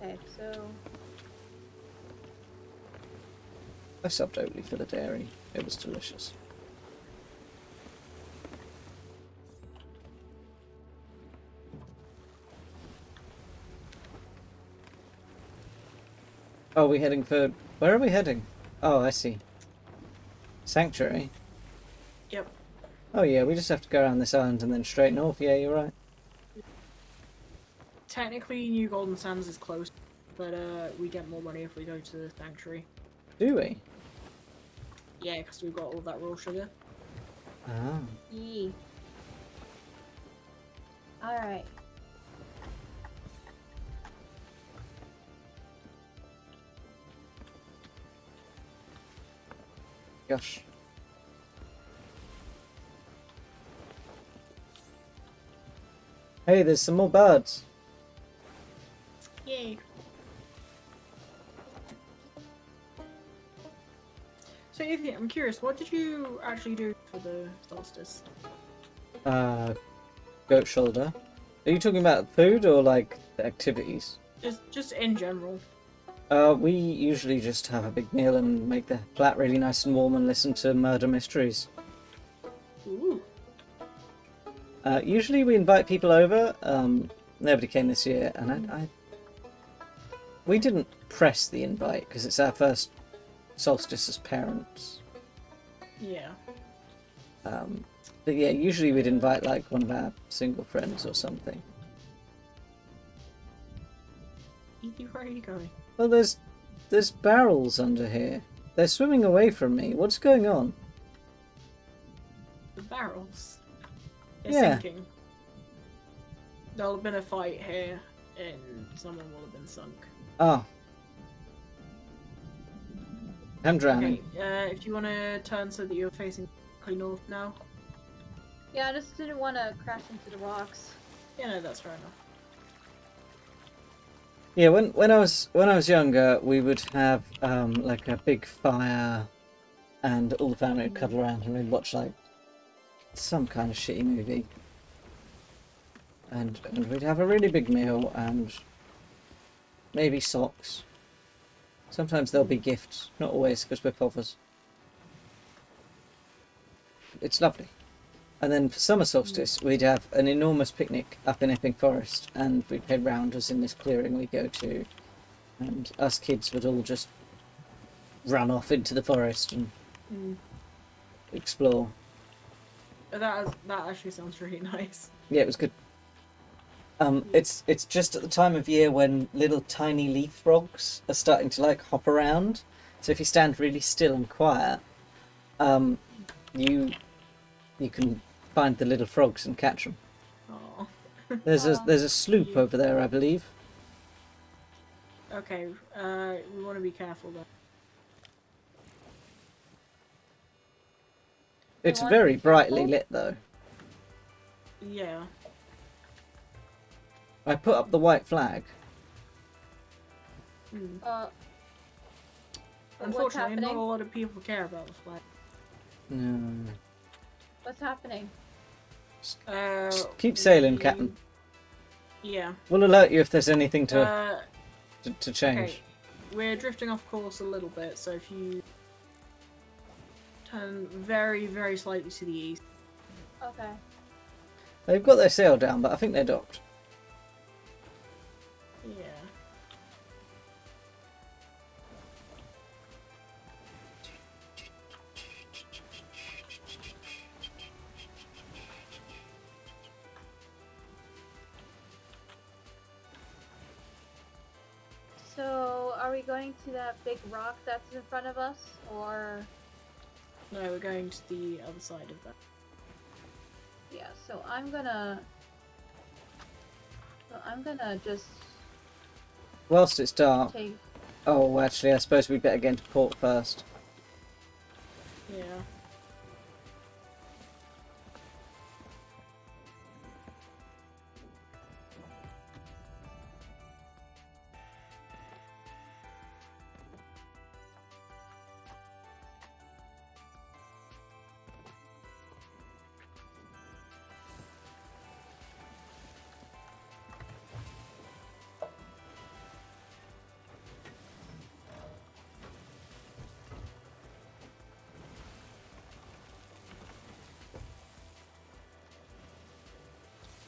Okay, so I subbed Oatly for the dairy. It was delicious. Oh, are we heading for... Where are we heading? Oh, I see. Sanctuary? Yep. Oh yeah, we just have to go around this island and then straight north. Yeah, you're right. Technically, New Golden Sands is close, but we get more money if we go to the Sanctuary. Do we? Yeah, because we've got all that raw sugar. Ah. yee. Alright. Gosh. Hey, there's some more birds. Yay. So, Evie, I'm curious, what did you actually do for the solstice? Goat shoulder. Are you talking about food or like the activities? Just in general. We usually just have a big meal and make the flat really nice and warm and listen to murder mysteries. Ooh. Usually we invite people over. Nobody came this year, and we didn't press the invite because it's our first solstice as parents. Yeah. But yeah, usually we'd invite like one of our single friends or something. Evie, where are you going? Well, there's barrels under here. They're swimming away from me. What's going on? barrels. They're Yeah. sinking. There'll have been a fight here, and someone will have been sunk. Oh. I'm drowning. Okay, if you want to turn so that you're facing directly north now. Yeah, I just didn't want to crash into the rocks. Yeah, no, that's fair enough. Yeah, when I was younger, we would have like a big fire, and all the family would cuddle around and we'd watch like some kind of shitty movie, and we'd have a really big meal and maybe socks. Sometimes there'll be gifts, not always because we're povers. It's lovely. And then for summer solstice, we'd have an enormous picnic up in Epping Forest, and we'd play rounders in this clearing we go to, and us kids would all just run off into the forest and explore. That actually sounds really nice. Yeah, it was good. It's just at the time of year when little tiny leaf frogs are starting to like hop around. So if you stand really still and quiet, you can find the little frogs and catch them. Oh. There's a sloop over there, I believe. Okay, we want to be careful though. It's want to very be brightly careful? lit though. Yeah. I put up the white flag. What's Unfortunately, not a happening? lot of people care about the flag. No. What's happening? Just keep sailing, Captain. Yeah. We'll alert you if there's anything to change. Okay. We're drifting off course a little bit, so if you turn very, very slightly to the east. Okay. They've got their sail down, but I think they're docked. Yeah. So, are we going to that big rock that's in front of us, or? No, we're going to the other side of that. Yeah. So I'm gonna just Whilst it's dark. take. Oh, actually, I suppose we'd better get into port first. Yeah.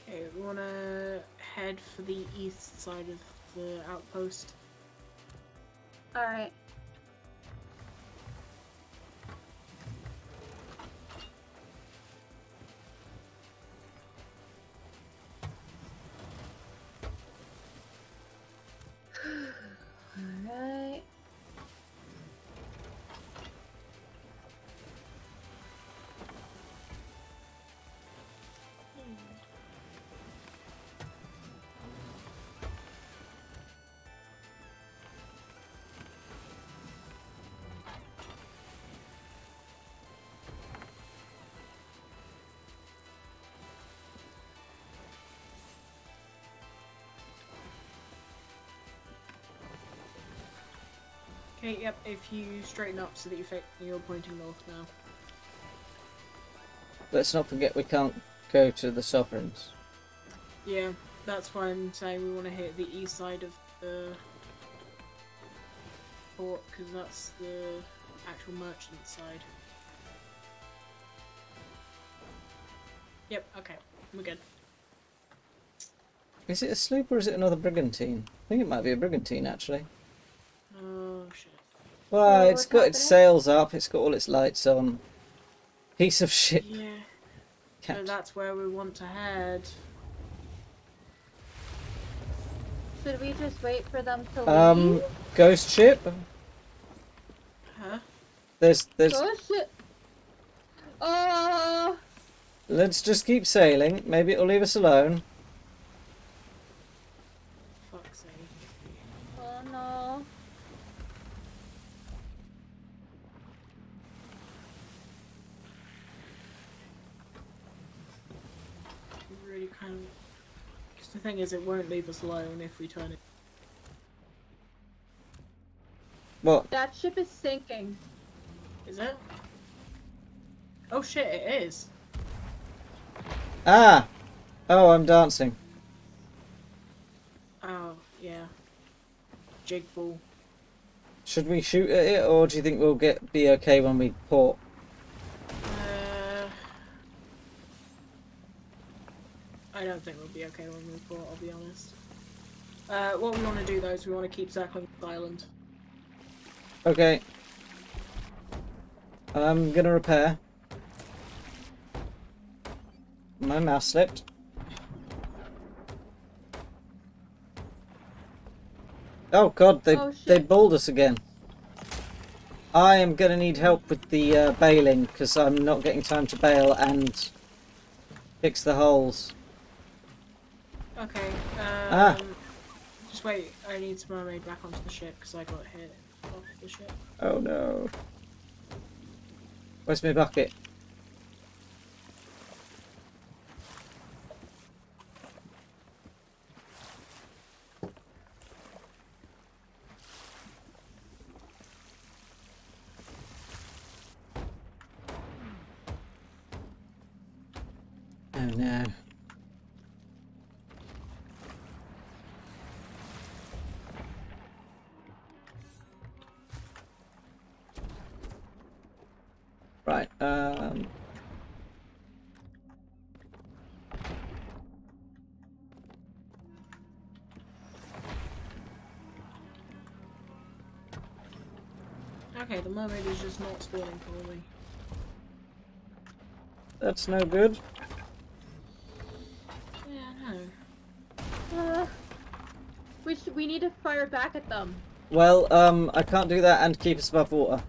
Okay, we want to head for the east side of the outpost. All right. All right. Okay, yep, if you straighten up so that you're pointing north now. Let's not forget we can't go to the Sovereigns. Yeah, that's why I'm saying we want to hit the east side of the port, because that's the actual merchant side. Yep, okay, we're good. Is it a sloop or is it another brigantine? I think it might be a brigantine, actually. Oh, shit. Well, So it's what's got its happening? sails up, it's got all its lights on. Piece of shit. Yeah, so Cat. that's where we want to head. Should we just wait for them to leave? Ghost ship? Huh? There's Oh shit! Oh, Let's just keep sailing. Maybe it'll leave us alone. Fuck's sake. Oh no. Really kind of. Because the thing is, it won't leave us alone if we turn it. What? That ship is sinking. Is it? Oh shit, it is. Ah! Oh, I'm dancing. Oh, yeah. Jig ball. Should we shoot at it, or do you think we'll be okay when we port? I don't think we'll be okay when we port, I'll be honest. What we want to do though is we want to keep circling the island. Okay. I'm gonna repair. My mouse slipped. Oh god, they bowled us again. I am gonna need help with the bailing because I'm not getting time to bail and fix the holes. Okay, Ah. just wait, I need some mermaid back onto the ship because I got hit off the ship. Oh no. Where's my bucket? Oh no. Right, Okay, the mermaid is just not spawning for me. that's no good. Yeah, no. We need to fire back at them. Well, I can't do that and keep us above water.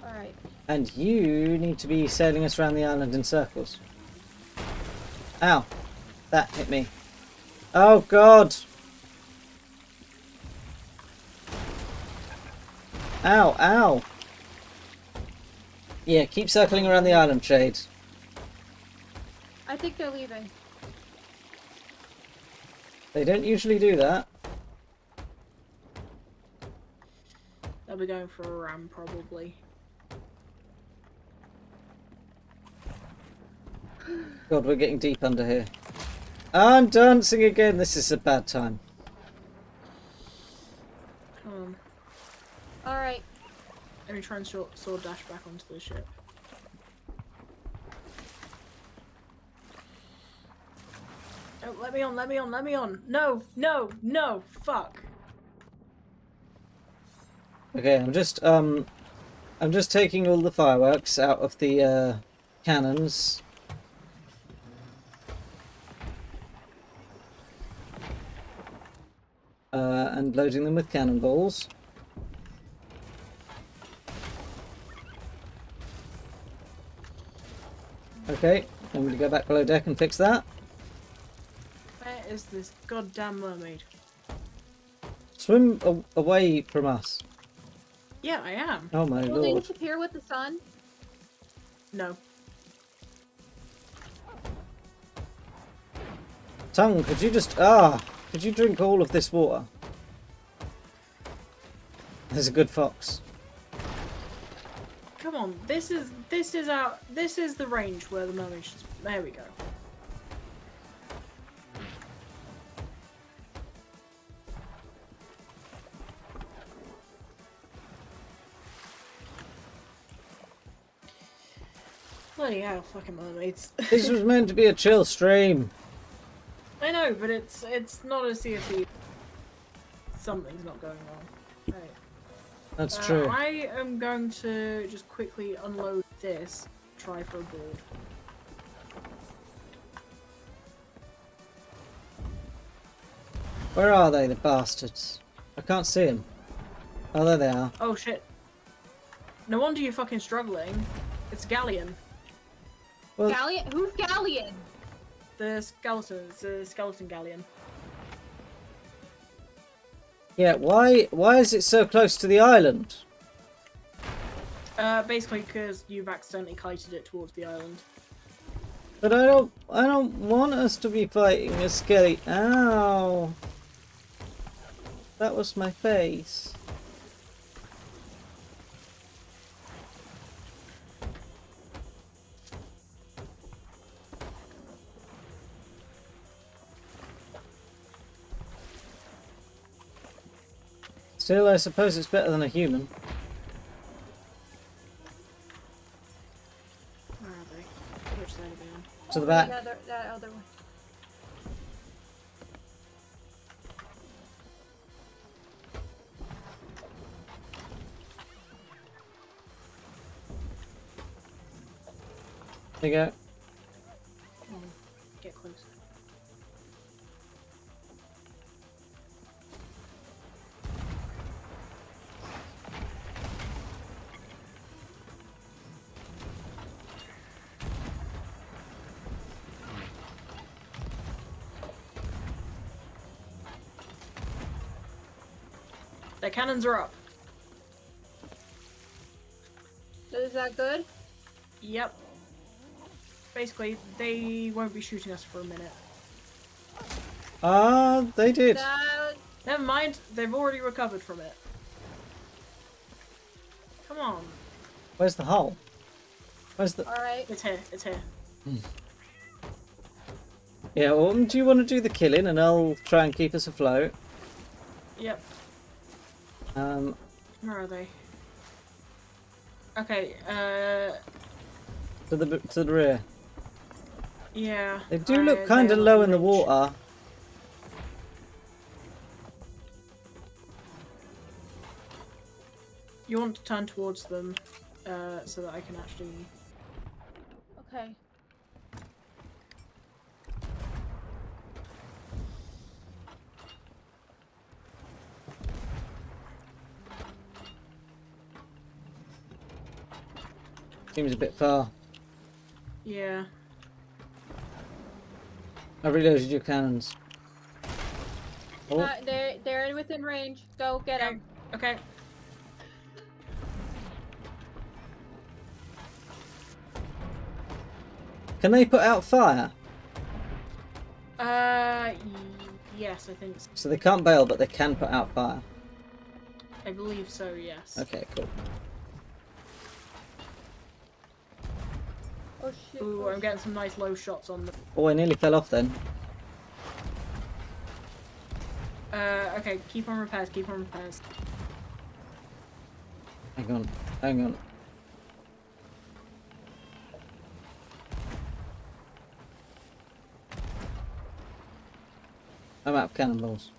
Alright. And you need to be sailing us around the island in circles. Ow. That hit me. Oh god! Ow, ow! Yeah, keep circling around the island, Shades. I think they're leaving. They don't usually do that. They'll be going for a ram, probably. God, we're getting deep under here. I'm dancing again. This is a bad time. Alright. Let me try and sword dash back onto the ship. Oh, let me on, let me on, let me on! No, no, no! Fuck! Okay, I'm just taking all the fireworks out of the cannons. And loading them with cannonballs. Okay, I'm going to go back below deck and fix that. Where is this goddamn mermaid? Swim away from us. Yeah, I am. Oh my Will they lord. disappear with the sun? No. Tongue, could you just... could you drink all of this water? There's a good fox. Come on, this is the range where the mermaid should... There we go. Bloody hell, fucking mermaids. This was meant to be a chill stream. I know, but it's not a Sea of Thieves. Something's not going on. Right. That's true. I am going to just quickly unload this. Try for a board. Where are they, the bastards? I can't see them. Oh, there they are. Oh shit. No wonder you're fucking struggling. It's a galleon. Well, Galleon? Who's Galleon? The skeletons, the skeleton galleon. yeah. Why is it so close to the island? Basically because you've accidentally kited it towards the island. But I don't want us to be fighting a skelly. Ow! That was my face. Still, I suppose it's better than a human. Where are they? Which side are they on? To the back. That other one. There you go. Oh, get closer. Their cannons are up. Is that good? Yep. Basically, they won't be shooting us for a minute. Ah, they did. That... Never mind, they've already recovered from it. Come on. Where's the hull? Where's the? Alright. It's here, it's here. Yeah. Well, do you want to do the killing, and I'll try and keep us afloat? Yep. Where are they? Okay, to the rear. yeah. They do look kind of they're low in the range. water. You want to turn towards them, so that I can actually... Okay. Seems a bit far. Yeah. I reloaded your cannons. Oh, They're within range. Go get them. Okay. can they put out fire? Yes, I think so. So they can't bail, but they can put out fire. I believe so, yes. Okay, cool. Oh shit. Ooh, oh, I'm getting some nice low shots on them. Oh, I nearly fell off then. Okay, keep on repairs, keep on repairs. Hang on, hang on. I'm out of cannonballs.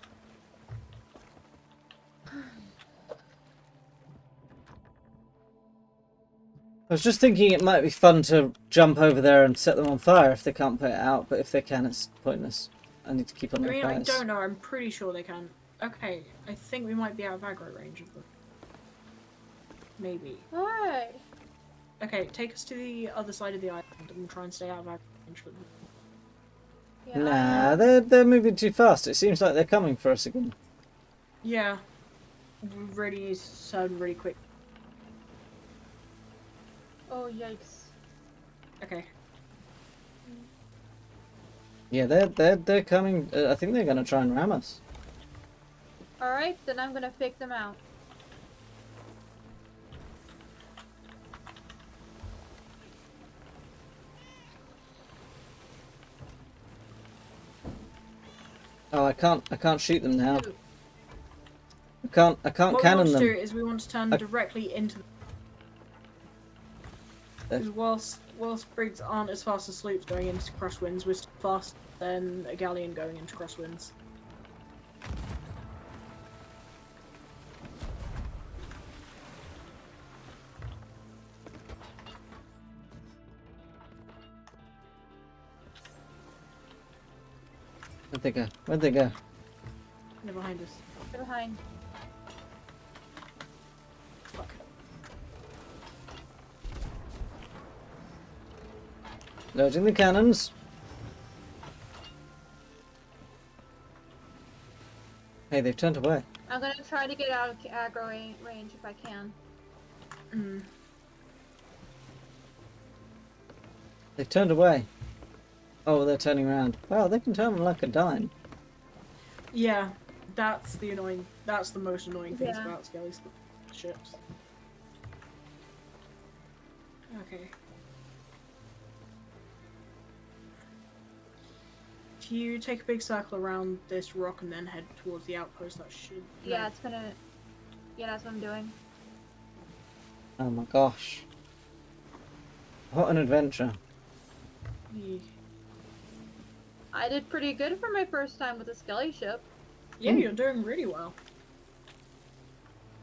I was just thinking it might be fun to jump over there and set them on fire if they can't put it out, but if they can, it's pointless. I need to keep on I the mean, I repairs. don't know, I'm pretty sure they can. Okay, I think we might be out of aggro range of them. Maybe. Alright. Okay, take us to the other side of the island and we'll try and stay out of aggro range for them. Yeah, Nah, they're moving too fast. It seems like they're coming for us again. Yeah. We really need to turn really quick. Oh yikes. Okay. Yeah, they're coming. I think they're gonna try and ram us. Alright, then I'm gonna fake them out. Oh, I can't shoot them now. Shoot. I can't What we cannon want to them. do is we want to turn directly into the... Because whilst Briggs aren't as fast as sloops going into crosswinds, we're still faster than a galleon going into crosswinds. Where'd they go? Where'd they go? They're behind us. They're behind. Fuck. Loading the cannons. Hey, they've turned away. I'm gonna try to get out of aggro range if I can. Mm. They've turned away. Oh, they're turning around. Wow, they can turn like a dime. Yeah, that's the most annoying things Yeah. about Skelly ships. Okay. If you take a big circle around this rock and then head towards the outpost, that should... Yeah, it's gonna. Yeah, that's what I'm doing. Oh my gosh. What an adventure. Yeah, I did pretty good for my first time with a Skelly ship. yeah, you're doing really well.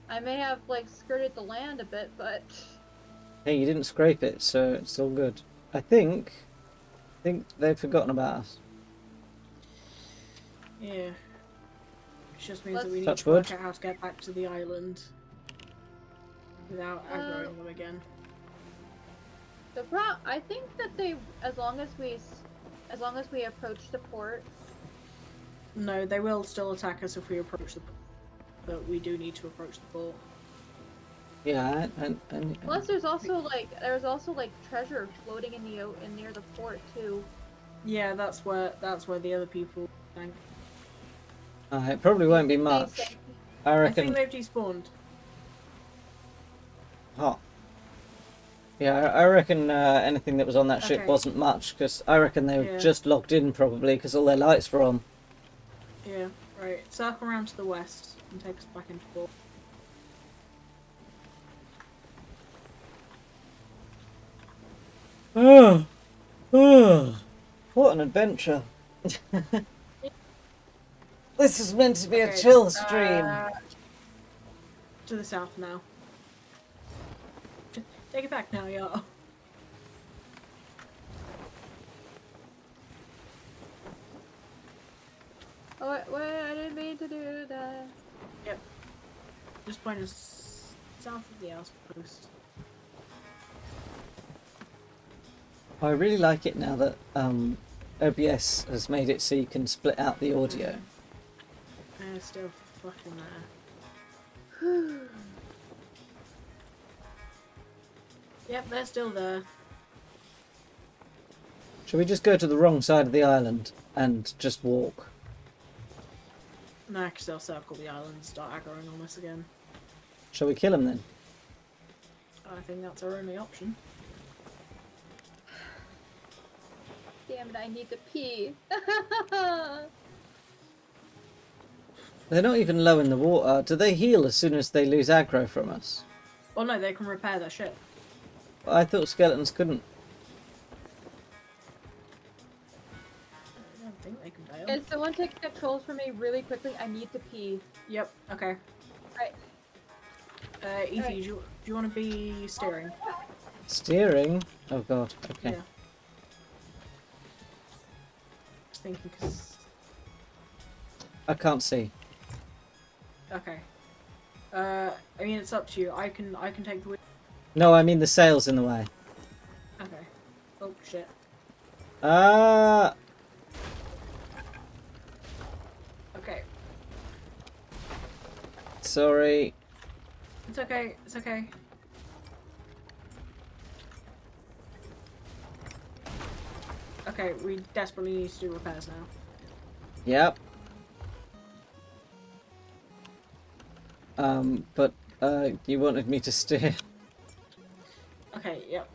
I may have like skirted the land a bit, but Hey, you didn't scrape it, so it's all good. I think they've forgotten about us. Yeah. It just means that Let's- we need Touch to work wood. out how to get back to the island without aggroing them again. I think that they, as long as we approach the port. No, they will still attack us if we approach the port, but we do need to approach the port. Yeah, and Plus, there's also like treasure floating in the near the port too. Yeah, that's where the other people think. it probably won't be They much. say- I I think reckon. they've despawned. Hot. Yeah, I reckon anything that was on that ship Okay. wasn't much, because I reckon they were Yeah. just logged in probably because all their lights were on. Yeah, right. Circle around to the west and take us back into port. Oh, oh, what an adventure! This is meant to be a Okay, chill stream. To the south now. Take it back now, y'all. Oh, wait, I didn't mean to do that. Yep. Just point us south of the outpost. I really like it now that OBS has made it so you can split out the audio. They're still fucking there. Yep, they're still there. Shall we just go to the wrong side of the island and just walk? Nah, because they'll circle the island and start aggroing on us again. Shall we kill him then? I think that's our only option. Damn it! I need to pee. They're not even low in the water. Do they heal as soon as they lose aggro from us? Oh no, they can repair their ship. I thought skeletons couldn't. I don't think they can bail. Can someone take controls for me really quickly? I need to pee. Yep, okay. Right. Evie, Right. do you want to be steering? Steering? Oh god, okay. Yeah. Just thinking, because... I can't see. Okay. I mean, it's up to you. I can take the wheel. No, I mean the sail's in the way. Okay. Oh, shit. Ah! Okay. Sorry. It's okay. It's okay. Okay, we desperately need to do repairs now. Yep. But you wanted me to steer. Okay, yep.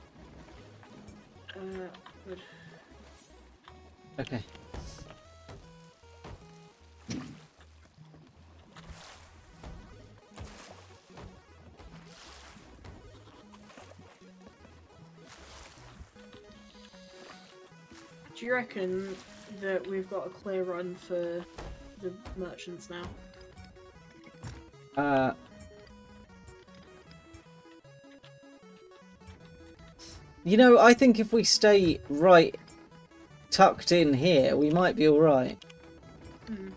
Good. Okay. Do you reckon that we've got a clear run for the merchants now? You know, I think if we stay right tucked in here, we might be alright. Hmm.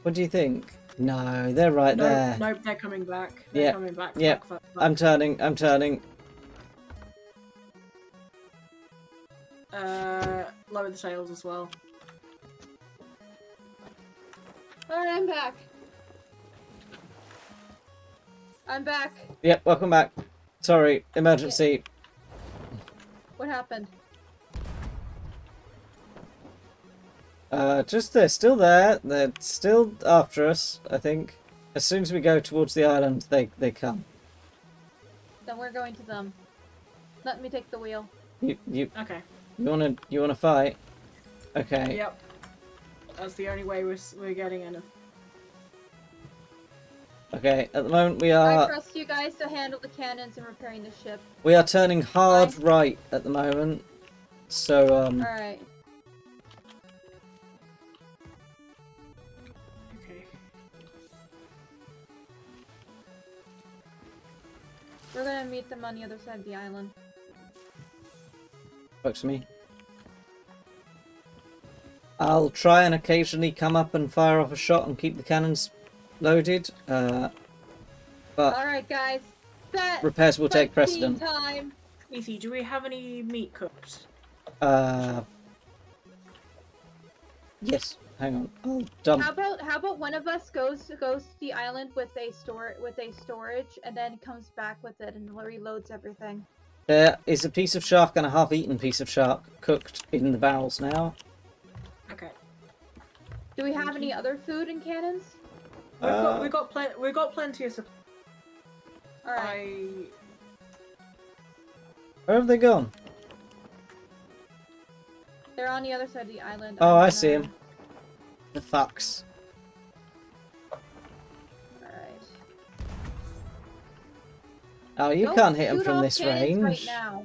What do you think? No, they're right No, there. no, they're coming back. They're Yeah, coming back. yeah. Back. I'm turning. Lower the sails as well. Alright, I'm back. I'm back. Yep, welcome back. Sorry, emergency. What happened? Just they're still there. They're still after us, I think. As soon as we go towards the island, they come. Then we're going to them. Let me take the wheel. Okay. You wanna fight? Okay. Yep. That's the only way we're getting in. Okay, at the moment we I are trust you guys to handle the cannons and repairing the ship. turning hard right at the moment. So Alright. Okay. We're gonna meet them on the other side of the island. works for me. I'll try and occasionally come up and fire off a shot and keep the cannons loaded. But Alright, guys. That repairs will take sightseeing precedent. time. Ethy, do we have any meat cooked? Yes. Hang on. I'll dump. How about one of us goes to the island with a storage and then comes back with it and reloads everything. There is a piece of shark and a half-eaten piece of shark cooked in the barrels now. Okay. Do we have any other food and cannons? We've got plenty of supplies. Alright. Where have they gone? They're on the other side of the island. Oh, I'm I see gonna- him. The fucks. Alright. Oh, you Don't can't hit him shoot from off this cannons range. right now.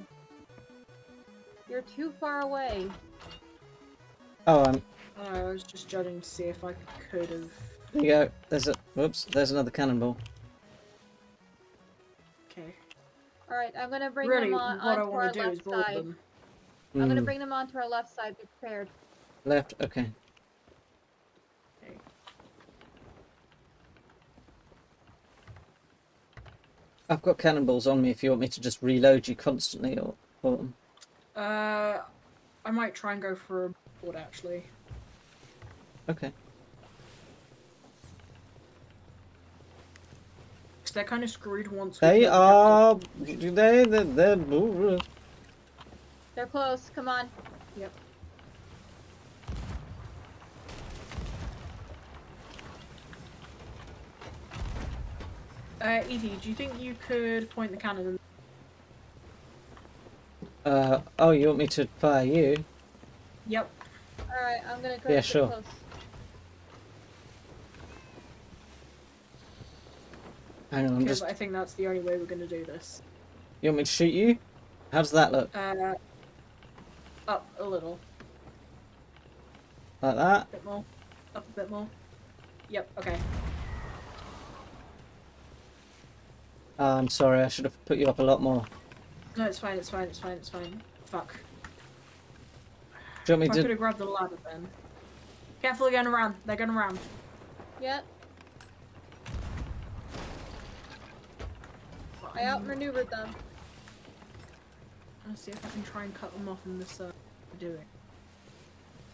You're too far away. Oh, I was just judging to see if I could have. there you go. Whoops, there's another cannonball. Okay. Alright, I'm gonna bring Really, them what I onto our want to do is left board side. them. I'm gonna Hmm. bring them onto our left side. Be prepared. Left, okay. Okay. I've got cannonballs on me if you want me to just reload you constantly or... I might try and go for a board actually. Okay. Because they're kind of screwed once we They kill the are... captain. They're... They're close. Come on. Yep. Evie, do you think you could point the cannon? Oh, you want me to fire you? Yep. Alright, I'm gonna go Yeah, get sure. close. Hang on, I'm Because just... I think that's the only way we're going to do this. You want me to shoot you? How does that look? Up a little. Like that? A bit more. Up a bit more. Yep, okay. I'm sorry, I should have put you up a lot more. No, it's fine, it's fine, it's fine, it's fine. Fuck. Do you want If I me could to... have grabbed the ladder then. Careful, they're going around. They're going around. Yep. I outmaneuvered them. Let's see if I can try and cut them off in this doing.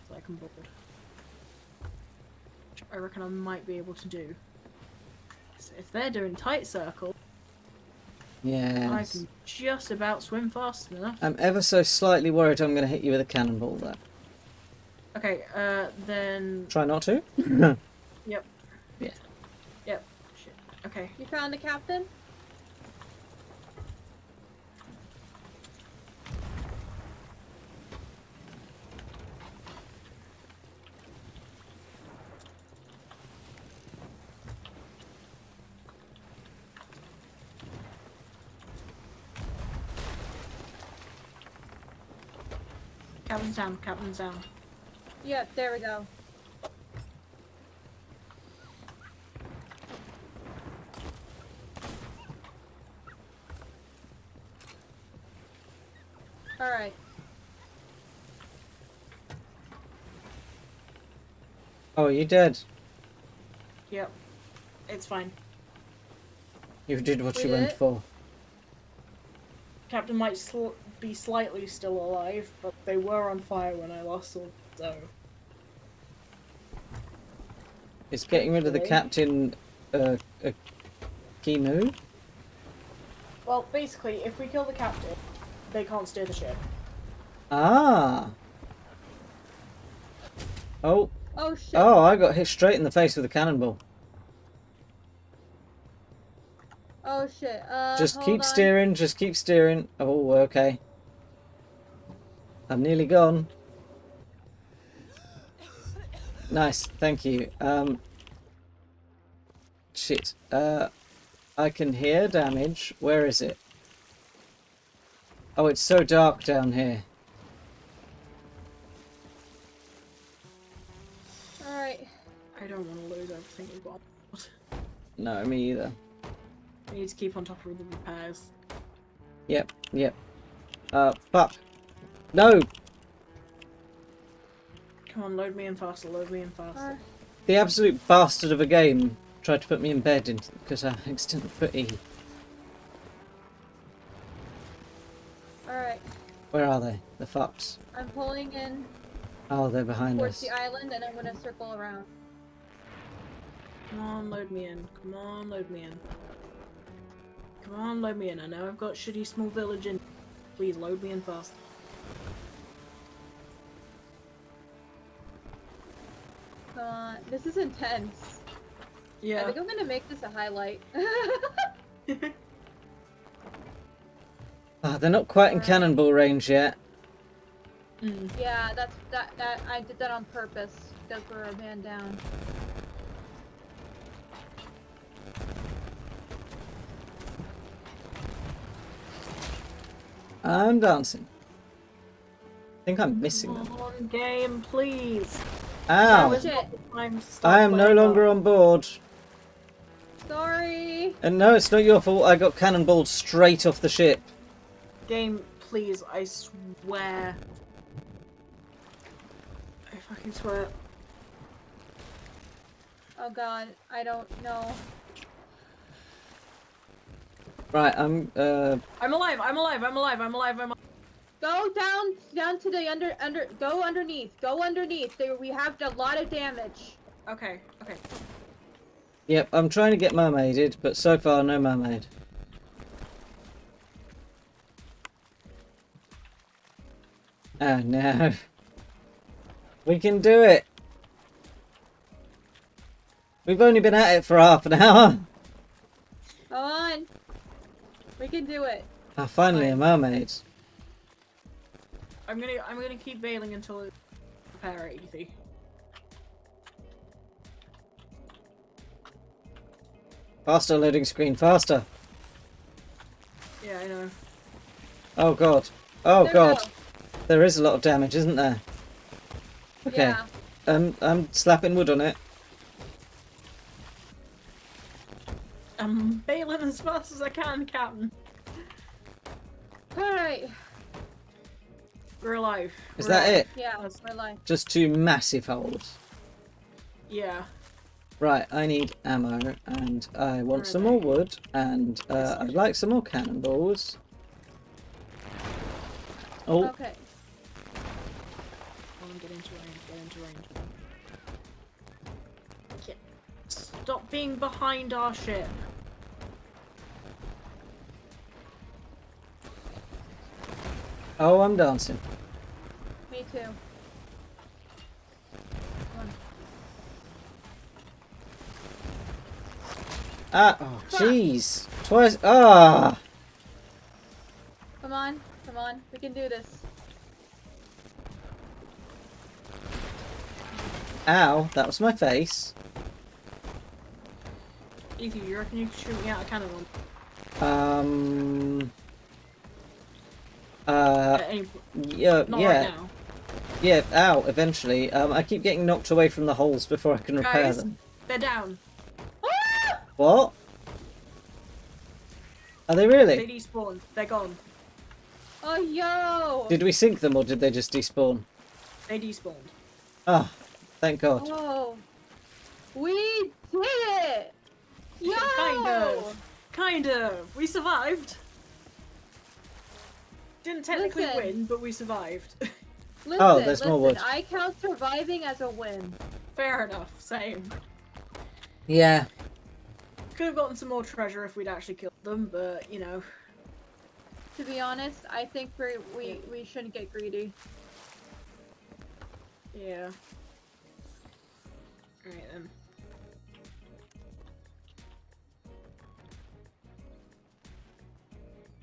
So I can board. Which I reckon I might be able to do. So if they're doing tight circle, I Yes. can just about swim fast enough. I'm ever so slightly worried I'm going to hit you with a cannonball there. Okay, then... Try not to? Yep. Yeah. Yep. Shit. Okay. You found the captain? Captain's down, captain's down. Yep, there we go. Alright. Oh, you dead? Yep. It's fine. You did what We you did went it? for. Captain might be slightly still alive, but they were on fire when I last saw them, so... Is getting rid of the captain a key move? Well, basically, if we kill the captain, they can't steer the ship. Ah. Oh. Oh shit. Oh, I got hit straight in the face with a cannonball. Oh shit. Just hold keep on. steering, just keep steering. Oh, okay. I'm nearly gone. Nice, thank you. Shit. I can hear damage. Where is it? Oh, it's so dark down here. Alright. I don't want to lose everything we've got. No, me either. We need to keep on top of the repairs. Yep, yep. Fuck. No! Come on, load me in faster, load me in faster. The absolute bastard of a game tried to put me in bed because I accidentally put E. Alright. Where are they? The fucks. I'm pulling in Oh, they're behind towards us. the island and I'm gonna circle around. Come on, load me in. Come on, load me in. Come on, load me in. I know I've got shitty small village in. Please load me in fast. Come on. This is intense. I Yeah. think I'm gonna make this a highlight. Ah, they're not quite in cannonball range yet. Yeah, that I did that on purpose because we're a man down. I'm dancing. I think I'm missing them. Come on, game, please. Ow! Now is not the time to start I am no playing longer up. on board. Sorry. And no, it's not your fault. I got cannonballed straight off the ship. Game, please, I swear. I fucking swear. Oh god, I don't know. Right, I'm I'm alive, I'm alive, I'm alive, I'm alive, I'm alive. Go down to the go underneath. Go underneath. There we have a lot of damage. Okay, okay. Yep, I'm trying to get mermaided, but so far no mermaid. Oh no. We can do it. We've only been at it for half an hour. Come on. We can do it. Ah, finally a mermaid. I'm gonna keep bailing until it repair at easy. Faster loading screen, faster. Yeah, I know. Oh god. Oh There we god. go. There is a lot of damage, isn't there? Okay. Yeah. I'm slapping wood on it. I'm bailing as fast as I can, Captain. Alright. We're alive. Is We're that alive. it? Yeah, we're live. Just two massive holes. Yeah. Right, I need ammo, and I want Where some are more they? wood, and I'd like some more cannonballs. Oh, Okay. Come on, get into range, get into range. Get... Stop being behind our ship. oh, I'm dancing. Me too. Come on. Ah, oh, jeez. Twice. Ah! Come on. Come on. We can do this. Ow, that was my face. Ethan, you reckon you could shoot me out of cannon? At any... Yeah, Not yeah, right now. yeah, ow, eventually. I keep getting knocked away from the holes before I can repair Guys, them. they're down. What? Are they They really? despawned. They're gone. Oh, yo! Did we sink them or did they just despawn? They despawned. Ah, thank God. Oh. We did it! Yo! Kind of. Kind of. We survived. Didn't technically Listen. win, but we survived. Listen, there's more wood. I count surviving as a win. Fair enough, same. Yeah. Could have gotten some more treasure if we'd actually killed them, but, you know. To be honest, I think we shouldn't get greedy. Yeah. Alright then.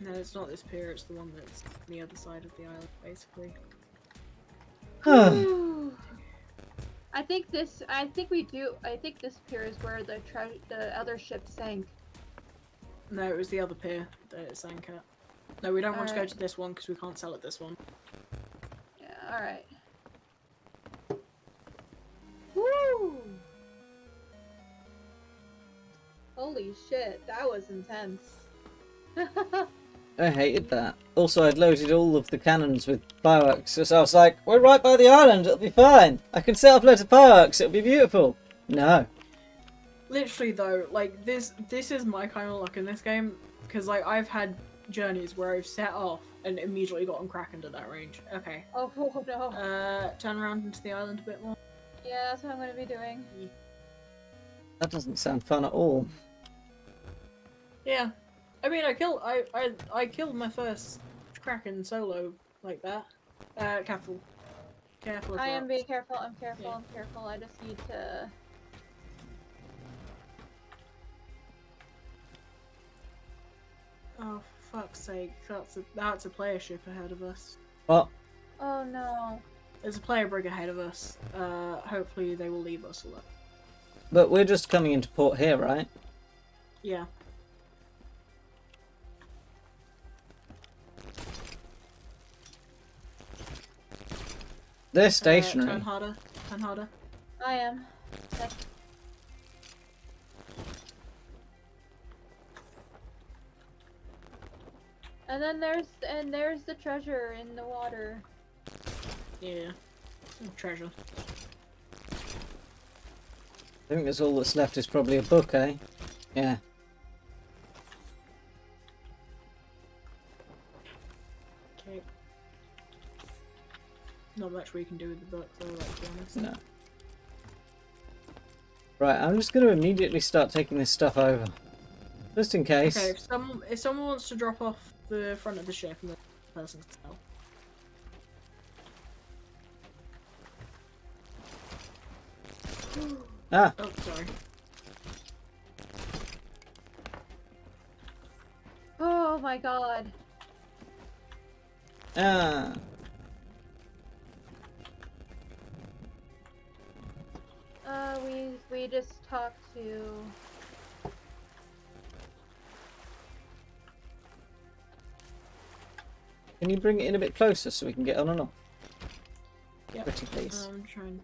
No, it's not this pier, it's the one that's on the other side of the island, basically. I think this pier is where the other ship sank. No, it was the other pier that it sank at. No, we don't want to go Alright. to this one because we can't sell at this one. Yeah, alright. Woo! Holy shit, that was intense. I hated that. Also, I'd loaded all of the cannons with fireworks, so I was like, we're right by the island, it'll be fine. I can set off loads of fireworks, it'll be beautiful. No. Literally though, like this is my kind of luck in this game, because like I've had journeys where I've set off and immediately gotten krakened at that range. Okay. Oh no. Turn around into the island a bit more. Yeah, that's what I'm gonna be doing. That doesn't sound fun at all. Yeah. I mean, I killed my first kraken solo like that. Careful. Careful of I am rocks. being careful, I'm careful, Yeah. I'm careful. I just need to... Oh, for fuck's sake. That's a player ship ahead of us. What? Oh no. There's a player brig ahead of us. Hopefully they will leave us alone. But we're just coming into port here, right? Yeah. They're stationary. Turn harder. Turn harder. I am. That's... And then there's the treasure in the water. Yeah. Oh, treasure. I think that's all that's left is probably a book, eh? Yeah. Okay. Not much we can do with the book though, let's be honest. No. Right, I'm just going to immediately start taking this stuff over. Just in case. Okay, if someone wants to drop off the front of the ship and the person can tell. Ah, Oh, sorry. Oh my god. ah. We just talked to... Can you bring it in a bit closer so we can get on and off? Yep. Pretty please. I'm trying.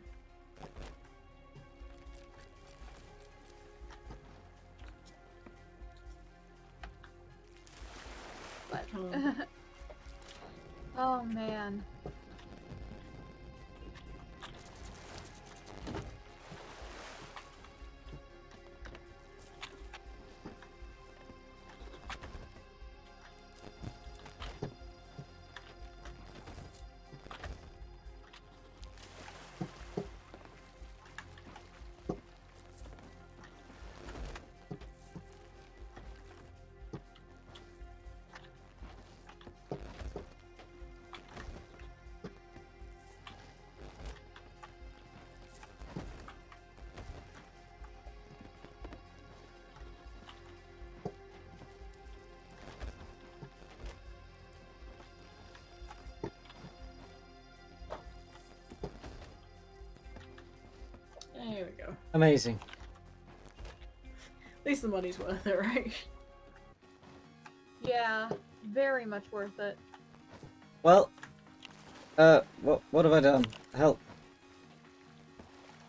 What? Oh. Oh man. There we go. Amazing. At least the money's worth it, right? Yeah, very much worth it. Well, what have I done? Help.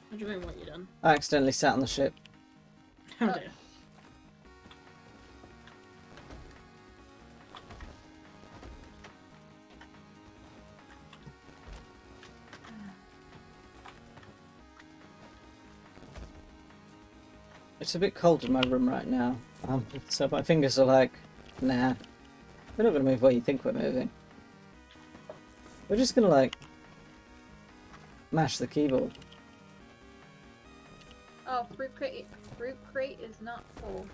What do you mean what you done? I accidentally sat on the ship. Oh dear. It's a bit cold in my room right now, so my fingers are like, nah. We're not going to move where you think we're moving. We're just gonna like mash the keyboard. Oh, fruit crate is not full.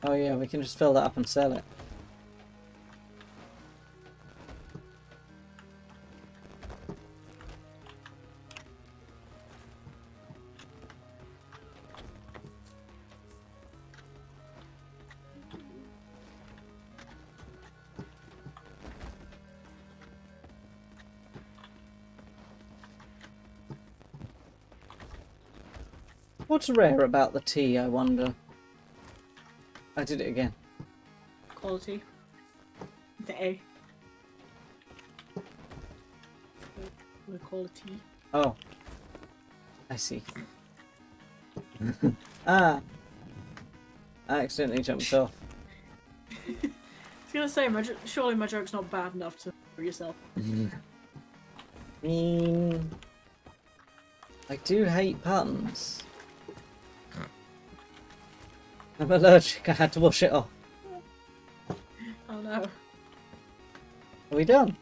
Oh yeah, we can just fill that up and sell it. What's rare about the tea, I wonder? I did it again. Quality. The A. The quality. Oh. I see. Ah! I accidentally jumped off. I was gonna say, surely my joke's not bad enough to for yourself. I do hate puns. I'm allergic, I had to wash it off. Oh no. Are we done?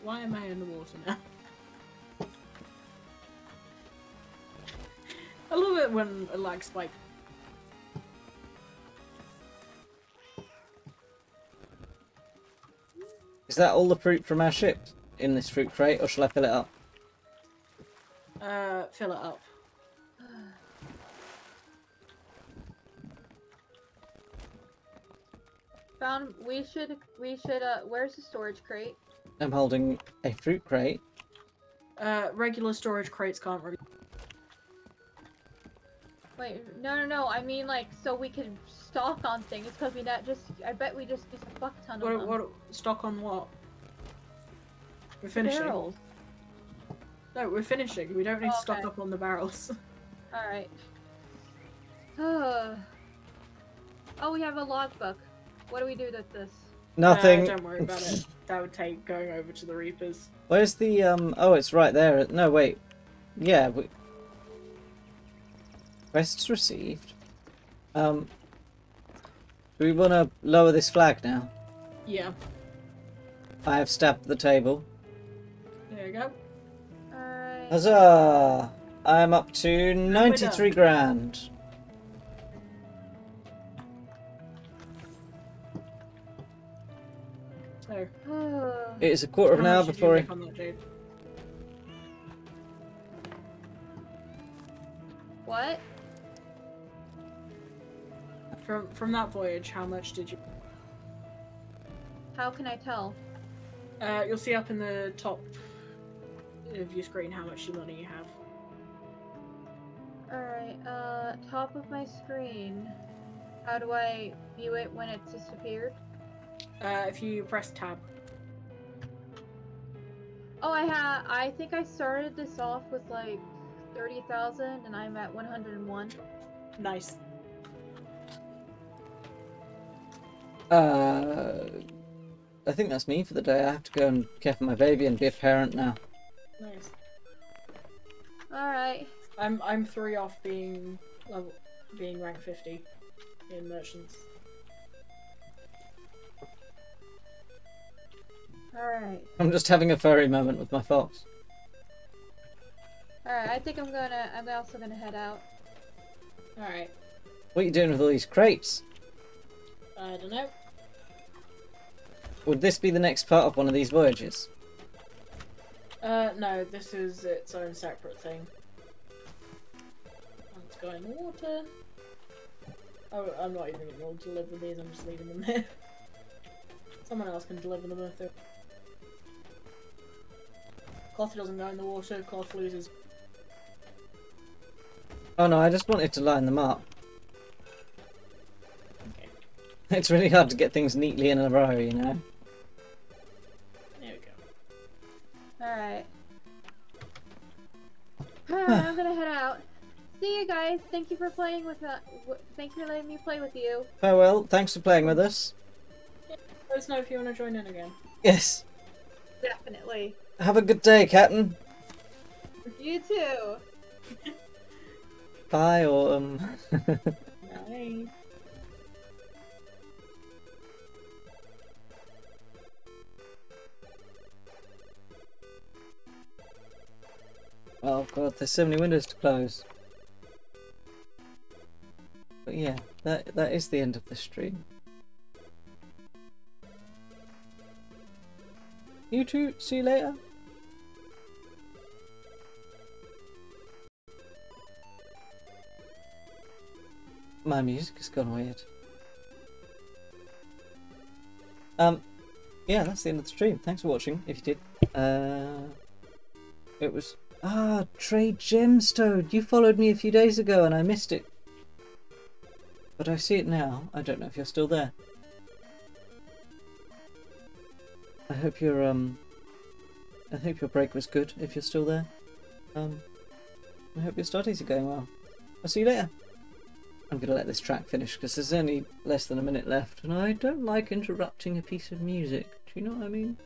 Why am I in the water now? I love it when a lag spike. Is that all the fruit from our ship in this fruit crate, or shall I fill it up? Fill it up. We should, where's the storage crate? I'm holding a fruit crate. Regular storage crates can't really. Wait, no, I mean like, so we can stock on things, because we not just, I bet we just use a fuck ton of them. What stock on what? We're finishing. Barrels. No, we're finishing. We don't need to stock Okay. up on the barrels. Alright. Oh, we have a logbook. What do we do with this? Nothing. Don't worry about it. That would take going over to the Reapers. Where's the, oh, it's right there. No, wait. Yeah, quests received. Do we want to lower this flag now? Yeah. I have stabbed the table. There you go. Alright. Huzzah! I'm up to 93 grand. So, It is a quarter of an how hour much did you before make on that, Jade? What? From that voyage, how much did you? How can I tell? You'll see up in the top of your screen how much money you have. Alright, top of my screen. How do I view it when it's disappeared? If you press tab. Oh, I think I started this off with like 30,000 and I'm at 101. Nice. I think that's me for the day. I have to go and care for my baby and be a parent now. Nice. Alright. I'm 3 off being rank 50 in merchants. Alright. I'm just having a furry moment with my fox. Alright, I think I'm also gonna head out. Alright. What are you doing with all these crates? I don't know. Would this be the next part of one of these voyages? No, this is its own separate thing. Let's go in the water. Oh, I'm not even going to deliver these, I'm just leaving them here. Someone else can deliver them if they're... Cloth doesn't go in the water, Cloth loses. Oh no, I just wanted to line them up. Okay, It's really hard to get things neatly in a row, you know? there we go. Alright. Alright, I'm gonna head out. See you guys. Thank you for playing with thank you for letting me play with you. Farewell, thanks for playing with us. Let us know if you want to join in again. Yes. Definitely. Have a good day, Captain. You too. Bye, Autumn. Nice. Oh god, there's so many windows to close. But yeah, that is the end of the stream. You two, see you later. My music has gone weird. Yeah, that's the end of the stream. Thanks for watching, if you did. It was... Trade Gemstone! You followed me a few days ago and I missed it. But I see it now. I don't know if you're still there. I hope your break was good, if you're still there. I hope your studies are going well. I'll see you later. I'm going to let this track finish because there's only less than a minute left and I don't like interrupting a piece of music. Do you know what I mean?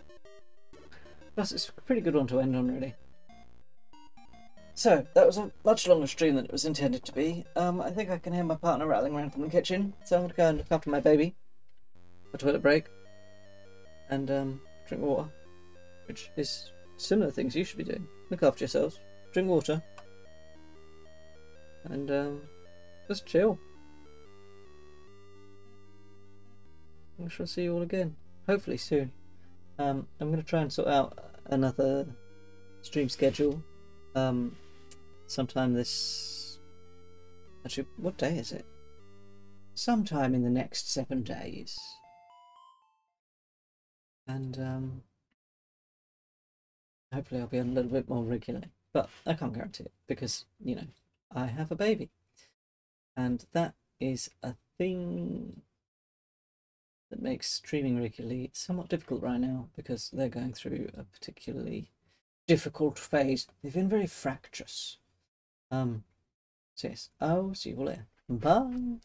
Plus it's a pretty good one to end on, really. So, that was a much longer stream than it was intended to be. I think I can hear my partner rattling around from the kitchen, so I'm going to go and look after my baby. A toilet break. And drink water. Which is similar things you should be doing. Look after yourselves. Drink water. And just chill. I shall see you all again. Hopefully soon. I'm going to try and sort out another stream schedule. Sometime this... Actually, what day is it? Sometime in the next 7 days. And hopefully I'll be on a little bit more regularly. But I can't guarantee it because, you know, I have a baby. And that is a thing that makes streaming regularly somewhat difficult right now because they're going through a particularly difficult phase. They've been very fractious. So yes, I'll see you all later. Bye.